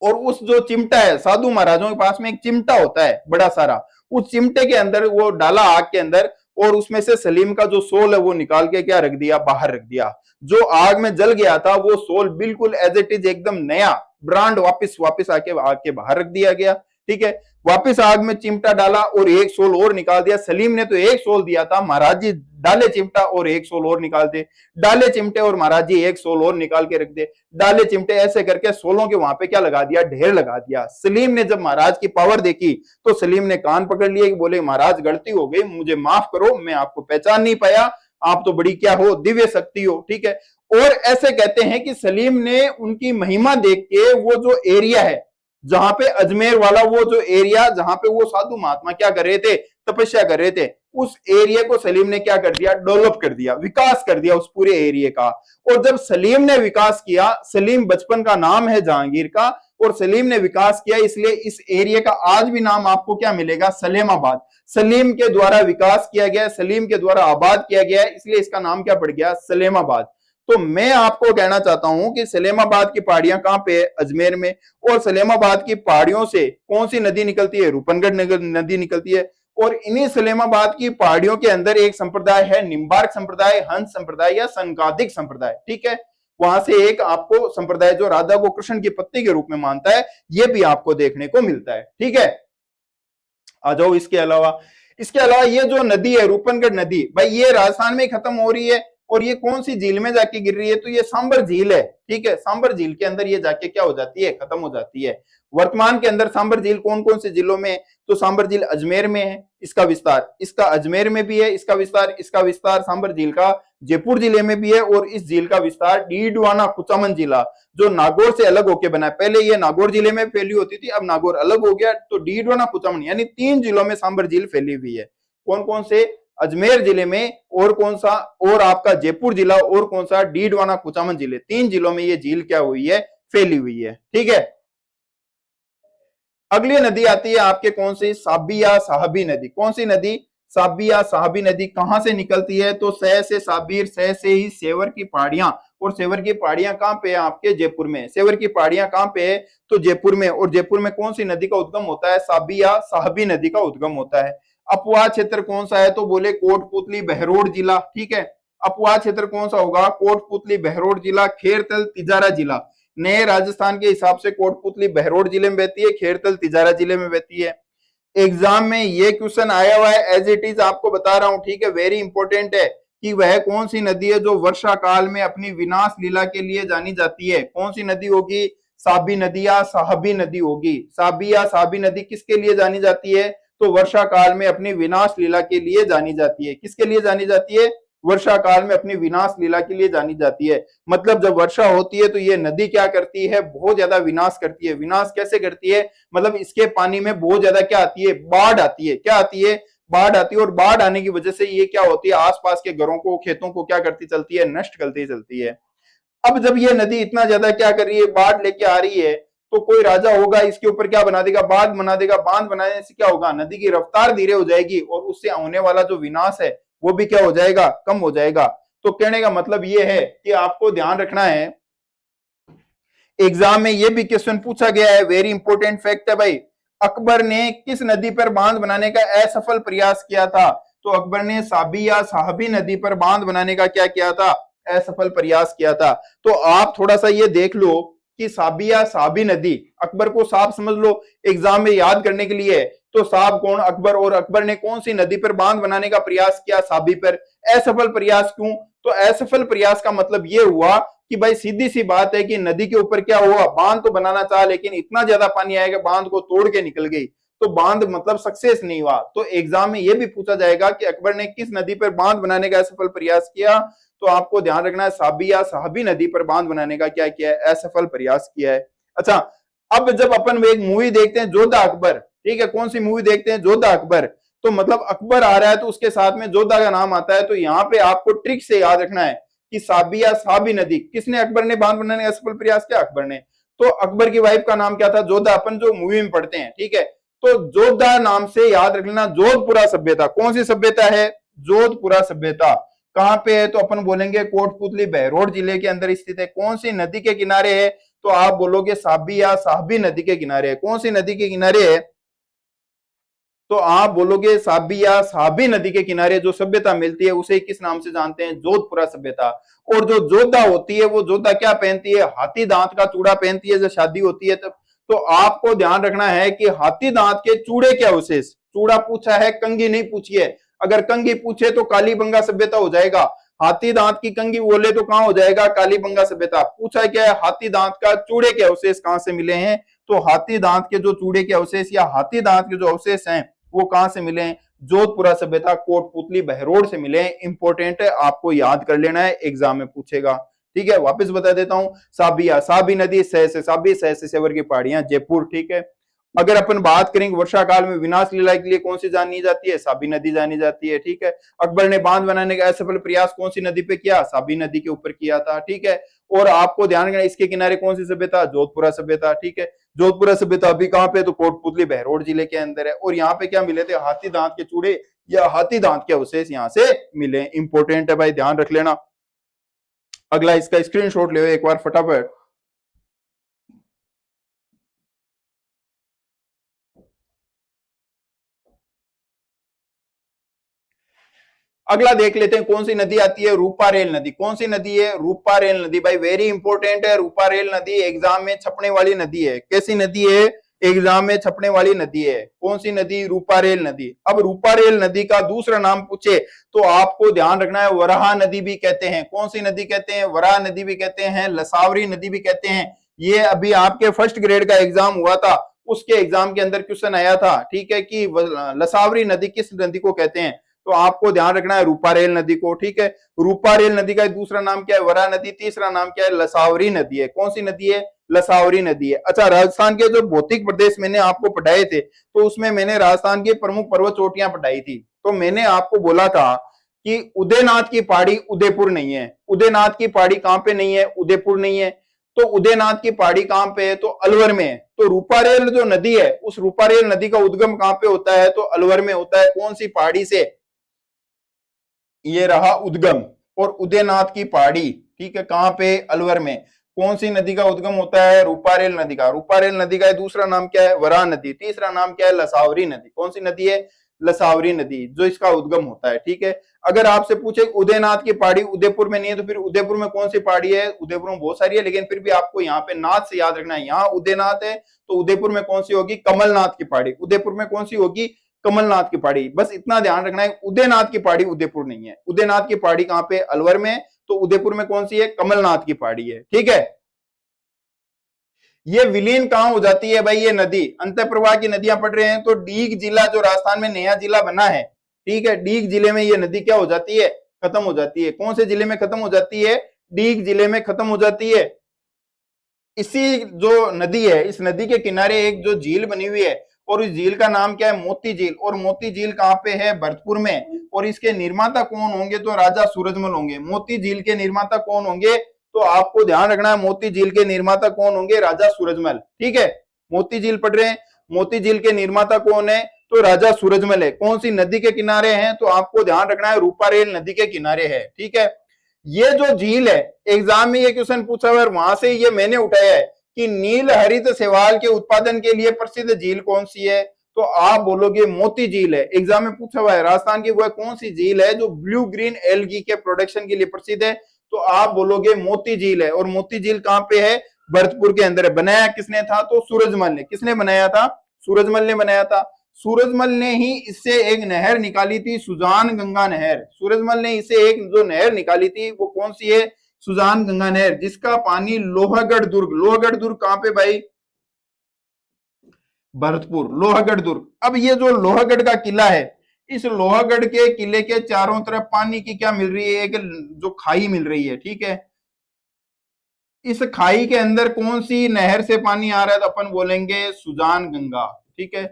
और उस जो चिमटा है, साधु महाराजों के पास में एक चिमटा होता है बड़ा सारा, उस चिमटे के अंदर वो डाला आग के अंदर, और उसमें से सलीम का जो सोल है वो निकाल के क्या रख दिया, बाहर रख दिया। जो आग में जल गया था वो सोल बिल्कुल एज इट इज, एकदम नया ब्रांड, वापस वापस आके आग के बाहर रख दिया गया। ठीक है। वापस आग में चिमटा डाला और एक सोल और निकाल दिया। सलीम ने तो एक सोल दिया था, महाराज जी डाले चिमटा और एक सोल और निकाल दे, डाले चिमटे और महाराज जी एक सोल और निकाल के रख दे, डाले चिमटे, ऐसे करके सोलों के वहां पे क्या लगा दिया, ढेर लगा दिया। सलीम ने जब महाराज की पावर देखी तो सलीम ने कान पकड़ लिए कि बोले महाराज गलती हो गई, मुझे माफ करो, मैं आपको पहचान नहीं पाया, आप तो बड़ी क्या हो, दिव्य शक्ति हो। ठीक है। और ऐसे कहते हैं कि सलीम ने उनकी महिमा देख के वो जो एरिया है, जहां पे अजमेर वाला वो जो एरिया, जहां पे वो साधु महात्मा क्या कर रहे थे, तपस्या कर रहे थे, उस एरिया को सलीम ने क्या कर दिया, डेवलप कर दिया, विकास कर दिया उस पूरे एरिया का। और जब सलीम ने विकास किया, सलीम बचपन का नाम है जहांगीर का, और सलीम ने विकास किया, इसलिए इस एरिया का आज भी नाम आपको क्या मिलेगा, सलेमाबाद। सलीम के द्वारा विकास किया गया, सलीम के द्वारा आबाद किया गया, इसलिए इसका नाम क्या पड़ गया, सलेमाबाद। तो मैं आपको कहना चाहता हूं कि सलेमाबाद की पहाड़ियां कहां पे है, अजमेर में। और सलेमाबाद की पहाड़ियों से कौन सी नदी निकलती है, रूपनगढ़ नदी निकलती है। और इन्हीं सलेमाबाद की पहाड़ियों के अंदर एक संप्रदाय है, निम्बार्क संप्रदाय, हंस संप्रदाय या संकादिक संप्रदाय। ठीक है। वहां से एक आपको संप्रदाय जो राधा को कृष्ण की पत्नी के रूप में मानता है, यह भी आपको देखने को मिलता है। ठीक है। आ जाओ। इसके अलावा ये जो नदी है, रूपनगढ़ नदी, भाई ये राजस्थान में खत्म हो रही है, और ये कौन सी झील में जाके गिर रही है, तो ये सांबर झील है। ठीक है। सांबर झील के अंदर ये जाके क्या हो जाती है, खत्म हो जाती है। वर्तमान के अंदर सांबर झील कौन कौन से जिलों में, तो सांबर झील अजमेर में है, इसका विस्तार, इसका अजमेर में भी है, इसका विस्तार सांबर झील का जयपुर जिले में भी है, और इस झील का विस्तार डीडवाना कुचामन जिला, जो नागौर से अलग होकर बना है। पहले ये नागौर जिले में फैली होती थी, अब नागौर अलग हो गया, तो डीडवाना कुचामन यानी 3 जिलों में सांबर झील फैली हुई है। कौन कौन से, अजमेर जिले में, और कौन सा, और आपका जयपुर जिला, और कौन सा, डीडवाना कुचामन जिले, 3 जिलों में ये झील क्या हुई है, फैली हुई है। ठीक है। अगली नदी आती है आपके कौन सी, साबिया साहबी नदी। कौन सी नदी, साबिया साहबी नदी। कहां से निकलती है, तो सह से साबिर, सह से ही सेवर की पहाड़ियां, और सेवर की पहाड़ियां कहां पे है, आपके जयपुर में। सेवर की पहाड़ियां कहां पे है, तो जयपुर में। और जयपुर में कौन सी नदी का उद्गम होता है, साबिया साहबी नदी का उद्गम होता है। अपवाद क्षेत्र कौन सा है, तो बोले कोटपुतली बहरोड जिला। ठीक है। अपवाद क्षेत्र कौन सा होगा, कोटपुतली बहरोड जिला, खेरतल तिजारा जिला। नए राजस्थान के हिसाब से कोटपुतली बहरोड जिले में बहती है, खेरतल तिजारा जिले में बहती है। एग्जाम में ये क्वेश्चन आया हुआ है, एज इट इज आपको बता रहा हूं। ठीक है। वेरी इंपॉर्टेंट है कि वह कौन सी नदी है जो वर्षा काल में अपनी विनाश लीला के लिए जानी जाती है। कौन सी नदी होगी? साबी नदी या साहबी नदी होगी। साबी या साबी नदी किसके लिए जानी जाती है? तो वर्षा काल में अपनी विनाश लीला के लिए जानी जाती है। किसके लिए जानी जाती है? वर्षा काल में अपनी विनाश लीला के लिए जानी जाती है। मतलब जब वर्षा होती है तो ये नदी क्या करती है? बहुत ज्यादा विनाश करती है। विनाश कैसे करती है? मतलब इसके पानी में बहुत ज्यादा क्या आती है? बाढ़ आती है। क्या आती है? बाढ़ आती है। और बाढ़ आने की वजह से ये क्या होती है? आसपास के घरों को, खेतों को क्या करती चलती है? नष्ट करती चलती है। अब जब ये नदी इतना ज्यादा क्या कर रही है? बाढ़ लेके आ रही है, तो कोई राजा होगा इसके ऊपर क्या बना देगा? बांध बना देगा। बांध बनाने से क्या होगा? नदी की रफ्तार धीरे हो जाएगी और उससे होने वाला जो विनाश है वो भी क्या हो जाएगा? कम हो जाएगा। तो कहने का मतलब ये है कि आपको ध्यान रखना है, एग्जाम में ये भी क्वेश्चन पूछा गया है, वेरी इंपॉर्टेंट फैक्ट है भाई। अकबर ने किस नदी पर बांध बनाने का असफल प्रयास किया था? तो अकबर ने साबी या साहबी नदी पर बांध बनाने का क्या किया था? असफल प्रयास किया था। तो आप थोड़ा सा ये देख लो कि साबी या साबी नदी, अकबर को साफ समझ लो, एग्जाम में याद करने के लिए। तो साहब कौन? अकबर। और अकबर ने कौन सी नदी पर बांध बनाने का प्रयास किया? साबी पर। असफल प्रयास क्यों? तो असफल प्रयास का मतलब ये हुआ कि भाई सीधी सी बात है कि नदी के ऊपर क्या हुआ? बांध तो बनाना चाहा लेकिन इतना ज्यादा पानी आएगा बांध को तोड़ के निकल गई, तो बांध मतलब सक्सेस नहीं हुआ। तो एग्जाम में यह भी पूछा जाएगा कि अकबर ने किस नदी पर बांध बनाने का असफल प्रयास किया? तो आपको ध्यान रखना है साबी या साहबी नदी पर बांध बनाने का क्या किया है? असफल प्रयास किया है। अच्छा, अब जब अपन एक मूवी देखते हैं जोधा अकबर, ठीक है, कौन सी मूवी देखते हैं? जोधा अकबर। तो मतलब अकबर आ रहा है तो उसके साथ में जोधा का नाम आता है। तो यहाँ पे आपको ट्रिक से याद रखना है कि साबी या साबी नदी, किसने अकबर ने बांध बनाने का असफल प्रयास किया? अकबर ने। तो अकबर की वाइफ का नाम क्या था? जोधा, अपन जो मूवी में पढ़ते हैं, ठीक है। तो जोधा नाम से याद रखना जोधपुरा सभ्यता। कौन सी सभ्यता है? जोधपुरा सभ्यता। कहां पे है? तो अपन बोलेंगे कोटपुतली बहरोड जिले के अंदर स्थित है। कौन सी नदी के किनारे है? तो आप बोलोगे साबी या साहबी नदी के किनारे है। कौन सी नदी के किनारे है? तो आप बोलोगे साबी या साबी नदी के किनारे जो सभ्यता मिलती है उसे किस नाम से जानते हैं? जोधपुरा सभ्यता। और जो जोधा होती है वो जोधा क्या पहनती है? हाथी दांत का चूड़ा पहनती है जब शादी होती है तब। तो आपको ध्यान रखना है कि हाथी दांत के चूड़े क्या विशेष? चूड़ा पूछा है, कंघी नहीं पूछी है। अगर कंघी पूछे तो कालीबंगा सभ्यता हो जाएगा। हाथी दांत की कंघी बोले तो कहां हो जाएगा? कालीबंगा सभ्यता। पूछा क्या है? हाथी दांत का चूड़े के अवशेष कहां से मिले हैं? तो हाथी दांत के जो चूड़े के अवशेष या हाथी दांत के जो अवशेष हैं वो कहां से मिले? जोधपुरा सभ्यता कोटपुतली बहरोड से मिले। इंपॉर्टेंट है, आपको याद कर लेना है, एग्जाम में पूछेगा। ठीक है, वापस बता देता हूं। साबिया, साबी नदी, सह से साबी, सह से सेवर की पहाड़ियां, जयपुर। ठीक है। अगर अपन बात करेंगे वर्षा काल में विनाश लीला के लिए कौन सी जानी जाती है? साबी नदी जानी जाती है। ठीक है। अकबर ने बांध बनाने का असफल प्रयास कौन सी नदी पे किया? साबी नदी के ऊपर किया था। ठीक है। और आपको ध्यान रखना इसके किनारे कौन सी सभ्यता? जोधपुरा सभ्यता। ठीक है। जोधपुरा सभ्यता अभी कहां पे? तो कोटपुतली बहरोड जिले के अंदर है। और यहाँ पे क्या मिले थे? हाथी दांत के चूड़े या हाथी दांत के अवशेष यहाँ से मिले। इंपॉर्टेंट है भाई, ध्यान रख लेना। अगला इसका स्क्रीनशॉट ले एक बार फटाफट। अगला देख लेते हैं कौन सी नदी आती है? रूपा रेल नदी। कौन सी नदी है? रूपा रेल नदी। भाई वेरी इंपॉर्टेंट है, रूपा रेल नदी एग्जाम में छपने वाली नदी है। कैसी नदी है? एग्जाम में छपने वाली नदी है। कौन सी नदी? रूपा रेल नदी। अब रूपा रेल नदी का दूसरा नाम पूछे तो आपको ध्यान रखना है वराहा नदी भी कहते हैं। कौन सी नदी कहते हैं? वराहा नदी भी कहते हैं, लसावरी नदी भी कहते हैं। ये अभी आपके फर्स्ट ग्रेड का एग्जाम हुआ था, उसके एग्जाम के अंदर क्वेश्चन आया था। ठीक है, कि लसावरी नदी किस नदी को कहते हैं? तो आपको ध्यान रखना है रूपा रेल नदी को। ठीक है। रूपा रेल नदी का दूसरा नाम क्या है? वरा नदी। तीसरा नाम क्या है? लसावरी नदी है। कौन सी नदी है? लसावरी नदी है। अच्छा, राजस्थान के जो भौतिक प्रदेश मैंने आपको पढ़ाए थे तो उसमें मैंने राजस्थान की प्रमुख पर्वत चोटियां पढ़ाई थी। तो मैंने आपको बोला था कि उदयनाथ की पहाड़ी उदयपुर नहीं है। उदयनाथ की पहाड़ी कहां पे नहीं है? उदयपुर नहीं है। तो उदयनाथ की पहाड़ी कहां पे है? तो अलवर में है। तो रूपारेल जो नदी है उस रूपारेल नदी का उद्गम कहां पे होता है? तो अलवर में होता है। कौन सी पहाड़ी से? ये रहा उद्गम। और उदयनाथ की पहाड़ी, ठीक है, कहां पे? अलवर में। कौन सी नदी का उद्गम होता है? रूपारेल नदी का। रूपारेल नदी का दूसरा नाम क्या है? वरा नदी। तीसरा नाम क्या है? लसावरी नदी। कौन सी नदी है? लसावरी नदी, जो इसका उद्गम होता है। ठीक है। अगर आपसे पूछे उदयनाथ की पहाड़ी उदयपुर में नहीं है तो फिर उदयपुर में कौन सी पहाड़ी है? उदयपुर में बहुत सारी है, लेकिन फिर भी आपको यहाँ पे नाथ से याद रखना है। यहाँ उदयनाथ है तो उदयपुर में कौन सी होगी? कमलनाथ की पहाड़ी। उदयपुर में कौन सी होगी? कमलनाथ की पहाड़ी, बस इतना ध्यान रखना है। उदयनाथ की पहाड़ी उदयपुर नहीं है, उदयनाथ की पहाड़ी कहां पे, अलवर में, तो उदयपुर में कौन सी है, कमलनाथ की पहाड़ी है, ठीक है। ये विलीन कहां हो जाती है भाई, ये नदी अंत प्रवाह की नदियां पढ़ रहे हैं तो डीग जिला जो राजस्थान में नया जिला बना है, ठीक है, डीग जिले में ये नदी क्या हो जाती है, खत्म हो जाती है। कौन से जिले में खत्म हो जाती है, डीग जिले में खत्म हो जाती है। इसी जो नदी है, इस नदी के किनारे एक जो झील बनी हुई है, और इस झील का नाम क्या है, मोती झील। और मोती झील कहां पे है, भरतपुर में। और इसके निर्माता कौन होंगे, तो राजा सूरजमल होंगे। मोती झील के निर्माता कौन होंगे, तो आपको ध्यान रखना है, मोती झील के निर्माता कौन होंगे, राजा सूरजमल, ठीक है। मोती झील पढ़ रहे हैं, मोती झील के निर्माता कौन है, तो राजा सूरजमल है। कौन सी नदी के किनारे हैं, तो आपको ध्यान रखना है, रूपारेल नदी के किनारे है, ठीक है। ये जो झील है, एग्जाम में ये क्वेश्चन पूछा हुआ है, वहां से ये मैंने उठाया है कि नील हरित शैवाल के उत्पादन के लिए प्रसिद्ध झील कौन सी है, तो आप बोलोगे मोती झील है। एग्जाम में पूछा हुआ है राजस्थान की वह कौन सी झील है जो ब्लू ग्रीन एल्गी के प्रोडक्शन के लिए प्रसिद्ध है, तो आप बोलोगे मोती झील है। और मोती झील कहां पे है, भरतपुर के अंदर है। बनाया किसने था, तो सूरजमल ने। किसने बनाया था, सूरजमल ने बनाया था। सूरजमल ने ही इससे एक नहर निकाली थी, सुजान गंगा नहर। सूरजमल ने इसे एक जो नहर निकाली थी वो कौन सी है, सुजान गंगा नहर, जिसका पानी लोहागढ़ दुर्ग, लोहागढ़ दुर्ग कहां पे भाई, भरतपुर, लोहागढ़ दुर्ग। अब ये जो लोहागढ़ का किला है, इस लोहागढ़ के किले के चारों तरफ पानी की क्या मिल रही है, एक जो खाई मिल रही है, ठीक है। इस खाई के अंदर कौन सी नहर से पानी आ रहा है, तो अपन बोलेंगे सुजान गंगा, ठीक है,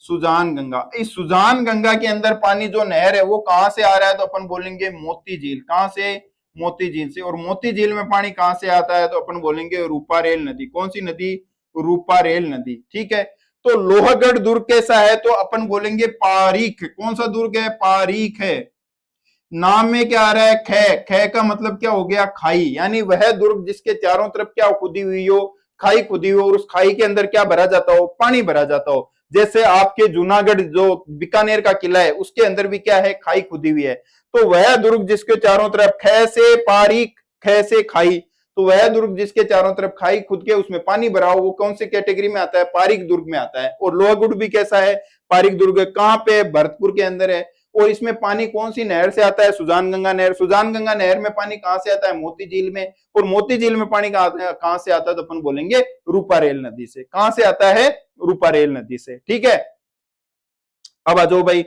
सुजान गंगा। इस सुजान गंगा के अंदर पानी जो नहर है वो कहां से आ रहा है, तो अपन बोलेंगे मोती झील। कहां से, मोती झील से। और मोती झील में पानी कहां से आता है, तो अपन बोलेंगे रूपारेल नदी। कौन सी नदी, रूपारेल नदी, ठीक है। तो लोहागढ़ दुर्ग कैसा है, तो अपन बोलेंगे पारीख। कौन सा दुर्ग है, पारीख है। नाम में क्या आ रहा है, खे, खे का मतलब क्या हो गया, खाई। यानी वह दुर्ग जिसके चारों तरफ क्या खुदी हुई हो, खाई खुदी हुई हो, और उस खाई के अंदर क्या भरा जाता हो, पानी भरा जाता हो। जैसे आपके जूनागढ़ जो बीकानेर का किला है उसके अंदर भी क्या है, खाई खुदी हुई है। तो वह दुर्ग जिसके चारों तरफ खे से पारीख, खे से खाई, तो वह दुर्ग जिसके चारों तरफ खाई खुद के उसमें पानी भरा हो, वो कौन सी कैटेगरी में आता है, पारीख दुर्ग में आता है। और लोहागढ़ भी कैसा है, पारीख दुर्ग। कहां पे, भरतपुर के अंदर है। और इसमें पानी कौन सी नहर से आता है, सुजान गंगा नहर। सुजान गंगा नहर में पानी कहां से आता है, मोती झील में। और मोती झील में पानी कहां से आता है, तो अपन बोलेंगे रूपारेल नदी से। कहां से आता है, रूपारेल नदी से, ठीक है। अब आ जाओ भाई,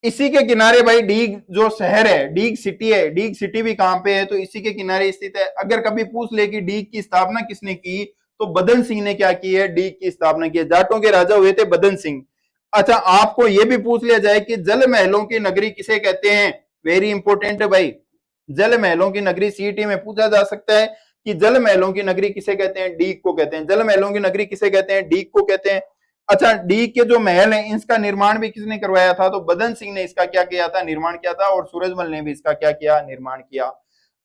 इसी के किनारे भाई डीग जो शहर है, डीग सिटी है। डीग सिटी भी कहां पे है, तो इसी के किनारे स्थित है। अगर कभी पूछ ले कि डीग की स्थापना किसने की, तो बदन सिंह ने क्या की है, डीग की स्थापना की है। जाटों के राजा हुए थे बदन सिंह। अच्छा, आपको यह भी पूछ लिया जाए कि जल महलों की नगरी किसे कहते हैं, वेरी इंपॉर्टेंट है भाई। जल महलों की नगरी सीईटी में पूछा जा सकता है कि जल महलों की नगरी किसे कहते हैं, डीग को कहते हैं। जल महलों की नगरी किसे कहते हैं, डीग को कहते हैं। अच्छा, डी के जो महल है इसका निर्माण भी किसने करवाया था, तो बदन सिंह ने इसका क्या किया था, निर्माण किया था। और सूरजमल ने भी इसका क्या किया, निर्माण किया।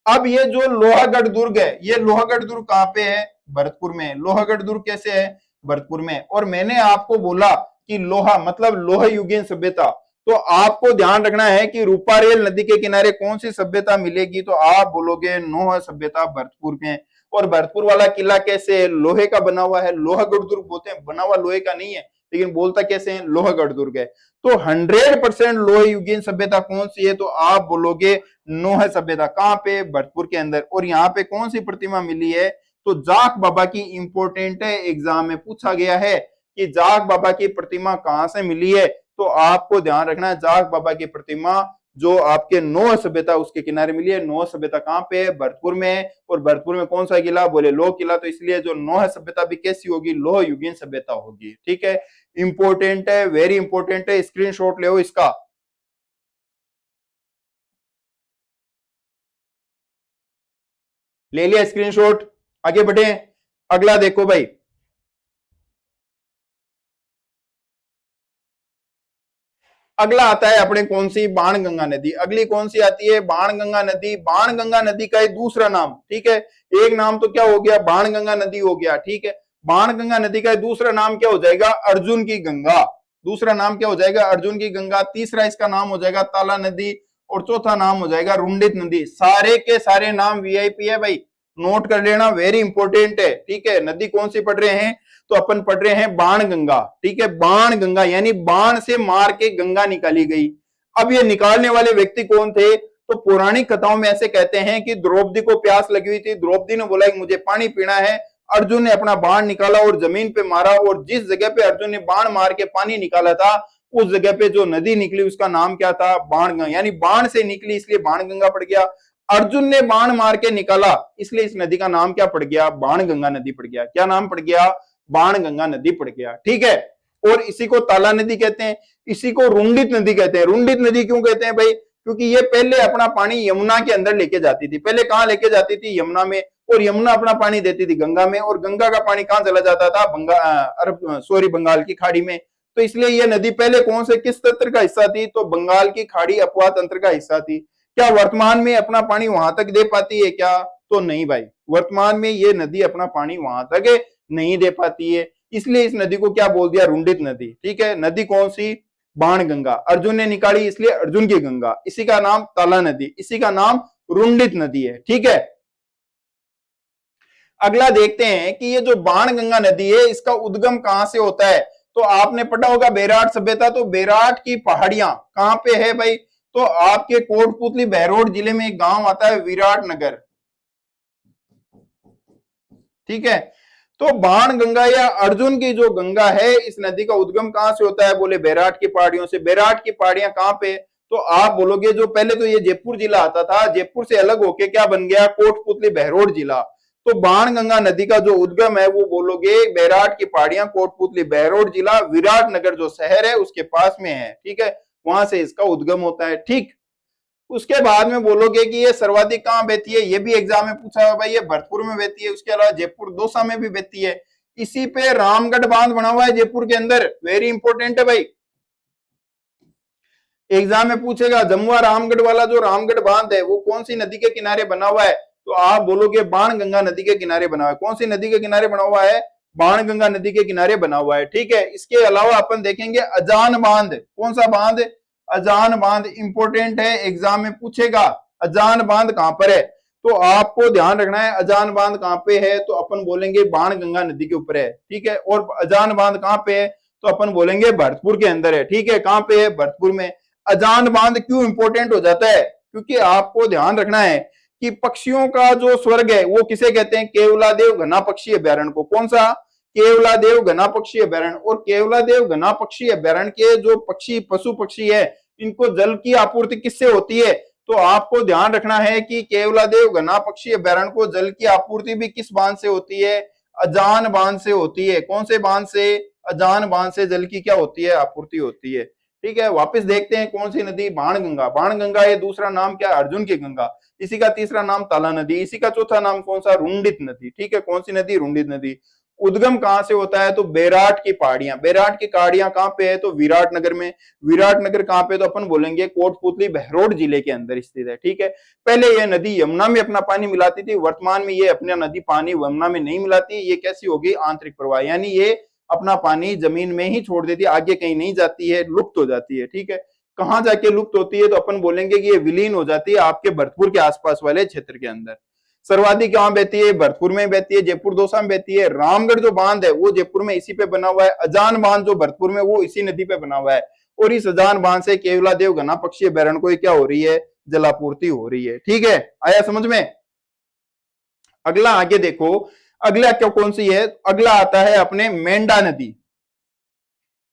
अब ये जो लोहागढ़ दुर्ग है, ये लोहागढ़ दुर्ग कहां पे है, भरतपुर में। लोहागढ़ दुर्ग कैसे है, भरतपुर में। और मैंने आपको बोला कि लोहा मतलब लोह युगीन सभ्यता, तो आपको ध्यान रखना है कि रूपारेल नदी के किनारे कौन सी सभ्यता मिलेगी, तो आप बोलोगे नोह सभ्यता भरतपुर में। और भरतपुर वाला किला कैसे है, लोहे का बना हुआ है। लोहागढ़ दुर्ग बोलते हैं, बना हुआ लोहे का नहीं है, लेकिन बोलता कैसे है, लोहागढ़ दुर्ग है। तो 100% लोह युगीन सभ्यता कौन सी है, तो आप बोलोगे नोह सभ्यता। कहां पे, भरतपुर के अंदर। और यहाँ पे कौन सी प्रतिमा मिली है, तो जाख बाबा की। इंपोर्टेंट है, एग्जाम में पूछा गया है कि जाख बाबा की प्रतिमा कहां से मिली है, तो आपको ध्यान रखना है जाख बाबा की प्रतिमा जो आपके नोह सभ्यता उसके किनारे मिली है। नोह सभ्यता कहां पे है, भरतपुर में। और भरतपुर में कौन सा किला, बोले लोह किला। तो इसलिए जो नोह सभ्यता भी कैसी होगी, लोह युगीन सभ्यता होगी, ठीक है। इंपोर्टेंट है, वेरी इंपोर्टेंट है, स्क्रीनशॉट ले इसका। ले लिया स्क्रीनशॉट, आगे बढ़े। अगला देखो भाई, अगला आता है अपने कौन सी, बाण गंगा नदी। अगली कौन सी आती है, बाण गंगा नदी। बाण गंगा नदी का एक दूसरा नाम, ठीक है। एक नाम तो क्या हो गया, बाण गंगा नदी हो गया, ठीक है। बाण गंगा नदी का दूसरा नाम क्या हो जाएगा, अर्जुन की गंगा। दूसरा नाम क्या हो जाएगा, अर्जुन की गंगा। तीसरा इसका नाम हो जाएगा ताला नदी। और चौथा नाम हो जाएगा रुंडित नदी। सारे के सारे नाम वीआईपी है भाई, नोट कर लेना, वेरी इंपॉर्टेंट है, ठीक है। नदी कौन सी पढ़ रहे हैं, तो अपन पढ़ रहे हैं बाण गंगा, ठीक है, बाण गंगा यानी बाण से मार के गंगा निकाली गई। अब ये निकालने वाले व्यक्ति कौन थे? तो पौराणिक कथाओं में ऐसे कहते हैं कि द्रौपदी को प्यास लगी हुई थी, द्रौपदी ने बोला कि मुझे पानी पीना है, अर्जुन ने अपना बाण निकाला और जमीन पे मारा, और जिस जगह पे अर्जुन ने बाण मार के पानी निकाला था उस जगह पे जो नदी निकली उसका नाम क्या था? बाणगंगा, यानी बाण से निकली इसलिए बाणगंगा पड़ गया। अर्जुन ने बाण मार के निकाला इसलिए इस नदी का नाम क्या पड़ गया? बाणगंगा नदी पड़ गया। क्या नाम पड़ गया? बाणगंगा नदी पड़ गया, ठीक है। और इसी को ताला नदी कहते हैं, इसी को रुंडित नदी कहते हैं। रुंडित नदी क्यों कहते हैं भाई? क्योंकि ये पहले अपना पानी यमुना के अंदर लेके जाती थी। पहले कहां लेके जाती थी? यमुना में, और यमुना अपना पानी देती थी गंगा में, और गंगा का पानी कहां चला जाता था? बंगाल की खाड़ी में। तो इसलिए यह नदी पहले कौन से किस तंत्र का हिस्सा थी? तो बंगाल की खाड़ी अपवाह तंत्र का हिस्सा थी। क्या वर्तमान में अपना पानी वहां तक दे पाती है क्या? तो नहीं भाई, वर्तमान में ये नदी अपना पानी वहां तक नहीं दे पाती है, इसलिए इस नदी को क्या बोल दिया? रुंडित नदी, ठीक है। नदी कौन सी? बाण गंगा। अर्जुन ने निकाली इसलिए अर्जुन की गंगा, इसी का नाम ताला नदी, इसी का नाम रुंडित नदी है, ठीक है। अगला देखते हैं कि ये जो बाण गंगा नदी है इसका उद्गम कहां से होता है? तो आपने पढ़ा होगा बेराट सभ्यता, तो बेराट की पहाड़ियां कहां पे है भाई? तो आपके कोटपुतली बहरोड जिले में एक गांव आता है विराट नगर, ठीक है। तो बाण गंगा या अर्जुन की जो गंगा है इस नदी का उद्गम कहां से होता है? बोले बेराट की पहाड़ियों से। बेराट की पहाड़ियां कहां पे? तो आप बोलोगे जो पहले तो ये जयपुर जिला आता था, जयपुर से अलग होके क्या बन गया? कोटपुतली बहरोड जिला। तो बाण गंगा नदी का जो उद्गम है वो बोलोगे बेराट की पहाड़ियां, कोटपुतली बहरोड जिला, विराट नगर जो शहर है उसके पास में है, ठीक है, वहां से इसका उद्गम होता है, ठीक। उसके बाद में बोलोगे कि ये सर्वाधिक कहां बहती है? ये भी एग्जाम में पूछा है भाई, ये भरतपुर में बहती है, उसके अलावा जयपुर दौसा में भी बहती है। इसी पे रामगढ़ बांध बना हुआ है जयपुर के अंदर, वेरी इंपॉर्टेंट है भाई, एग्जाम में पूछेगा। जमुआ रामगढ़ वाला जो रामगढ़ बांध है वो कौन सी नदी के किनारे बना हुआ है? तो आप बोलोगे बाण गंगा नदी के किनारे बना हुआ है। कौन सी नदी के किनारे बना हुआ है? बाण गंगा नदी के किनारे बना हुआ है, ठीक है। इसके अलावा अपन देखेंगे अजान बांध। कौन सा बांध? अजान बांध इंपॉर्टेंट है, एग्जाम में पूछेगा अजान बांध कहां पर है। तो आपको ध्यान रखना है अजान बांध कहां पे है, तो अपन बोलेंगे बाण गंगा नदी के ऊपर है, ठीक है। और अजान बांध कहां पे है? तो अपन बोलेंगे भरतपुर के अंदर है, ठीक है। कहां पे है? भरतपुर में। अजान बांध क्यों इंपॉर्टेंट हो जाता है? क्योंकि आपको ध्यान रखना है कि पक्षियों का जो स्वर्ग है वो किसे कहते हैं? केवलादेव घना पक्षी अभ्यारण्य को। कौन सा? केवलादेव घना पक्षी अभ्यारण्य। और केवलादेव घना पक्षी अभ्यारण्य के जो पक्षी, पशु पक्षी है, इनको जल की आपूर्ति किससे होती है? तो आपको ध्यान रखना है कि केवलादेव घना पक्षी अभ्यारण्य को जल की आपूर्ति भी किस बांध से होती है? अजान बांध से होती है। कौन से बांध से? अजान बांध से जल की क्या होती है? आपूर्ति होती है, ठीक है। वापस देखते हैं कौन सी नदी? बाणगंगा। बाणगंगा ये दूसरा नाम क्या? अर्जुन की गंगा। इसी का तीसरा नाम ताला नदी, इसी का चौथा नाम कौन सा? रुंडित नदी, ठीक है। कौन सी नदी? रुंडित नदी। उद्गम कहां से होता है? तो बेराट की पहाड़ियां। बेराट की पहाड़ियां कहां पे है? तो विराट नगर में। विराट नगर कहां पे? तो अपन बोलेंगे कोटपुतली बहरोड जिले के अंदर स्थित है, ठीक है। पहले यह नदी यमुना में अपना पानी मिलाती थी, वर्तमान में ये अपना नदी पानी यमुना में नहीं मिलाती। ये कैसी होगी? आंतरिक प्रवाह, यानी ये अपना पानी जमीन में ही छोड़ देती है, आगे कहीं नहीं जाती है, लुप्त हो जाती है, ठीक है। कहां जाके लुप्त होती है? तो अपन बोलेंगे कि ये विलीन हो जाती है आपके भरतपुर के आसपास वाले क्षेत्र के अंदर। सर्वाधिक कहां बहती है? भरतपुर में बहती है, जयपुर दौसा में बहती है। रामगढ़ जो बांध है वो जयपुर में इसी पे बना हुआ है। अजान बांध जो भरतपुर में, वो इसी नदी पे बना हुआ है। और इस अजान बांध से केवलादेव घना पक्षी अभ्यारण्य को क्या हो रही है? जलापूर्ति हो रही है, ठीक है। आया समझ में? अगला आगे देखो, अगला क्या कौन सी है? अगला आता है अपने मेंढा नदी,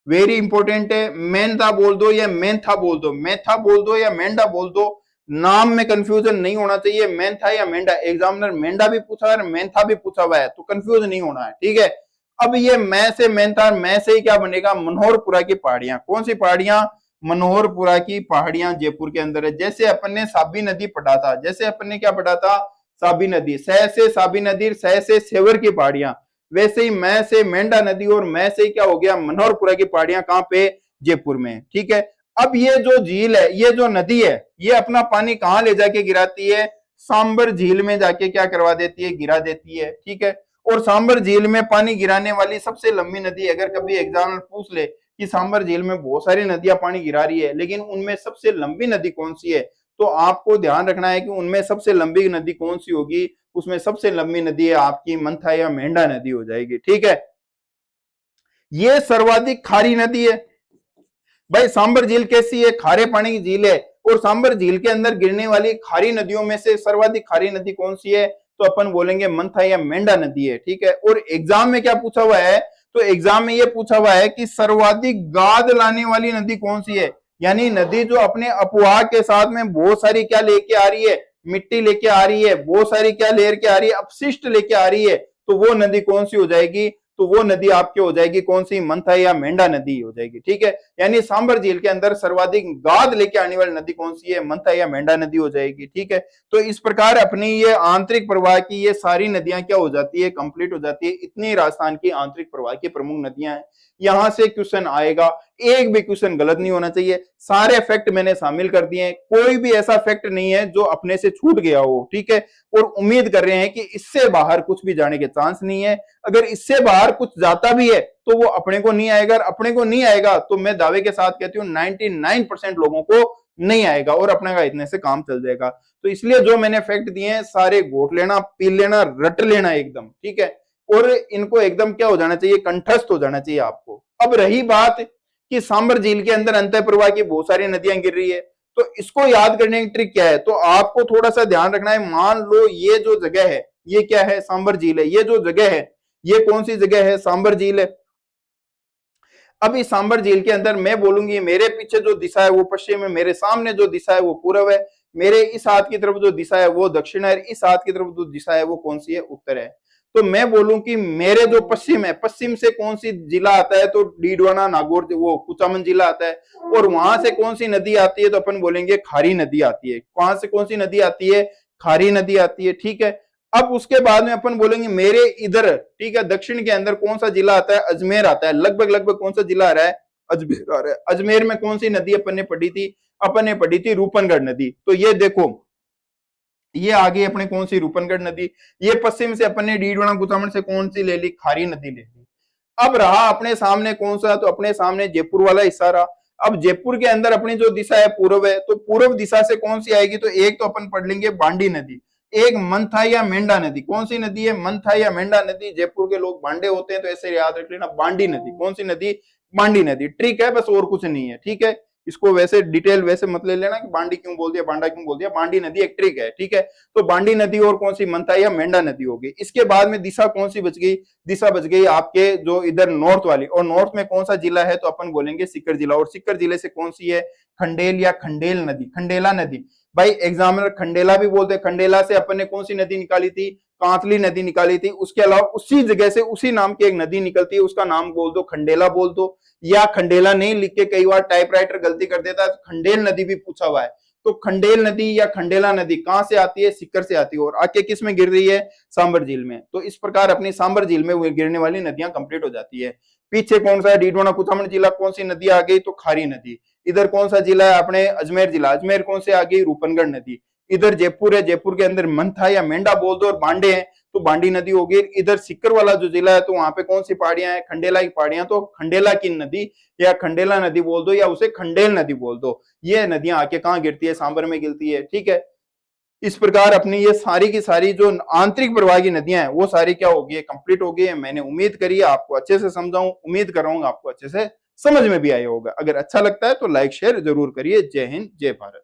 वेरी इंपॉर्टेंट है। मेंथा बोल दो या मेंथा बोल दो, मेथा बोल दो या मेंढा बोल दो, नाम में कंफ्यूजन नहीं होना चाहिए। मेंथा या मेंढा, एग्जामिनर मेंढा भी पूछा है मेंथा भी पूछा हुआ है, तो कंफ्यूज नहीं होना है, ठीक है। अब ये मैं से मेंथा, मैं से ही क्या बनेगा? मनोहरपुरा की पहाड़ियां। कौन सी पहाड़ियां? मनोहरपुरा की पहाड़ियां जयपुर के अंदर है। जैसे अपन ने साबी नदी पढ़ा था, जैसे अपन ने क्या पढ़ा था? साबी नदी। सह से साबी नदी, सह से सेवर की पहाड़ियां, वैसे ही मैं से मेंढा नदी, और मैं से ही क्या हो गया? मनोहरपुरा की पहाड़ियां। कहां पे? जयपुर में, ठीक है। अब ये जो झील है, ये जो नदी है, ये अपना पानी कहां ले जाके गिराती है? सांबर झील में जाके क्या करवा देती है? गिरा देती है, ठीक है। और सांबर झील में पानी गिराने वाली सबसे लंबी नदी, अगर कभी एग्जाम में पूछ ले कि सांबर झील में बहुत सारी नदियां पानी गिरा रही है, लेकिन उनमें सबसे लंबी नदी कौन सी है? तो आपको ध्यान रखना है कि उनमें सबसे लंबी नदी कौन सी होगी? उसमें सबसे लंबी नदी है आपकी मंथा या मेंढा नदी हो जाएगी, ठीक है। ये सर्वाधिक खारी नदी है। भाई सांबर झील कैसी है? खारे पानी की झील है। और सांबर झील के अंदर गिरने वाली खारी नदियों में से सर्वाधिक खारी नदी कौन सी है? तो अपन बोलेंगे मंथा या मेंढा नदी है, ठीक है। और एग्जाम में क्या पूछा हुआ है? तो एग्जाम में ये पूछा हुआ है कि सर्वाधिक गाद लाने वाली नदी कौन सी है, यानी नदी जो अपने अपवाह के साथ में बहुत सारी क्या लेके आ रही है, मिट्टी लेके आ रही है, बहुत सारी क्या लेके आ रही है, अपशिष्ट लेके आ रही है, तो वो नदी कौन सी हो जाएगी? तो वो नदी आपकी हो जाएगी कौन सी? मंथा या मेंढा नदी हो जाएगी, ठीक है। यानी सांबर झील के अंदर सर्वाधिक गाद लेके आने वाली नदी कौन सी है? मंथा या मेंढा नदी हो जाएगी, ठीक है। तो इस प्रकार अपनी ये आंतरिक प्रवाह की ये सारी नदियां क्या हो जाती है? कंप्लीट हो जाती है। इतनी राजस्थान की आंतरिक प्रवाह की प्रमुख नदियां हैं। यहां से क्वेश्चन आएगा, एक भी क्वेश्चन गलत नहीं होना चाहिए। सारे फैक्ट मैंने शामिल कर दिए हैं, कोई भी ऐसा फैक्ट नहीं है जो अपने से छूट गया हो, ठीक है। और उम्मीद कर रहे हैं कि इससे बाहर कुछ भी जाने के चांस नहीं है। अगर इससे बाहर कुछ जाता भी है तो वो अपने को नहीं आएगा, अपने को नहीं आएगा तो मैं दावे के साथ कहती हूँ 99% लोगों को नहीं आएगा और अपने का इतने से काम चल जाएगा। तो इसलिए जो मैंने फैक्ट दिए हैं सारे घोट लेना, पी लेना, रट लेना एकदम, ठीक है। और इनको एकदम क्या हो जाना चाहिए? कंठस्थ हो जाना चाहिए आपको। अब रही बात कि सांबर झील के अंदर अंतः प्रवाह की बहुत सारी नदियां गिर रही है, तो इसको याद करने की ट्रिक क्या है? तो आपको थोड़ा सा ध्यान रखना है। मान लो ये जो जगह है ये क्या है? सांबर झील है। ये जो जगह है ये कौन सी जगह है? सांबर झील है। अब इस सांबर झील के अंदर मैं बोलूंगी मेरे पीछे जो दिशा है वो पश्चिम है, मेरे सामने जो दिशा है वो पूर्व है, मेरे इस हाथ की तरफ जो दिशा है वो दक्षिण है, इस हाथ की तरफ जो दिशा है वो कौन सी है? उत्तर है। तो मैं बोलूं कि मेरे जो पश्चिम है, पश्चिम से कौन सी जिला आता है? तो डीडवाना, नागौर, वो कुचामन जिला आता है। और वहां से कौन सी नदी आती है? तो अपन बोलेंगे खारी नदी आती है। वहां से कौन सी नदी आती है? खारी नदी आती है, ठीक है। अब उसके बाद में अपन बोलेंगे मेरे इधर, ठीक है, दक्षिण के अंदर कौन सा जिला आता है? अजमेर आता है। लगभग लगभग कौन सा जिला आ रहा है? अजमेर आ रहा है। अजमेर में कौन सी नदी अपन ने पढ़ी थी? अपन ने पढ़ी थी रूपनगढ़ नदी। तो ये देखो ये आगे अपने कौन सी? रूपनगढ़ नदी। ये पश्चिम से अपन ने डीडवाना कुचामन से कौन सी ले ली? खारी नदी ले ली। अब रहा अपने सामने कौन सा? तो अपने सामने जयपुर वाला हिस्सा रहा। अब जयपुर के अंदर अपनी जो दिशा है पूर्व है, तो पूर्व दिशा से कौन सी आएगी? तो एक तो अपन पढ़ लेंगे बांडी नदी, एक मंथा या मेंढा नदी। कौन सी नदी है? मंथा या मेंढा नदी। जयपुर के लोग बांडे होते हैं तो ऐसे याद रख लेना, बांडी नदी। कौन सी नदी? बांडी नदी, ट्रिक है बस, और कुछ नहीं है, ठीक है। इसको वैसे डिटेल वैसे मत ले लेना कि बांडी क्यों बोल दिया, बांडा क्यों बोल दिया। बांडी नदी एक ट्रिक है, ठीक है। तो बांडी नदी और कौन सी? मंथा या मेंढा नदी होगी। इसके बाद में दिशा कौन सी बच गई? दिशा बच गई आपके जो इधर नॉर्थ वाली। और नॉर्थ में कौन सा जिला है? तो अपन बोलेंगे सीकर जिला। और सीकर जिले से कौन सी है? खंडेल या खंडेल नदी, खंडेला नदी। भाई एग्जामिनर खंडेला भी बोलते हैं। खंडेला से अपन ने कौन सी नदी निकाली थी? कांतली नदी निकाली थी। उसके अलावा उसी जगह से उसी नाम की एक नदी निकलती है, उसका नाम बोल दो, खंडेला बोल दो। या खंडेला नहीं लिख के कई बार टाइपराइटर गलती कर देता है, तो खंडेल नदी भी पूछा हुआ है। तो खंडेल नदी या खंडेला नदी कहां से आती है? सीकर से आती है। और आके किस में गिर रही है? सांबर झील में। तो इस प्रकार अपनी सांबर झील में गिरने वाली नदियां कंप्लीट हो जाती है। पीछे कौन सा है? डीडवाना कुचामन जिला। कौन सी नदी आ गई? तो खारी नदी। इधर कौन सा जिला है? अपने अजमेर जिला। अजमेर कौन से आ गई? रूपनगढ़ नदी। इधर जयपुर है, जयपुर के अंदर मंथा या मेंढा बोल दो, और बांडे हैं तो बांडी नदी होगी। इधर सिक्कर वाला जो जिला है तो वहां पे कौन सी पहाड़ियां हैं? खंडेला की पहाड़ियां। तो खंडेला की नदी या खंडेला नदी बोल दो, या उसे खंडेल नदी बोल दो। ये नदियां आके कहाँ गिरती है? सांबर में गिरती है, ठीक है। इस प्रकार अपनी ये सारी की सारी जो आंतरिक प्रवाह की नदियां हैं वो सारी क्या होगी? कंप्लीट हो गई है। मैंने उम्मीद करी है आपको अच्छे से समझाऊं, उम्मीद कर रहा हूं आपको अच्छे से समझ में भी आया होगा। अगर अच्छा लगता है तो लाइक शेयर जरूर करिए। जय हिंद, जय भारत।